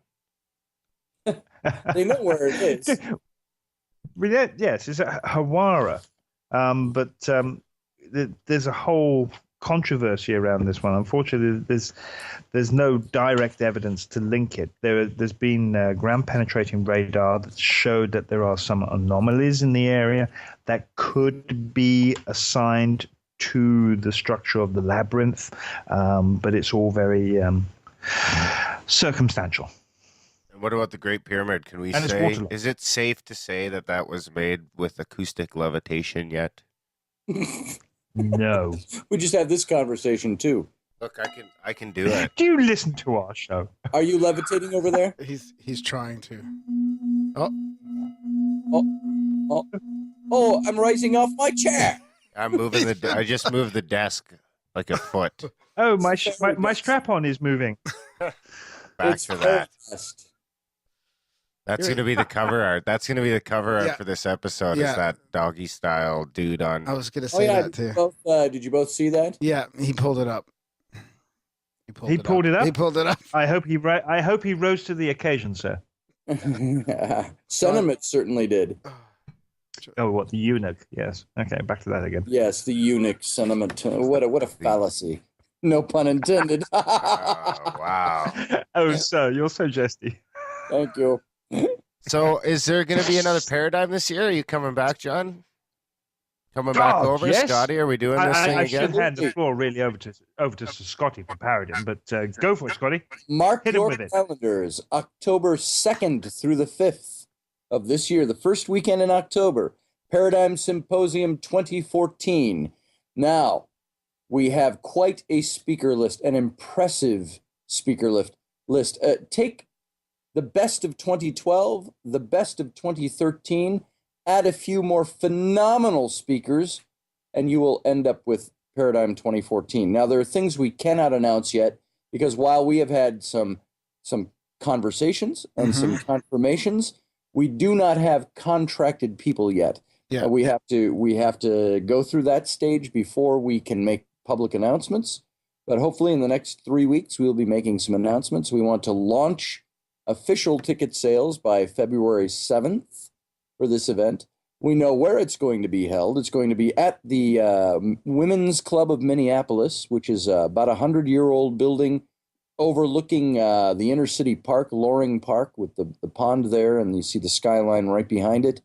[SPEAKER 1] They know where it is.
[SPEAKER 4] yes, it's at Hawara, but there's a whole controversy around this one. Unfortunately, there's no direct evidence to link it. There's been ground penetrating radar that showed that there are some anomalies in the area that could be assigned to the structure of the labyrinth, but it's all very circumstantial.
[SPEAKER 6] What about the Great Pyramid? Can we
[SPEAKER 4] And it's
[SPEAKER 6] say,
[SPEAKER 4] waterlogged.
[SPEAKER 6] is it safe to say that was made with acoustic levitation yet?
[SPEAKER 4] No.
[SPEAKER 1] We just had this conversation too.
[SPEAKER 6] Look, I can do it.
[SPEAKER 4] Do you listen to our show?
[SPEAKER 1] Are you levitating over there?
[SPEAKER 3] He's trying to. Oh,
[SPEAKER 1] Oh, I'm rising off my chair.
[SPEAKER 6] I'm moving I just moved the desk like a foot.
[SPEAKER 4] Oh, my strap-on is moving.
[SPEAKER 6] Back
[SPEAKER 1] It's
[SPEAKER 6] to that.
[SPEAKER 1] fast.
[SPEAKER 6] That's going to be the cover art. That's going to be the cover art
[SPEAKER 3] Yeah.
[SPEAKER 6] for this episode.
[SPEAKER 3] Yeah.
[SPEAKER 6] Is that doggy style dude on?
[SPEAKER 3] I was gonna
[SPEAKER 1] Oh
[SPEAKER 3] say
[SPEAKER 1] yeah,
[SPEAKER 3] that too.
[SPEAKER 1] did you both see that?
[SPEAKER 3] Yeah, he pulled it up.
[SPEAKER 4] He pulled it up?
[SPEAKER 3] He pulled it up.
[SPEAKER 4] I hope he rose to the occasion, sir.
[SPEAKER 1] Sentiment certainly did.
[SPEAKER 4] Oh, what, the eunuch? Yes. Okay, back to that again.
[SPEAKER 1] Yes, the eunuch sentiment. What a fallacy. No pun intended.
[SPEAKER 6] Oh, wow.
[SPEAKER 4] Oh, sir, you're so jesty.
[SPEAKER 1] Thank you.
[SPEAKER 6] So, is there going to be another paradigm this year? Are you coming back, John? Coming back
[SPEAKER 4] God,
[SPEAKER 6] over,
[SPEAKER 4] yes.
[SPEAKER 6] Scotty? Are we doing this thing
[SPEAKER 4] I
[SPEAKER 6] again?
[SPEAKER 4] should hand the floor really over to Scotty for paradigm, but go for it, Scotty.
[SPEAKER 1] Mark
[SPEAKER 4] Hit him
[SPEAKER 1] your
[SPEAKER 4] with it.
[SPEAKER 1] calendars. October 2nd through the 5th of this year, the first weekend in October, Paradigm Symposium 2014. Now, we have quite a speaker list, an impressive speaker list. Take the best of 2012, the best of 2013, add a few more phenomenal speakers, and you will end up with Paradigm 2014. Now, there are things we cannot announce yet, because while we have had some conversations and some confirmations, we do not have contracted people yet.
[SPEAKER 3] Yeah.
[SPEAKER 1] We have to go through that stage before we can make public announcements. But hopefully in the next 3 weeks, we'll be making some announcements. We want to launch official ticket sales by February 7th for this event. We know where it's going to be held. It's going to be at the Women's Club of Minneapolis, which is about a 100-year-old building overlooking the inner city park, Loring Park, with the pond there, and you see the skyline right behind it.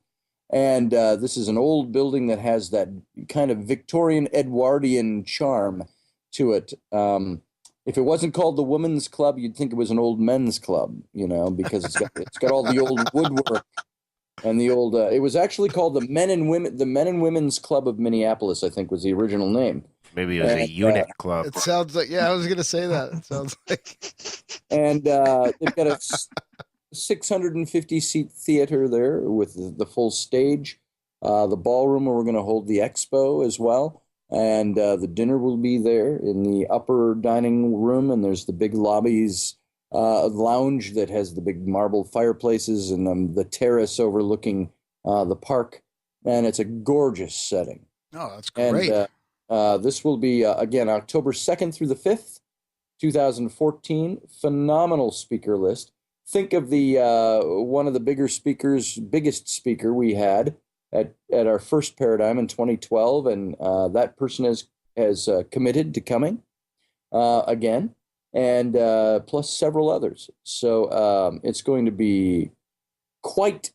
[SPEAKER 1] And this is an old building that has that kind of Victorian Edwardian charm to it. If it wasn't called the Women's Club, you'd think it was an old men's club, because it's got all the old woodwork and the old. It was actually called the Men and Women's Club of Minneapolis, I think was the original name.
[SPEAKER 6] Maybe it was a eunuch club.
[SPEAKER 3] It sounds like, I was going to say that. It sounds like.
[SPEAKER 1] And they've got a 650-seat theater there with the full stage, the ballroom where we're going to hold the expo as well. And the dinner will be there in the upper dining room, and there's the big lobbies lounge that has the big marble fireplaces and the terrace overlooking the park. And it's a gorgeous setting.
[SPEAKER 3] Oh, that's great.
[SPEAKER 1] And this will be, again, October 2nd through the 5th, 2014. Phenomenal speaker list. Think of the one of the biggest speaker we had at our first Paradigm in 2012, and that person has committed to coming again, and plus several others. So it's going to be quite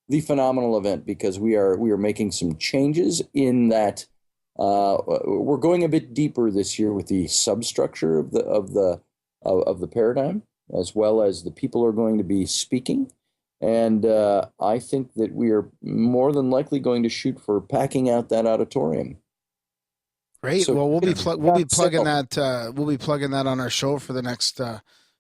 [SPEAKER 1] the phenomenal event, because we are making some changes in that we're going a bit deeper this year with the substructure of the Paradigm, as well as the people are going to be speaking. And I think that we are more than likely going to shoot for packing out that auditorium.
[SPEAKER 3] Great.
[SPEAKER 1] So,
[SPEAKER 3] well, we'll be plugging that. We'll be plugging that on our show for the next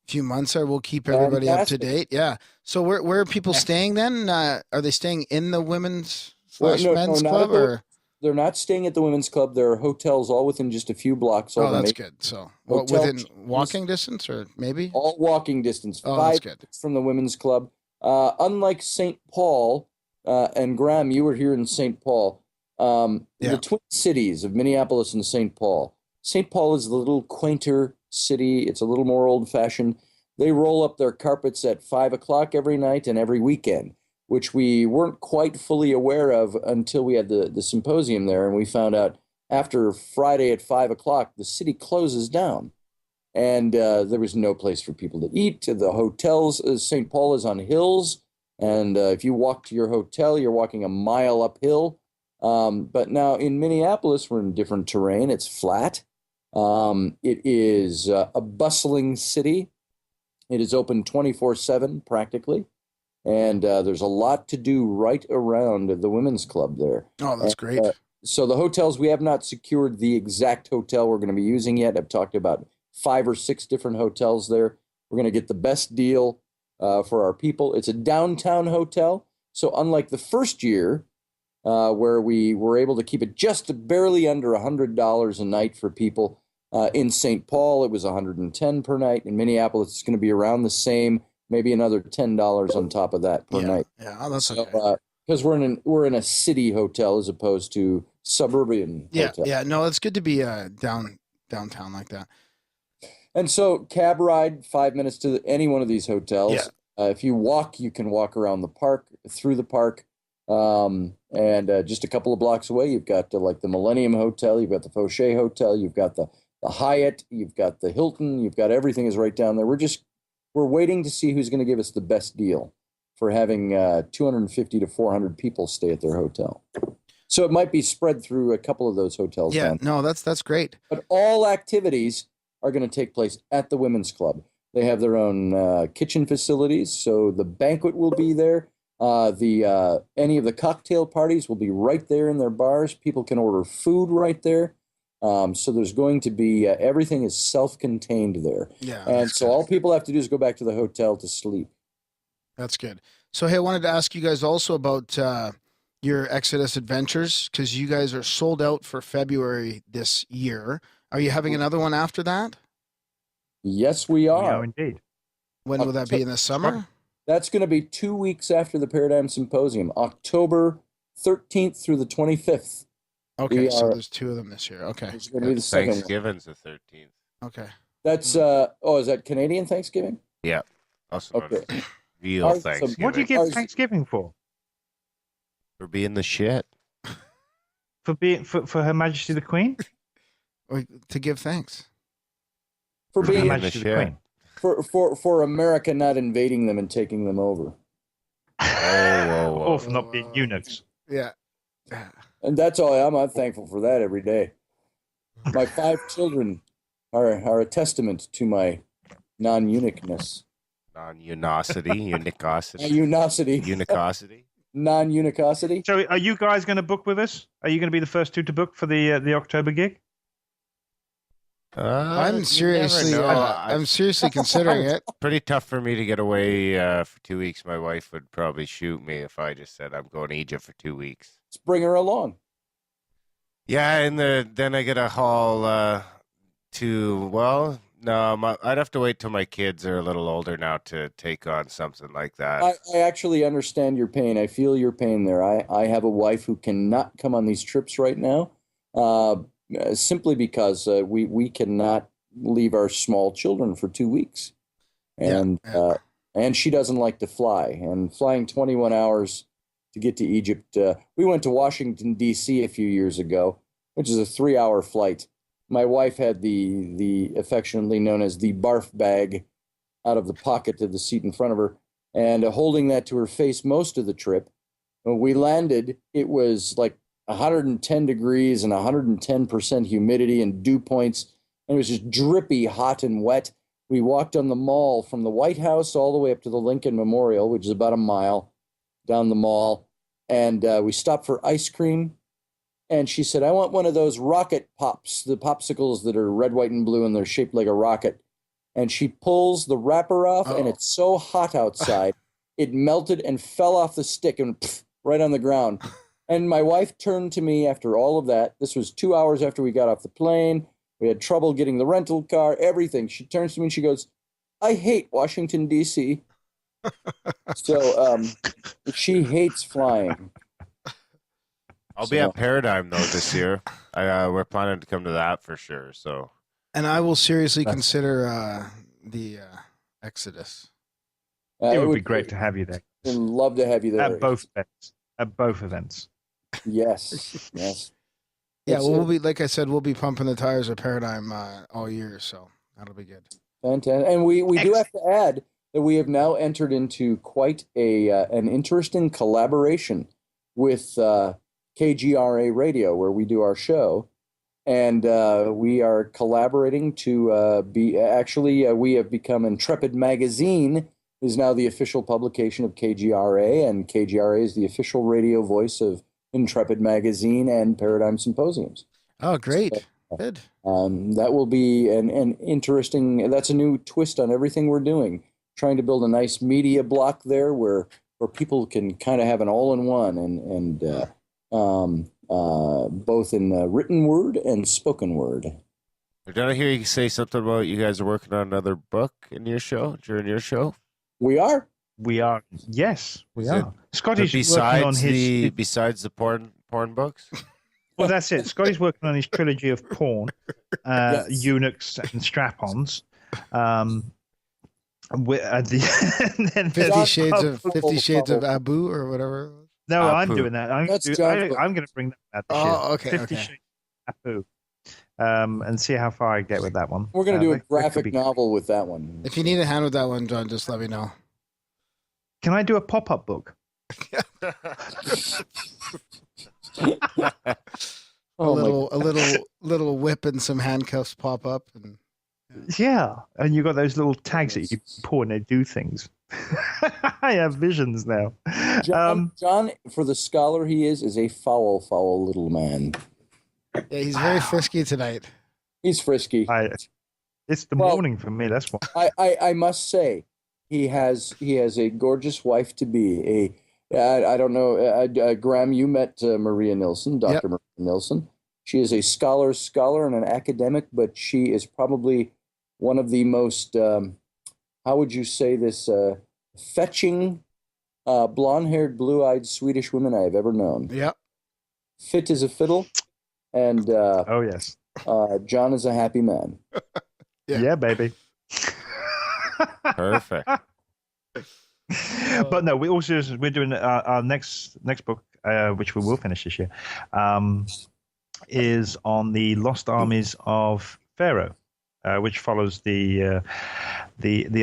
[SPEAKER 3] few months. Or we'll keep everybody
[SPEAKER 1] Fantastic.
[SPEAKER 3] up to date. Yeah. So where are people staying then? Are they staying in the women's men's club, or?
[SPEAKER 1] They're not staying at the Women's Club. There are hotels all within just a few blocks.
[SPEAKER 3] Oh, that's good. So within walking distance, or maybe?
[SPEAKER 1] All walking distance.
[SPEAKER 3] Oh,
[SPEAKER 1] 5
[SPEAKER 3] that's good.
[SPEAKER 1] from the Women's Club. Unlike St. Paul, and Graham, you were here in St. Paul, the twin cities of Minneapolis and St. Paul. St. Paul is a little quainter city. It's a little more old-fashioned. They roll up their carpets at 5 o'clock every night and every weekend, which we weren't quite fully aware of until we had the symposium there, and we found out after Friday at 5 o'clock, the city closes down. And there was no place for people to eat. The hotels, St. Paul is on hills, and if you walk to your hotel, you're walking a mile uphill. But now in Minneapolis, we're in different terrain. It's flat. It is a bustling city. It is open 24/7 practically. And there's a lot to do right around the Women's Club there.
[SPEAKER 3] Oh, that's great.
[SPEAKER 1] So the hotels, we have not secured the exact hotel we're going to be using yet. I've talked about 5 or 6 different hotels there. We're going to get the best deal for our people. It's a downtown hotel. So unlike the first year, where we were able to keep it just barely under $100 a night for people, in St. Paul, it was $110 per night. In Minneapolis, it's going to be around the same, maybe another $10 on top of that per night.
[SPEAKER 3] Yeah, oh, that's okay.
[SPEAKER 1] Because we're in a city hotel as opposed to suburban hotel.
[SPEAKER 3] Yeah, no, it's good to be downtown like that.
[SPEAKER 1] And so cab ride 5 minutes to any one of these hotels.
[SPEAKER 3] Yeah.
[SPEAKER 1] If you walk, you can walk around the park, through the park. And just a couple of blocks away, you've got like the Millennium Hotel, you've got the Fauché Hotel, you've got the Hyatt, you've got the Hilton, you've got everything is right down there. We're waiting to see who's going to give us the best deal for having 250 to 400 people stay at their hotel. So it might be spread through a couple of those hotels.
[SPEAKER 3] Yeah,
[SPEAKER 1] down.
[SPEAKER 3] no, that's great.
[SPEAKER 1] But all activities are going to take place at the Women's Club. They have their own kitchen facilities, so the banquet will be there. Any of the cocktail parties will be right there in their bars. People can order food right there. So there's going to be everything is self-contained there.
[SPEAKER 3] Yeah,
[SPEAKER 1] and so all people have to do is go back to the hotel to sleep.
[SPEAKER 3] That's good. So hey, I wanted to ask you guys also about your Exodus adventures, because you guys are sold out for February this year. Are you having another one after that?
[SPEAKER 1] Yes, we are.
[SPEAKER 4] No, indeed.
[SPEAKER 3] When will that be, in the summer?
[SPEAKER 1] That's going to be 2 weeks after the Paradigm Symposium, October 13th through the 25th.
[SPEAKER 3] Okay, so there's 2 of them this year. Okay.
[SPEAKER 1] It's going to be the second one.
[SPEAKER 6] Thanksgiving's the 13th.
[SPEAKER 3] Okay.
[SPEAKER 1] That's, is that Canadian Thanksgiving?
[SPEAKER 6] Yeah. Also known
[SPEAKER 1] Okay.
[SPEAKER 6] as real Thanksgiving.
[SPEAKER 4] What do you give Thanksgiving for?
[SPEAKER 6] For being the shit.
[SPEAKER 4] For Her Majesty the Queen?
[SPEAKER 3] Or to give thanks.
[SPEAKER 1] For
[SPEAKER 4] Her
[SPEAKER 1] being
[SPEAKER 4] Majesty the Queen.
[SPEAKER 1] for America not invading them and taking them over.
[SPEAKER 4] Or for not being eunuchs.
[SPEAKER 3] Yeah.
[SPEAKER 1] And that's all I'm thankful for that every day. My 5 children are a testament to my non-eunuchness.
[SPEAKER 6] Non-unicity, unicosity.
[SPEAKER 1] Unicosity. Non-unicosity.
[SPEAKER 4] So are you guys going to book with us? Are you going to be the first 2 to book for the October gig?
[SPEAKER 3] I'm seriously considering it.
[SPEAKER 6] Pretty tough for me to get away for 2 weeks. My wife would probably shoot me if I just said I'm going to Egypt for 2 weeks.
[SPEAKER 1] Let's bring her along.
[SPEAKER 6] Yeah, and then I get a haul I'd have to wait till my kids are a little older now to take on something like that.
[SPEAKER 1] I actually understand your pain. I feel your pain there. I have a wife who cannot come on these trips right now. Simply because we cannot leave our small children for 2 weeks, and she doesn't like to fly. And flying 21 hours to get to Egypt, we went to Washington D.C. a few years ago, which is a 3-hour flight. My wife had the affectionately known as the barf bag out of the pocket of the seat in front of her, and holding that to her face most of the trip. When we landed, it was like 110 degrees and 110% humidity and dew points. And it was just drippy, hot and wet. We walked on the mall from the White House all the way up to the Lincoln Memorial, which is about a mile down the mall. And we stopped for ice cream. And she said, I want one of those rocket pops, the popsicles that are red, white, and blue, and they're shaped like a rocket. And she pulls the wrapper off, and it's so hot outside, it melted and fell off the stick and right on the ground. And my wife turned to me after all of that. This was 2 hours after we got off the plane. We had trouble getting the rental car, everything. She turns to me and she goes, I hate Washington, D.C. So she hates flying.
[SPEAKER 6] I'll be at Paradigm, though, this year. We're planning to come to that for sure. So,
[SPEAKER 3] and I will seriously consider the Exodus.
[SPEAKER 4] It would be great to have you there.
[SPEAKER 1] I'd love to have you there.
[SPEAKER 4] At both events.
[SPEAKER 1] Yes.
[SPEAKER 3] Yeah, well, we'll be, like I said, we'll be pumping the tires of Paradigm all year, so that'll be good.
[SPEAKER 1] Fantastic. And we do have to add that we have now entered into quite an interesting collaboration with KGRA Radio, where we do our show. And we are collaborating to we have become Intrepid Magazine is now the official publication of KGRA, and KGRA is the official radio voice of Intrepid Magazine and Paradigm Symposiums.
[SPEAKER 3] Oh, great. Good.
[SPEAKER 1] That will be an interesting. That's a new twist on everything we're doing. Trying to build a nice media block there where people can kind of have an all-in-one and both in written word and spoken word.
[SPEAKER 6] Did I hear you say something about you guys are working on another book in your show during your show?
[SPEAKER 1] We are.
[SPEAKER 4] We are. Yes, we
[SPEAKER 6] Is
[SPEAKER 4] are.
[SPEAKER 6] it-
[SPEAKER 4] Scotty's working on
[SPEAKER 6] besides the porn books.
[SPEAKER 4] Well, that's it. Scotty's working on his trilogy of porn,
[SPEAKER 1] Yes.
[SPEAKER 4] eunuchs and strap-ons. And then
[SPEAKER 3] 50 Shades of Abu or whatever.
[SPEAKER 4] No, I'm
[SPEAKER 6] Apu.
[SPEAKER 4] doing that. I'm
[SPEAKER 1] That's
[SPEAKER 4] going
[SPEAKER 1] John's book.
[SPEAKER 4] to bring that out this
[SPEAKER 3] Oh,
[SPEAKER 4] year.
[SPEAKER 3] okay,
[SPEAKER 4] 50
[SPEAKER 3] okay.
[SPEAKER 4] Shades of Apu. And see how far I get with that one.
[SPEAKER 1] We're going to do a
[SPEAKER 4] that could
[SPEAKER 1] graphic
[SPEAKER 4] be-
[SPEAKER 1] novel with that one.
[SPEAKER 3] If you need a hand with that one, John, just let me know.
[SPEAKER 4] Can I do a pop-up book?
[SPEAKER 1] Oh my
[SPEAKER 3] a little whip and some handcuffs pop up, and
[SPEAKER 4] Yeah, and you got those little tags that you pull and they do things. I have visions now.
[SPEAKER 1] John, for the scholar he is a foul, foul little man.
[SPEAKER 3] yeah, he's very frisky tonight.
[SPEAKER 1] He's frisky.
[SPEAKER 4] It's the
[SPEAKER 1] Well-
[SPEAKER 4] morning for me. That's why.
[SPEAKER 1] I must say, he has a gorgeous wife to be. I don't know, Graham, you met Maria Nilsson, Dr.
[SPEAKER 3] Yep.
[SPEAKER 1] Maria Nilsson. She is a scholar and an academic, but she is probably one of the most, how would you say this, fetching, blonde-haired, blue-eyed Swedish women I have ever known.
[SPEAKER 3] Yep.
[SPEAKER 1] Fit as a fiddle, and
[SPEAKER 4] Oh yes.
[SPEAKER 1] John is a happy man.
[SPEAKER 3] Yeah.
[SPEAKER 4] Yeah, baby.
[SPEAKER 6] Perfect.
[SPEAKER 4] But no, we're doing our next book, which we will finish this year, is on the lost armies of Pharaoh, which follows the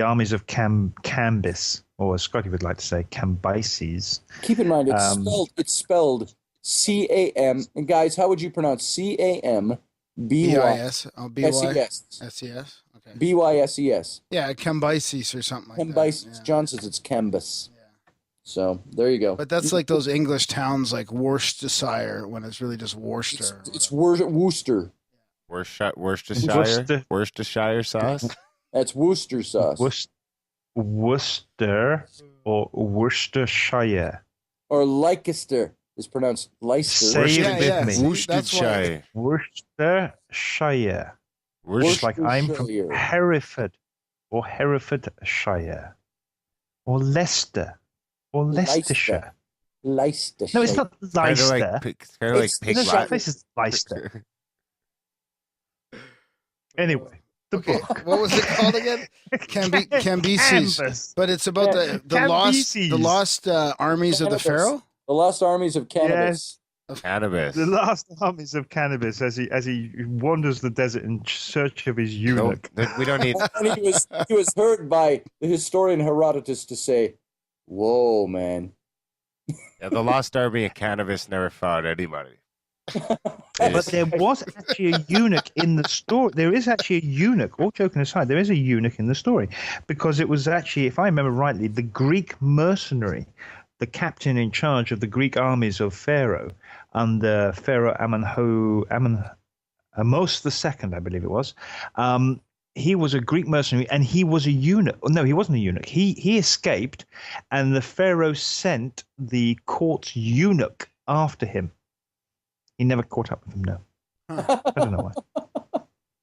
[SPEAKER 4] armies of Cambis, or as Scotty would like to say, Cambyses.
[SPEAKER 1] Keep in mind, it's spelled C-A-M. And guys, how would you pronounce C-A-M-B-Y-S-E-S?
[SPEAKER 3] B-I-S. Oh, B-Y. S-E-S. Okay.
[SPEAKER 1] B-Y-S-E-S.
[SPEAKER 3] Yeah, Cambyses or something like
[SPEAKER 1] Cambyses.
[SPEAKER 3] that. Yeah.
[SPEAKER 1] John says it's Cambus. So there you go.
[SPEAKER 3] But that's like those English towns like Worcestershire when it's really just Worcester.
[SPEAKER 1] It's Worcester.
[SPEAKER 6] Worcestershire sauce.
[SPEAKER 1] That's Worcester sauce.
[SPEAKER 4] Worcester or Worcestershire.
[SPEAKER 1] Or Leicester is pronounced Leicester.
[SPEAKER 4] Say it
[SPEAKER 3] Yeah,
[SPEAKER 4] with
[SPEAKER 3] yeah.
[SPEAKER 4] me.
[SPEAKER 3] See, that's why.
[SPEAKER 4] Worcestershire. Just like I'm from
[SPEAKER 1] Worcestershire.
[SPEAKER 4] Hereford or Herefordshire or Leicester or Leicestershire.
[SPEAKER 1] Leicester.
[SPEAKER 4] No, it's not
[SPEAKER 6] Kind of
[SPEAKER 4] Leicester.
[SPEAKER 6] like
[SPEAKER 1] It's-
[SPEAKER 6] pig
[SPEAKER 1] no,
[SPEAKER 4] This
[SPEAKER 6] Latin.
[SPEAKER 4] place is Leicester. Anyway, the
[SPEAKER 3] Okay,
[SPEAKER 4] book.
[SPEAKER 3] what was it called again? Cambyses.
[SPEAKER 4] Canvas.
[SPEAKER 3] But it's about the
[SPEAKER 4] Cambyses.
[SPEAKER 3] lost armies of the
[SPEAKER 1] Cannabis.
[SPEAKER 3] Pharaoh.
[SPEAKER 1] The Lost Armies of Cannabis.
[SPEAKER 6] Cannabis.
[SPEAKER 4] The last armies of cannabis as he wanders the desert in search of his
[SPEAKER 6] No,
[SPEAKER 4] eunuch.
[SPEAKER 6] we don't need.
[SPEAKER 1] And he was heard by the historian Herodotus to say, "Whoa, man."
[SPEAKER 6] Yeah, the lost army of cannabis never found anybody.
[SPEAKER 4] But there was actually a eunuch in the story. There is actually a eunuch, all joking aside, there is a eunuch in the story. Because it was actually, if I remember rightly, the Greek mercenary, the captain in charge of the Greek armies of Pharaoh, under Pharaoh Amos II, I believe it was. He was a Greek mercenary and he was a eunuch. No, he wasn't a eunuch. He escaped and the Pharaoh sent the court's eunuch after him. He never caught up with him, no. I don't know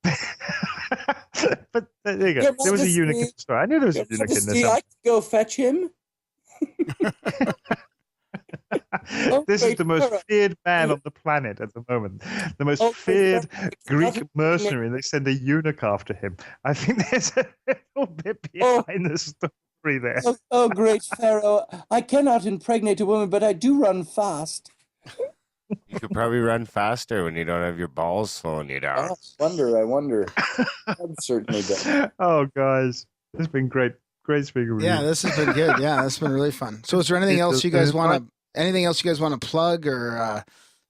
[SPEAKER 4] why. But there you go.
[SPEAKER 1] Your
[SPEAKER 4] There was a eunuch in the
[SPEAKER 1] Majesty.
[SPEAKER 4] story. I knew there was a
[SPEAKER 1] Your
[SPEAKER 4] eunuch in
[SPEAKER 1] Majesty,
[SPEAKER 4] there.
[SPEAKER 1] I could go fetch him.
[SPEAKER 4] This is
[SPEAKER 1] great
[SPEAKER 4] the most
[SPEAKER 1] Pharaoh.
[SPEAKER 4] feared man on the planet at the moment. The most
[SPEAKER 1] Oh, great
[SPEAKER 4] feared
[SPEAKER 1] Pharaoh.
[SPEAKER 4] Greek mercenary. They send a eunuch after him. I think there's a little bit
[SPEAKER 1] Oh.
[SPEAKER 4] behind the story there.
[SPEAKER 1] Oh, great Pharaoh! I cannot impregnate a woman, but I do run fast.
[SPEAKER 6] You could probably run faster when you don't have your balls slowing you down.
[SPEAKER 1] I wonder. I'm certainly done.
[SPEAKER 4] Oh, guys, it's been great. Great speaking with
[SPEAKER 3] Yeah,
[SPEAKER 4] you.
[SPEAKER 3] this has been good. Yeah, that's been really fun. So, is there anything else you guys want to? Anything else you guys want to plug, or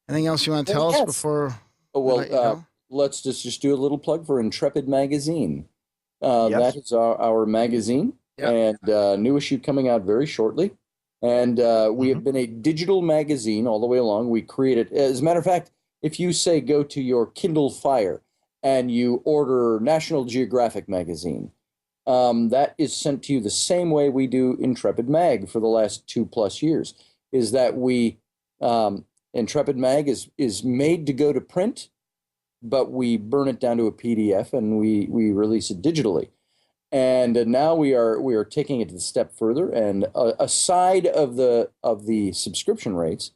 [SPEAKER 3] anything else you want to tell us
[SPEAKER 1] Yes.
[SPEAKER 3] before?
[SPEAKER 1] Oh,
[SPEAKER 3] we let you
[SPEAKER 1] well,
[SPEAKER 3] go?
[SPEAKER 1] let's just do a little plug for Intrepid Magazine.
[SPEAKER 4] Yes.
[SPEAKER 1] That is our magazine,
[SPEAKER 3] Yep.
[SPEAKER 1] and new issue coming out very shortly. And we have been a digital magazine all the way along. We created, as a matter of fact, if you say go to your Kindle Fire, and you order National Geographic magazine, that is sent to you the same way we do Intrepid Mag for the last 2+ years. Is that we Intrepid Mag is made to go to print, but we burn it down to a PDF and we release it digitally. And now we are taking it a step further. And aside of the subscription rates,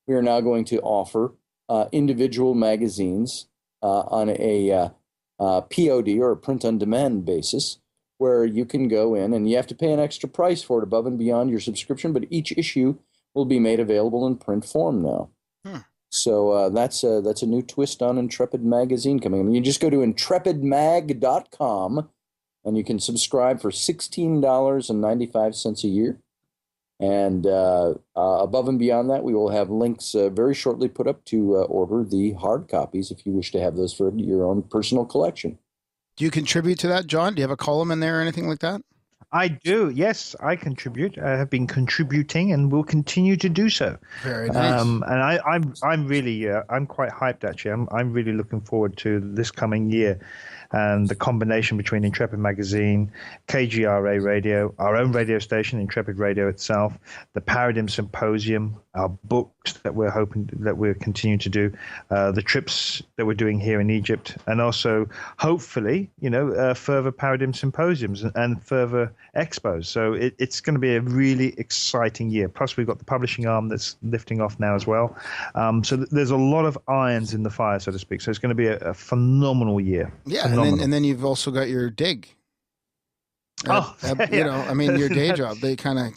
[SPEAKER 1] we are now going to offer individual magazines on a POD or a print on demand basis, where you can go in and you have to pay an extra price for it above and beyond your subscription, but each issue will be made available in print form now. So that's a new twist on Intrepid Magazine coming in. You just go to intrepidmag.com and you can subscribe for $16.95 a year. And above and beyond that, we will have links very shortly put up to order the hard copies if you wish to have those for your own personal collection.
[SPEAKER 3] Do you contribute to that, John? Do you have a column in there or anything like that?
[SPEAKER 4] I do. Yes, I contribute. I have been contributing and will continue to do so.
[SPEAKER 3] Very nice.
[SPEAKER 4] And I'm really I'm quite hyped actually. I'm really looking forward to this coming year. And the combination between Intrepid Magazine, KGRA Radio, our own radio station, Intrepid Radio itself, the Paradigm Symposium, our books that we're hoping that we're continuing to do, the trips that we're doing here in Egypt, and also hopefully, further Paradigm Symposiums and further expos. So it's going to be a really exciting year. Plus, we've got the publishing arm that's lifting off now as well. So there's a lot of irons in the fire, so to speak. So it's going to be a phenomenal year.
[SPEAKER 3] Yeah.
[SPEAKER 4] Phenomenal.
[SPEAKER 3] And then you've also got your dig.
[SPEAKER 4] Your
[SPEAKER 3] day job. They kind of,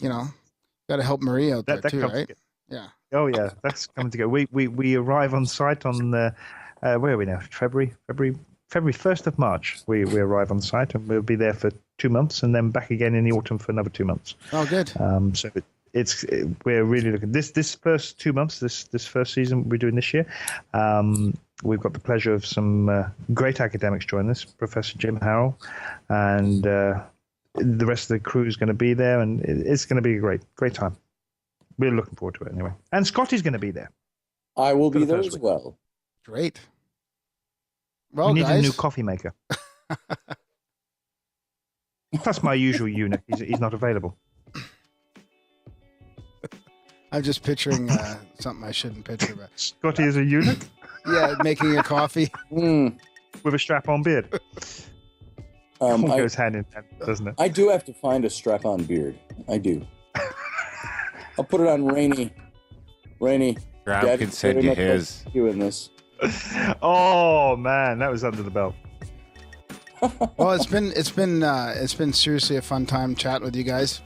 [SPEAKER 3] got to help Marie out there too, right? Yeah.
[SPEAKER 4] Oh yeah, that's coming together. We arrive on site on where are we now? February 1st of March. We arrive on site and we'll be there for 2 months and then back again in the autumn for another 2 months.
[SPEAKER 3] Oh, good.
[SPEAKER 4] So we're really looking this first 2 months, this first season we're doing this year. We've got the pleasure of some great academics joining us, Professor Jim Harrell, and the rest of the crew is going to be there, and it's going to be a great time. We're looking forward to it anyway. And Scotty's going to be there.
[SPEAKER 1] I will be there as well.
[SPEAKER 3] Great. Well,
[SPEAKER 4] we need
[SPEAKER 3] guys,
[SPEAKER 4] a new coffee maker. Plus my usual eunuch. He's not available.
[SPEAKER 3] I'm just picturing something I shouldn't picture. But
[SPEAKER 4] Scotty is a eunuch?
[SPEAKER 3] Yeah, making a coffee.
[SPEAKER 4] With a strap-on beard. All goes hand in hand, doesn't it?
[SPEAKER 1] I do have to find a strap-on beard. I do. I'll put it on Rainy. Graham
[SPEAKER 6] can send you his.
[SPEAKER 1] Doing this.
[SPEAKER 4] Oh man, that was under the belt.
[SPEAKER 3] Well, it's been seriously a fun time chatting with you guys,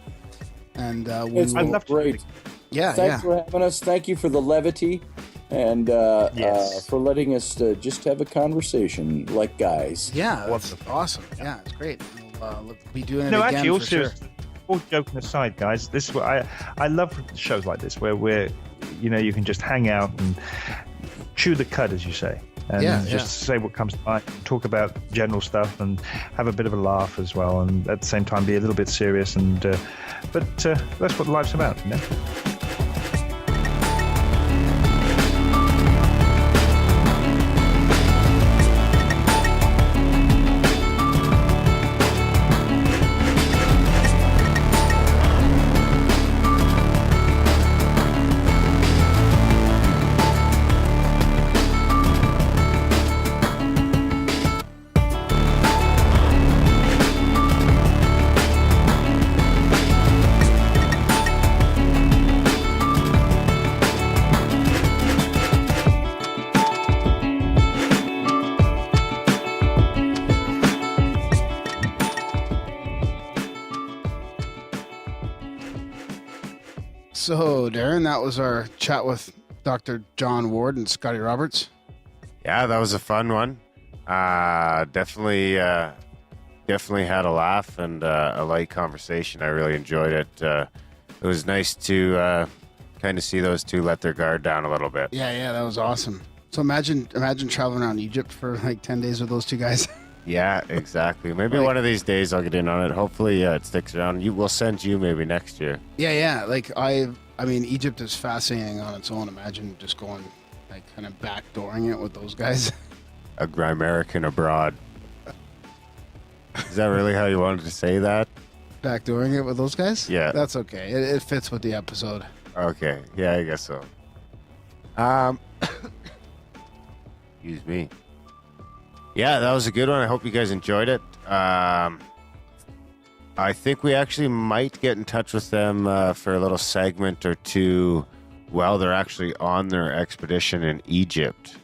[SPEAKER 3] and
[SPEAKER 1] it's been great.
[SPEAKER 3] Yeah,
[SPEAKER 1] Thanks for having us. Thank you for the levity, and for letting us just have a conversation like guys.
[SPEAKER 3] Yeah, that's awesome. Yeah, it's great. We'll be doing it again for sure.
[SPEAKER 4] All joking aside, guys, this is what I love shows like this where you can just hang out and chew the cud, as you say, and just say what comes to mind, talk about general stuff, and have a bit of a laugh as well, and at the same time be a little bit serious. And but that's what life's about,
[SPEAKER 3] So, Darren, that was our chat with Dr. John Ward and Scotty Roberts.
[SPEAKER 6] Yeah, that was a fun one. Definitely had a laugh and a light conversation. I really enjoyed it. It was nice to kind of see those two let their guard down a little bit.
[SPEAKER 3] Yeah, that was awesome. So imagine traveling around Egypt for like 10 days with those two guys.
[SPEAKER 6] Yeah, exactly. Maybe one of these days I'll get in on it. Hopefully it sticks around. We'll send you maybe next year.
[SPEAKER 3] Yeah. Like I mean, Egypt is fascinating on its own. Imagine just going like kind of backdooring it with those guys.
[SPEAKER 6] a Grimerican abroad. Is that really how you wanted to say that?
[SPEAKER 3] Backdooring it with those guys?
[SPEAKER 6] Yeah.
[SPEAKER 3] That's okay. It fits with the episode.
[SPEAKER 6] Okay. Yeah, I guess so. Excuse me. Yeah, that was a good one. I hope you guys enjoyed it. I think we actually might get in touch with them for a little segment or two while they're actually on their expedition in Egypt.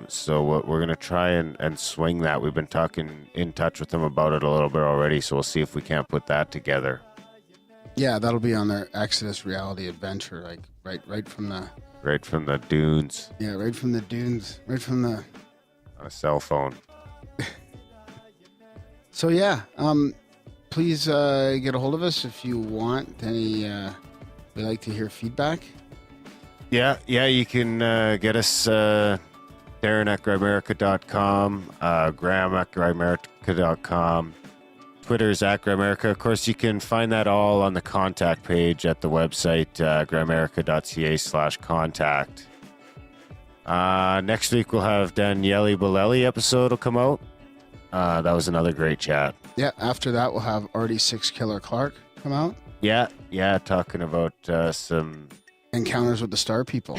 [SPEAKER 6] So we're going to try and swing that. We've been talking in touch with them about it a little bit already, so we'll see if we can't put that together. Yeah,
[SPEAKER 3] that'll be on their Exodus reality adventure, like right from the...
[SPEAKER 6] Right from the dunes.
[SPEAKER 3] Yeah, right from the dunes. Right from the...
[SPEAKER 6] On a cell phone.
[SPEAKER 3] So yeah, please get a hold of us if you want any... we like to hear feedback.
[SPEAKER 6] Yeah, you can get us... Darren at Grimerica.com, Graham at Grimerica.com, Twitter's at Grimerica. Of course, you can find that all on the contact page at the website, Grimerica.ca/contact. Next week, we'll have Daniele Bolelli episode will come out. That was another great chat.
[SPEAKER 3] Yeah, after that, we'll have RD6 Killer Clark come out.
[SPEAKER 6] Yeah, talking about some...
[SPEAKER 3] Encounters with the Star People.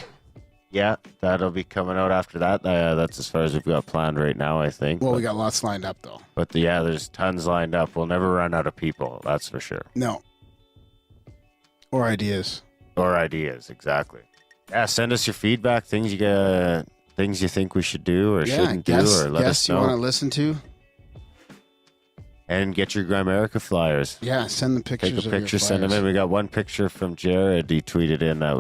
[SPEAKER 6] Yeah, that'll be coming out after that. That's as far as we've got planned right now, I think.
[SPEAKER 3] Well, we got lots lined up, though.
[SPEAKER 6] But there's tons lined up. We'll never run out of people, that's for sure.
[SPEAKER 3] No. Or ideas.
[SPEAKER 6] Exactly. Yeah, send us your feedback, things you think we should do or shouldn't do, or let us know.
[SPEAKER 3] You want to listen to.
[SPEAKER 6] And get your Grimerica flyers.
[SPEAKER 3] Yeah, send the pictures.
[SPEAKER 6] Take a picture, send them in. We got one picture from Jared. He tweeted in that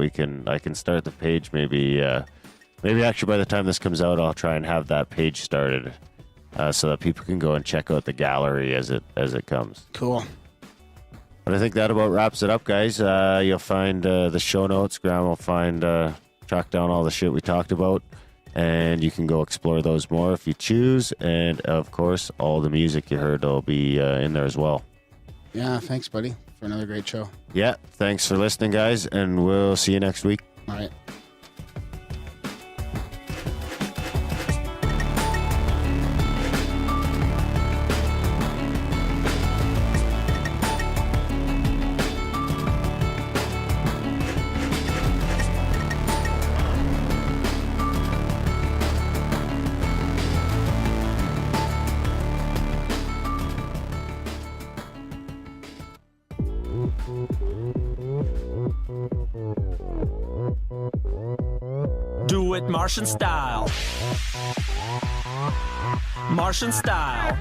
[SPEAKER 6] I can start the page. Maybe actually by the time this comes out, I'll try and have that page started, so that people can go and check out the gallery as it comes.
[SPEAKER 3] Cool.
[SPEAKER 6] But I think that about wraps it up, guys. You'll find the show notes. Graham will track down all the shit we talked about. And you can go explore those more if you choose. And, of course, all the music you heard will be in there as well.
[SPEAKER 3] Yeah, thanks, buddy, for another great show.
[SPEAKER 6] Yeah, thanks for listening, guys, and we'll see you next week.
[SPEAKER 3] All right.
[SPEAKER 5] Martian style. Martian style.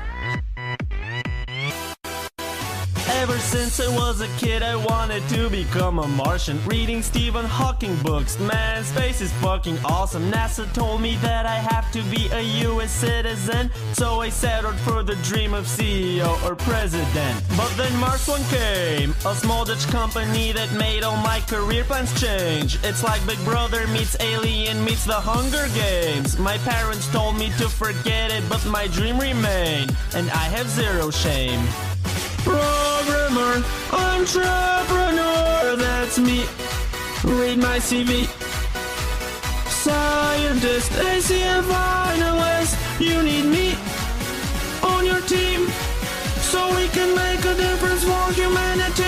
[SPEAKER 5] Ever since I was a kid, I wanted to become a Martian. Reading Stephen Hawking books, man, space is fucking awesome. NASA told me that I have to be a US citizen, so I settled for the dream of CEO or president. But then Mars One came, a small Dutch company that made all my career plans change. It's like Big Brother meets Alien meets the Hunger Games. My parents told me to forget it, but my dream remained, and I have zero shame. Programmer, entrepreneur, that's me. Read my CV. Scientist, ACM finalist, you need me on your team, so we can make a difference for humanity.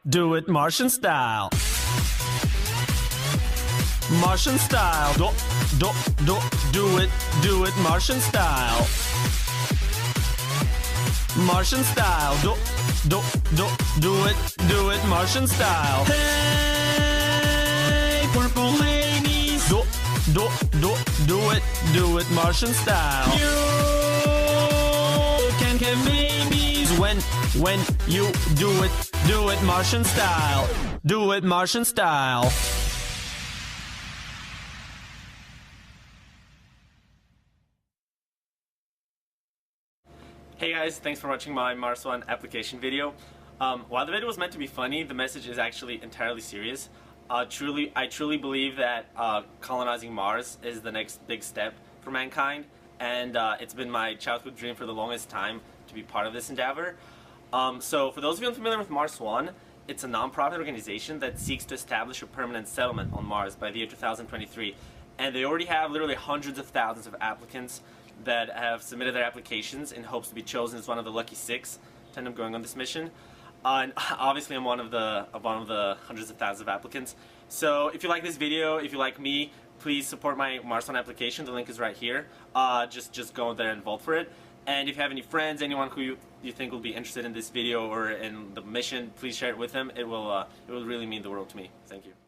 [SPEAKER 5] Do it Martian style. Martian style. Do it Martian style. Martian style. Do it Martian style. Hey, purple ladies. Do it Martian style. You can have babies when you do it Martian style. Do it Martian style.
[SPEAKER 8] Hey guys, thanks for watching my Mars One application video. While the video was meant to be funny, the message is actually entirely serious. I truly believe that colonizing Mars is the next big step for mankind, and it's been my childhood dream for the longest time to be part of this endeavor. So for those of you unfamiliar with Mars One, it's a non-profit organization that seeks to establish a permanent settlement on Mars by the year 2023. And they already have literally hundreds of thousands of applicants that have submitted their applications in hopes to be chosen as one of the lucky 6 to end up going on this mission. And obviously I'm one of the hundreds of thousands of applicants. So if you like this video, if you like me, please support my Mars One application. The link is right here. Just go there and vote for it. And if you have any friends, anyone who you think will be interested in this video or in the mission, please share it with them. It will really mean the world to me. Thank you.